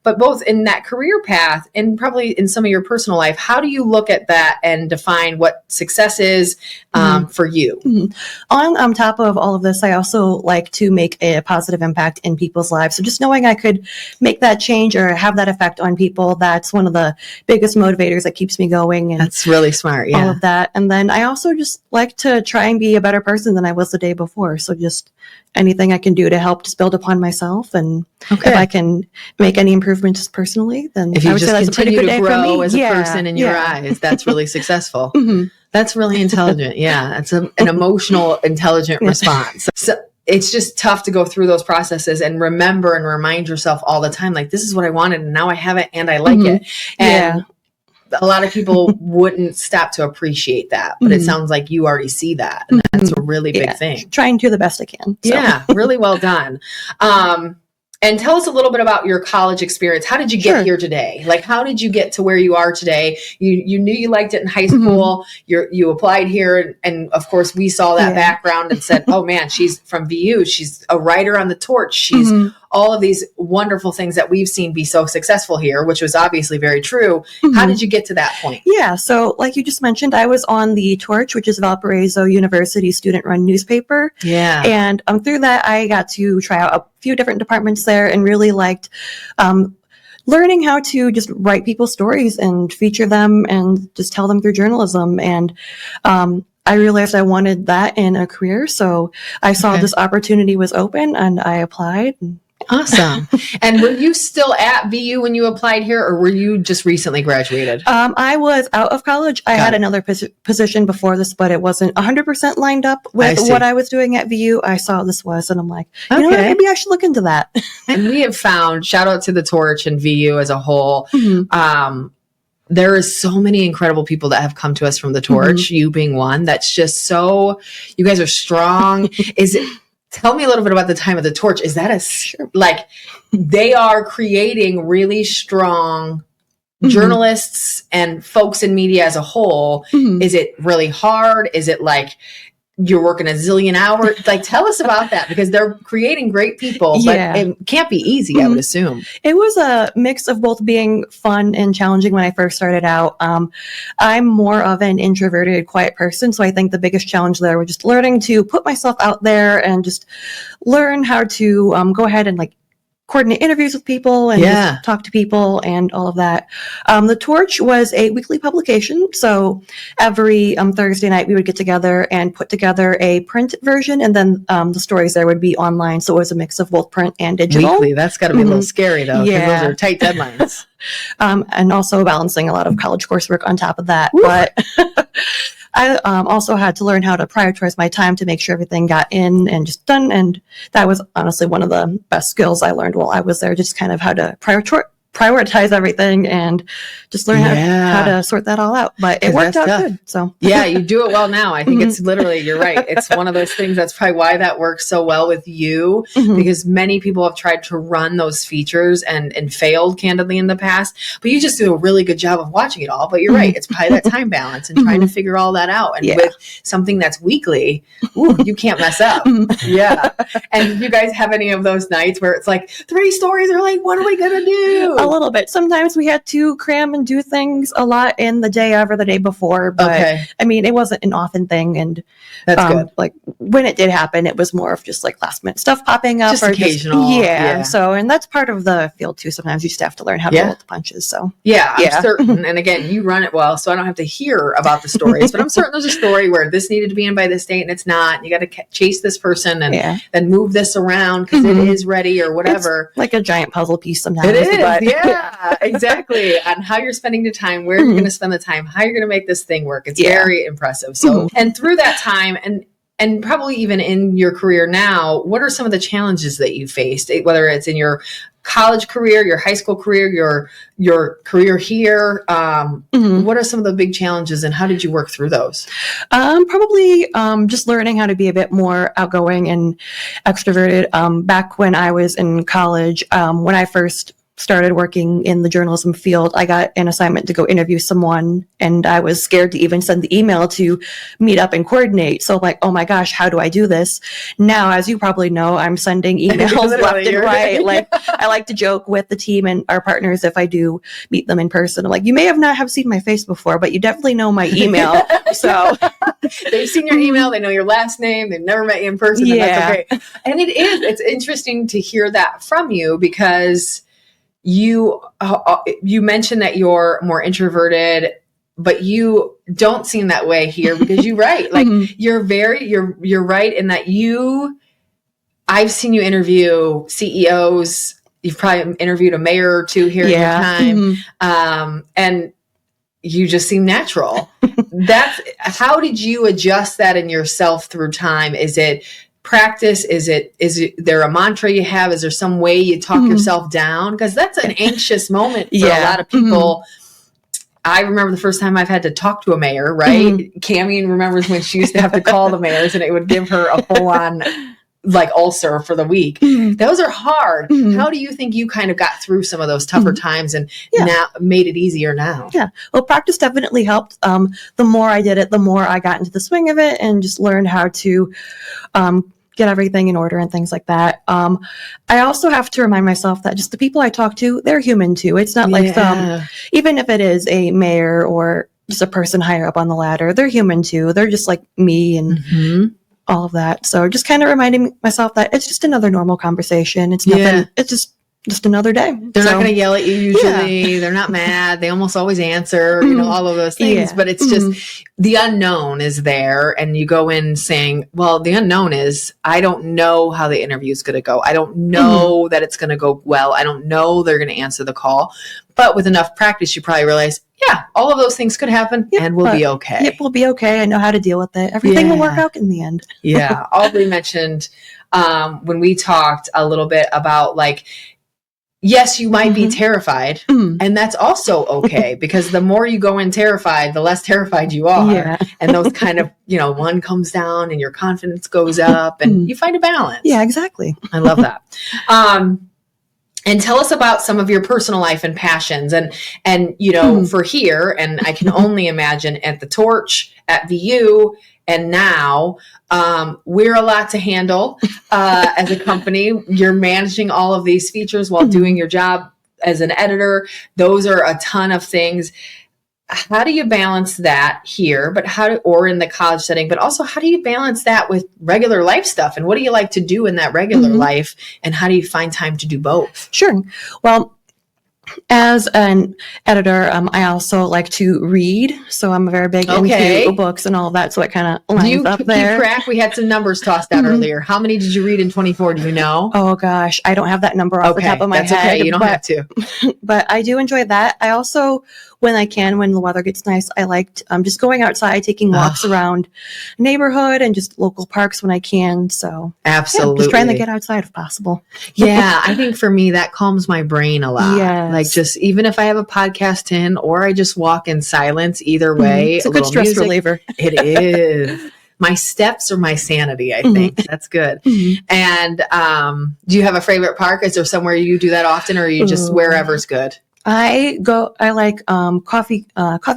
S1: But both in that career path and probably in some of your personal life, how do you look at that and define what success is for you?
S8: On top of all of this, I also like to make a positive impact in people's lives. So just knowing I could make that change or have that effect on people, that's one of the biggest motivators that keeps me going. And
S1: that's really smart. Yeah.
S8: All of that. And then I also just like to try and be a better person than I was the day before. So just anything I can do to help just build upon myself. And if I can make any improvements personally, then
S1: if you
S8: I would
S1: just
S8: say that's a pretty
S1: continue
S8: good
S1: to
S8: day for
S1: grow
S8: me.
S1: as a person in your eyes, that's really successful. That's really intelligent. Yeah. That's an emotional, intelligent response. So it's just tough to go through those processes and remember and remind yourself all the time, like, this is what I wanted and now I have it and I like it. And a lot of people wouldn't stop to appreciate that, but it sounds like you already see that. And that's a really big thing.
S8: Trying to do the best I can. So.
S1: Yeah. Really well done. And tell us a little bit about your college experience. How did you get here today? Like, how did you get to where you are today? You knew you liked it in high school. You applied here. And of course, we saw that background and said, oh man, she's from VU. She's a writer on the Torch. She's all of these wonderful things that we've seen be so successful here, which was obviously very true. How did you get to that point?
S8: Yeah. So like you just mentioned, I was on the Torch, which is Valparaiso University student-run newspaper.
S1: Yeah.
S8: And through that, I got to try out a few different departments there and really liked learning how to just write people's stories and feature them and just tell them through journalism. And I realized I wanted that in a career. So I saw this opportunity was open and I applied.
S1: Awesome. And were you still at VU when you applied here, or were you just recently graduated?
S8: I was out of college. I had another position before this, but it wasn't 100% lined up with what I was doing at VU. I saw this was, and I'm like, you know what, maybe I should look into that.
S1: And we have found, shout out to the Torch and VU as a whole, there is so many incredible people that have come to us from the Torch, you being one. That's just so, you guys are strong. Tell me a little bit about the time of the Torch. Is that like they are creating really strong journalists and folks in media as a whole? Is it really hard? Is it like
S2: you're working a zillion hours. Like, tell us about that, because they're creating great people, but it can't be easy, I would assume.
S8: It was a mix of both being fun and challenging when I first started out. I'm more of an introverted, quiet person. So I think the biggest challenge there was just learning to put myself out there and just learn how to go ahead and like coordinate interviews with people and just talk to people and all of that. The Torch was a weekly publication. So every Thursday night we would get together and put together a print version, and then the stories there would be online. So it was a mix of both print and digital.
S2: Weekly, that's got to be a little scary though, because those are tight deadlines.
S8: And also balancing a lot of college coursework on top of that. But I also had to learn how to prioritize my time to make sure everything got in and just done. And that was honestly one of the best skills I learned while I was there, just kind of how to prioritize everything and just learn how to sort that all out. But it worked out good. So
S2: yeah, you do it well now. I think it's literally, you're right. It's one of those things that's probably why that works so well with you, because many people have tried to run those features and failed candidly in the past, but you just do a really good job of watching it all. But you're right. It's probably that time balance and trying to figure all that out. And with something that's weekly, you can't mess up. And you guys have any of those nights where it's like 3 stories are like, what are we going to do?
S8: A little bit. Sometimes we had to cram and do things a lot in the day of or the day before, but I mean, it wasn't an often thing. And
S2: that's good.
S8: Like when it did happen, it was more of just like last minute stuff popping up,
S2: just
S8: or
S2: occasional.
S8: So, and that's part of the field too. Sometimes you just have to learn how to roll with the punches. So
S2: I'm certain. And again, you run it well, so I don't have to hear about the stories, but I'm certain there's a story where this needed to be in by this date and it's not. You got to chase this person and then move this around because it is ready or whatever.
S8: It's like a giant puzzle piece sometimes.
S2: It is. Yeah, exactly. On how you're spending the time, where you're going to spend the time, how you're going to make this thing work. It's very impressive. So, and through that time and probably even in your career now, what are some of the challenges that you faced, whether it's in your college career, your high school career, your career here? What are some of the big challenges and how did you work through those?
S8: Probably just learning how to be a bit more outgoing and extroverted. Back when I was in college, when I first started working in the journalism field, I got an assignment to go interview someone, and I was scared to even send the email to meet up and coordinate. So I'm like, oh my gosh, how do I do this? Now, as you probably know, I'm sending emails left and right. Like, I like to joke with the team and our partners if I do meet them in person. I'm like, you may have seen my face before, but you definitely know my email. So
S2: they've seen your email, they know your last name, they've never met you in person. And that's okay. And it's interesting to hear that from you, because you mentioned that you're more introverted, but you don't seem that way here, because you're right. Like you're right in that I've seen you interview CEOs. You've probably interviewed a mayor or two here in your time. And you just seem natural. How did you adjust that in yourself through time? Is it practice? Is there a mantra you have? Is there some way you talk yourself down? Because that's an anxious moment for a lot of people. I remember the first time I've had to talk to a mayor, right? Cammie remembers when she used to have to call the mayors and it would give her a full-on like ulcer for the week. Those are hard. How do you think you kind of got through some of those tougher times and now made it easier now? Yeah.
S8: Well, practice definitely helped. The more I did it, the more I got into the swing of it and just learned how to get everything in order and things like that. I also have to remind myself that just the people I talk to, they're human too. It's not like even if it is a mayor or just a person higher up on the ladder, they're human too. They're just like me and all of that. So just kind of reminding myself that it's just another normal conversation. It's nothing. It's just another day.
S2: They're not going to yell at you usually. They're not mad. They almost always answer, all of those things. But it's just the unknown is there. And you go in saying, well, the unknown is I don't know how the interview is going to go. I don't know that it's going to go well. I don't know they're going to answer the call. But with enough practice, you probably realize, all of those things could happen and we'll be okay.
S8: Yep, we'll be okay. I know how to deal with it. Everything will work out in the end.
S2: Aubrey mentioned when we talked a little bit about like, yes, you might be terrified, and that's also okay, because the more you go in terrified, the less terrified you are. And those kind of, one comes down and your confidence goes up and you find a balance.
S8: Yeah, exactly.
S2: I love that. And tell us about some of your personal life and passions and for here, and I can only imagine at the Torch, at VU, and now we're a lot to handle as a company. You're managing all of these features while doing your job as an editor. Those are a ton of things. How do you balance that here, or in the college setting, but also how do you balance that with regular life stuff? And what do you like to do in that regular life? And how do you find time to do both?
S8: Sure. Well, as an editor, I also like to read. So I'm very big into books and all of that. So it kind of lines up there.
S2: Keep track? We had some numbers tossed out earlier. How many did you read in 24? Do you know?
S8: Oh gosh, I don't have that number off the top of my head.
S2: Okay, you don't have to.
S8: But I do enjoy that. I also, when I can, when the weather gets nice, I like just going outside, taking walks around neighborhood and just local parks when I can. So
S2: absolutely,
S8: just trying to get outside if possible.
S2: Yeah, I think for me that calms my brain a lot.
S8: Yes.
S2: Like just even if I have a podcast in or I just walk in silence, either way,
S8: it's a good stress reliever.
S2: It is. My steps are my sanity, I think. That's good. And do you have a favorite park? Is there somewhere you do that often, or are you just wherever's good?
S8: I like Coffee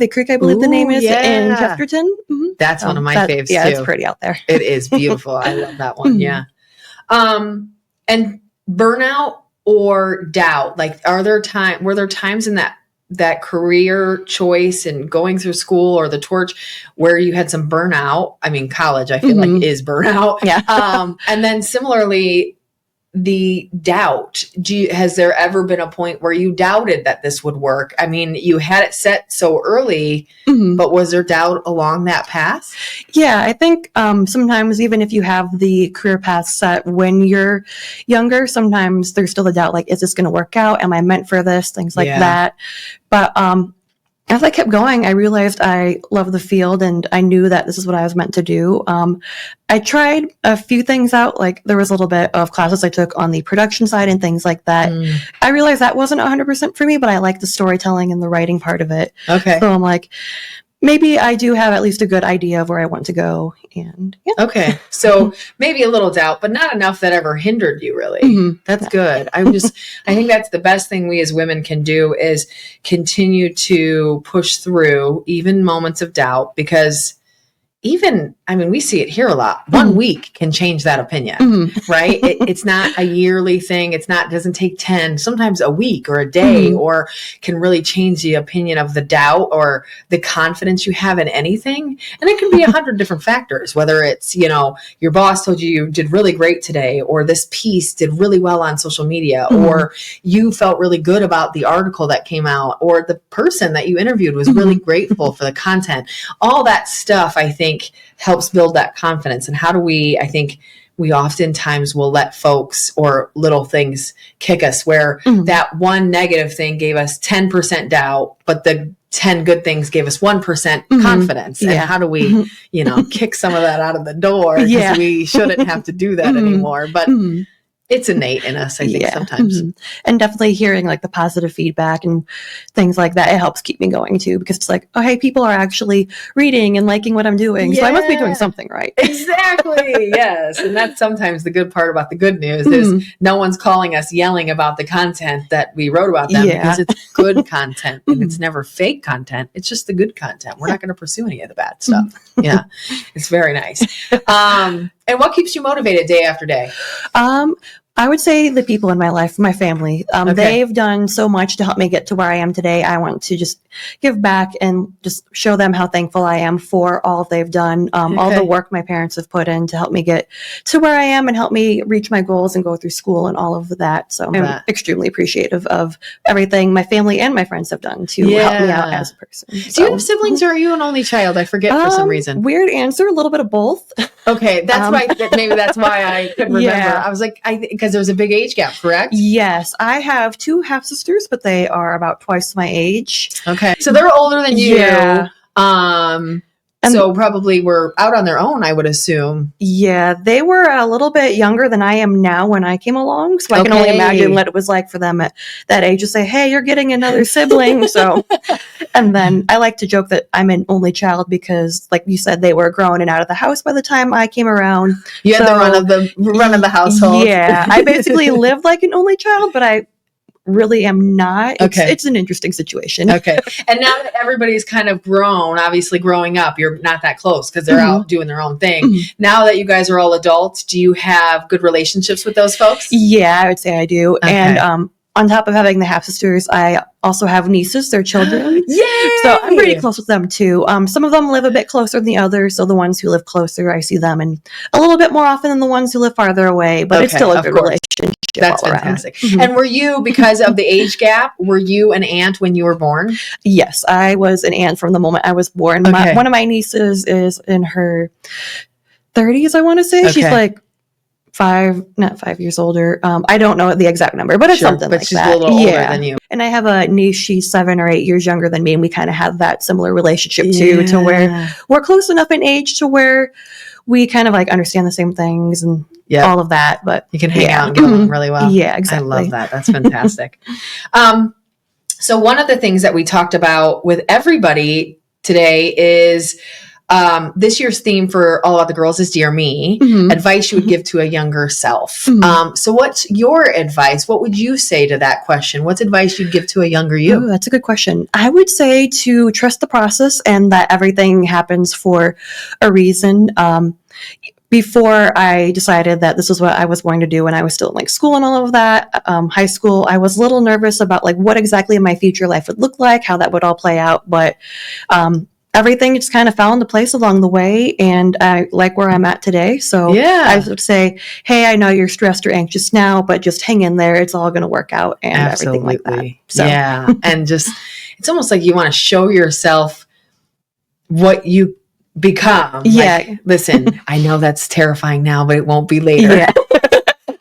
S8: Creek, I believe the name is, in Chesterton.
S2: That's one of my faves too.
S8: Yeah, it's pretty out there.
S2: It is beautiful. I love that one. Yeah. And burnout or doubt? Like, were there times in that career choice and going through school or the torch where you had some burnout? I mean, college, I feel like is burnout.
S8: Yeah.
S2: And then similarly, the doubt. Has there ever been a point where you doubted that this would work? I mean, you had it set so early, but was there doubt along that path?
S8: Yeah, I think sometimes even if you have the career path set when you're younger, sometimes there's still a doubt, like, is this going to work out? Am I meant for this? Things like that. But as I kept going, I realized I love the field and I knew that this is what I was meant to do. I tried a few things out, like there was a little bit of classes I took on the production side and things like that. I realized that wasn't 100% for me, but I like the storytelling and the writing part of it. Okay. So I'm like, maybe I do have at least a good idea of where I want to go. And
S2: okay. So maybe a little doubt, but not enough that ever hindered you really. That's good. I think that's the best thing we as women can do is continue to push through even moments of doubt, because we see it here a lot. 1 week can change that opinion, right? It's not a yearly thing. Doesn't take 10, sometimes a week or a day, or can really change the opinion of the doubt or the confidence you have in anything. And it can be 100 different factors, whether it's, your boss told you did really great today, or this piece did really well on social media, or you felt really good about the article that came out, or the person that you interviewed was really grateful for the content. All that stuff, I think, helps build that confidence. And I think we oftentimes will let folks or little things kick us where that one negative thing gave us 10% doubt, but the 10 good things gave us 1% confidence. And how do we, kick some of that out of the door? Because we shouldn't have to do that anymore. But it's innate in us, I think, sometimes.
S8: And definitely hearing like the positive feedback and things like that, it helps keep me going too, because it's like, oh, hey, people are actually reading and liking what I'm doing. So I must be doing something right.
S2: Exactly. Yes. And that's sometimes the good part about the good news is no one's calling us yelling about the content that we wrote about them, because it's good content and it's never fake content. It's just the good content. We're not going to pursue any of the bad stuff. Yeah. It's very nice. And what keeps you motivated day after day?
S8: I would say the people in my life, my family, they've done so much to help me get to where I am today. I want to just give back and just show them how thankful I am for all they've done, all the work my parents have put in to help me get to where I am and help me reach my goals and go through school and all of that. So I'm extremely appreciative of everything my family and my friends have done to help me out as a person.
S2: Do you have siblings, or are you an only child? I forget for some reason.
S8: Weird answer, a little bit of both.
S2: Okay, that's why. Maybe that's why I couldn't remember. I was like, because there's a big age gap, correct?
S8: Yes, I have 2 half sisters, but they are about twice my age.
S2: Okay, so they're older than you. Yeah. So probably were out on their own, I would assume.
S8: Yeah, they were a little bit younger than I am now when I came along. So I can only imagine what it was like for them at that age to say, hey, you're getting another sibling. So, and then I like to joke that I'm an only child because, like you said, they were grown and out of the house by the time I came around.
S2: You had the run of the household.
S8: Yeah, I basically lived like an only child, but I really am not.
S2: Okay.
S8: It's an interesting situation.
S2: Okay. And now that everybody's kind of grown, obviously growing up, you're not that close because they're out doing their own thing. Now that you guys are all adults, do you have good relationships with those folks?
S8: Yeah, I would say I do.
S2: Okay.
S8: And on top of having the half sisters, I also have nieces, their children.
S2: Yay!
S8: So I'm pretty close with them too. Some of them live a bit closer than the others. So the ones who live closer, I see them and a little bit more often than the ones who live farther away. But it's still a good relationship.
S2: That's fantastic. And were you, because of the age gap, were you an aunt when you were born?
S8: Yes, I was an aunt from the moment I was born. One of my nieces is in her 30s, I want to say. She's like not 5 years older. I don't know the exact number, but it's something like that.
S2: She's a little older than you.
S8: And I have a niece, she's 7 or 8 years younger than me, and we kind of have that similar relationship too, to where we're close enough in age to where we kind of like understand the same things and all of that. But
S2: you can hang out and get along really well.
S8: Yeah, exactly.
S2: I love that. That's fantastic. So one of the things that we talked about with everybody today is this year's theme for All About the Girls is Dear Me, advice you would give to a younger self. So what's your advice? What would you say to that question? What's advice you'd give to a younger you?
S8: Oh, that's a good question. I would say to trust the process and that everything happens for a reason. Before I decided that this was what I was going to do when I was still in like school and all of that, high school, I was a little nervous about like what exactly my future life would look like, how that would all play out. But everything just kind of fell into place along the way, and I like where I'm at today. So I would say, hey, I know you're stressed or anxious now, but just hang in there. It's all going to work out and everything like that. So.
S2: Yeah. And just, it's almost like you want to show yourself what you become.
S8: Yeah.
S2: Like, listen, I know that's terrifying now, but it won't be later. Yeah.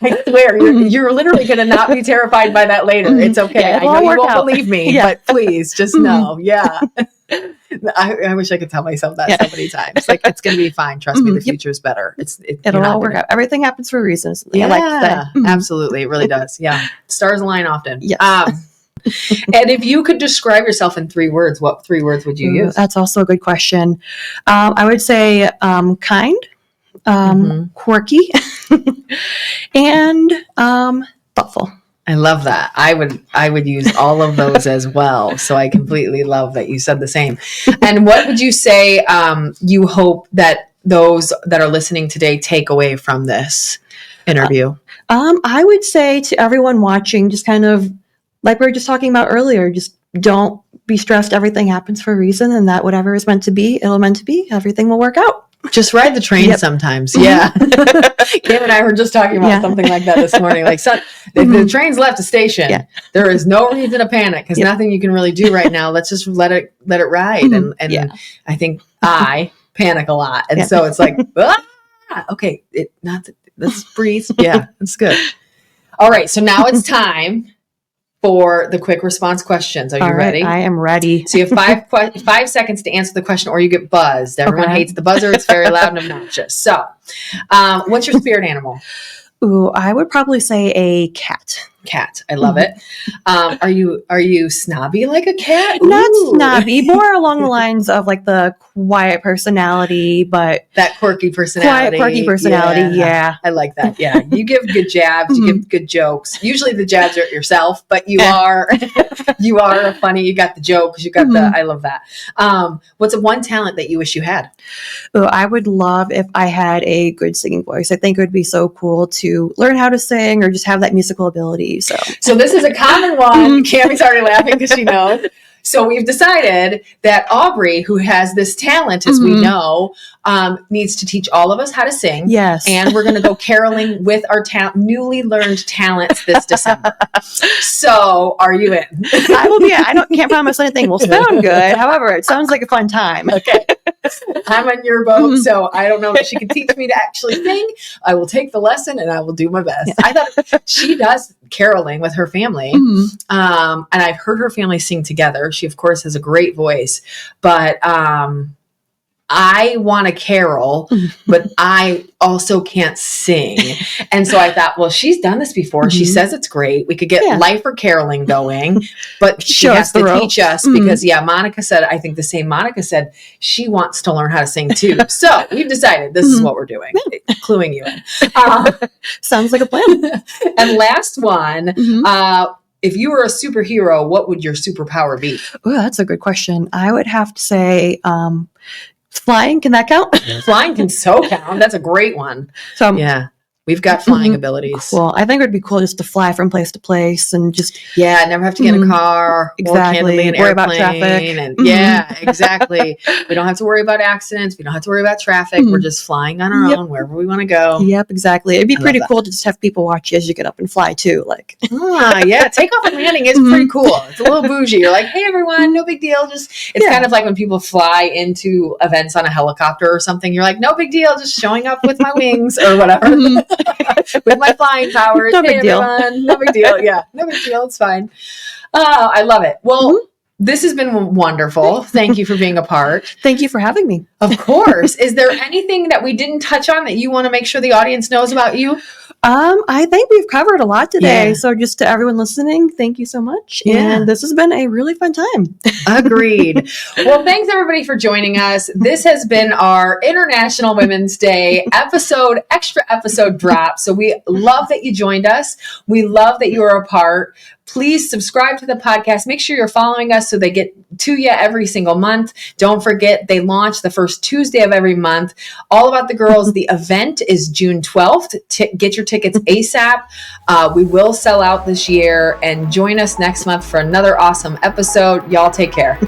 S2: I swear, you're literally going to not be terrified by that later. It's okay. I know you won't believe me, but please just know. Yeah. I wish I could tell myself that so many times. Like, it's going to be fine. Trust me, the fututer's better.
S8: It'll all work out. Everything happens for a reason.
S2: Yeah,
S8: I like to say.
S2: Absolutely. It really does. Yeah. Stars align often.
S8: Yes.
S2: And if you could describe yourself in 3 words, what 3 words would you use?
S8: That's also a good question. I would say kind, quirky, and thoughtful.
S2: I love that. I would use all of those as well. So I completely love that you said the same. And what would you say you hope that those that are listening today take away from this interview?
S8: I would say to everyone watching, just kind of like we were just talking about earlier, just don't be stressed. Everything happens for a reason, and that whatever is meant to be, it'll meant to be. Everything will work out.
S2: Just ride the train sometimes. Yeah. Kim and I were just talking about something like that this morning. Like, son, if the train's left the station, there is no reason to panic because nothing you can really do right now. Let's just let it ride. And I think I panic a lot. And so it's like, okay, let's breathe. Yeah, it's good. All right. So now it's time for the quick response questions. Are you ready?
S8: I am ready.
S2: So you have 5 seconds to answer the question or you get buzzed. Everyone hates the buzzer. It's very loud and obnoxious. So what's your spirit animal?
S8: Ooh, I would probably say a cat.
S2: Cat. I love it. Are you snobby like a cat?
S8: Not snobby, more along the lines of like the quiet personality, but
S2: that quirky personality.
S8: Quirky personality, yeah.
S2: I like that. Yeah. You give good jabs, you give good jokes. Usually the jabs are at yourself, but you are funny. You got the jokes, you got I love that. What's one talent that you wish you had?
S8: Oh, I would love if I had a good singing voice. I think it would be so cool to learn how to sing or just have that musical ability.
S2: So this is a common one. Cammie's already laughing because she knows. So we've decided that Aubrey, who has this talent, as we know, needs to teach all of us how to sing.
S8: Yes.
S2: And we're going to go caroling with our newly learned talents this December. So are you in?
S8: I will be. Can't promise anything will sound good. However, it sounds like a fun time.
S2: Okay. I'm on your boat, so I don't know if she can teach me to actually sing. I will take the lesson and I will do my best. I thought she does caroling with her family. And I've heard her family sing together. She, of course, has a great voice, but I want to carol, but I also can't sing. And so I thought, well, she's done this before. She says it's great. We could get life or caroling going, but she has to teach us because, Monica said, I think the same Monica said, she wants to learn how to sing too. So we've decided this is what we're doing, cluing you in.
S8: Sounds like a plan.
S2: And last one, if you were a superhero, what would your superpower be?
S8: Oh, that's a good question. I would have to say flying. Can that count?
S2: Flying can so count. That's a great one.
S8: So
S2: Yeah. We've got flying abilities.
S8: Cool. I think it would be cool just to fly from place to place and just
S2: never have to get in a car.
S8: Exactly.
S2: Or
S8: worry about traffic.
S2: And Yeah, exactly. We don't have to worry about accidents. We don't have to worry about traffic. We're just flying on our own wherever we want to go.
S8: Yep, exactly. It'd be
S2: I
S8: pretty
S2: love
S8: cool to just have people watch you as you get up and fly too. Like,
S2: takeoff and landing is pretty cool. It's a little bougie. You're like, hey everyone, no big deal. It's kind of like when people fly into events on a helicopter or something. You're like, no big deal. Just showing up with my wings or whatever. With my flying powers.
S8: No big deal.
S2: Everyone. No big deal. Yeah, no big deal. It's fine. I love it. Well, this has been wonderful. Thank you for being a part.
S8: Thank you for having me.
S2: Of course. Is there anything that we didn't touch on that you want to make sure the audience knows about you?
S8: I think we've covered a lot today.
S2: Yeah.
S8: So just to everyone listening, thank you so much.
S2: Yeah.
S8: And this has been a really fun time.
S2: Agreed. Well, thanks everybody for joining us. This has been our International Women's Day extra episode drop. So we love that you joined us. We love that you are a part. Please subscribe to the podcast. Make sure you're following us so they get to you every single month. Don't forget, they launch the first Tuesday of every month. All About the Girls. The event is June 12th. Get your tickets ASAP. We will sell out this year, and join us next month for another awesome episode. Y'all take care.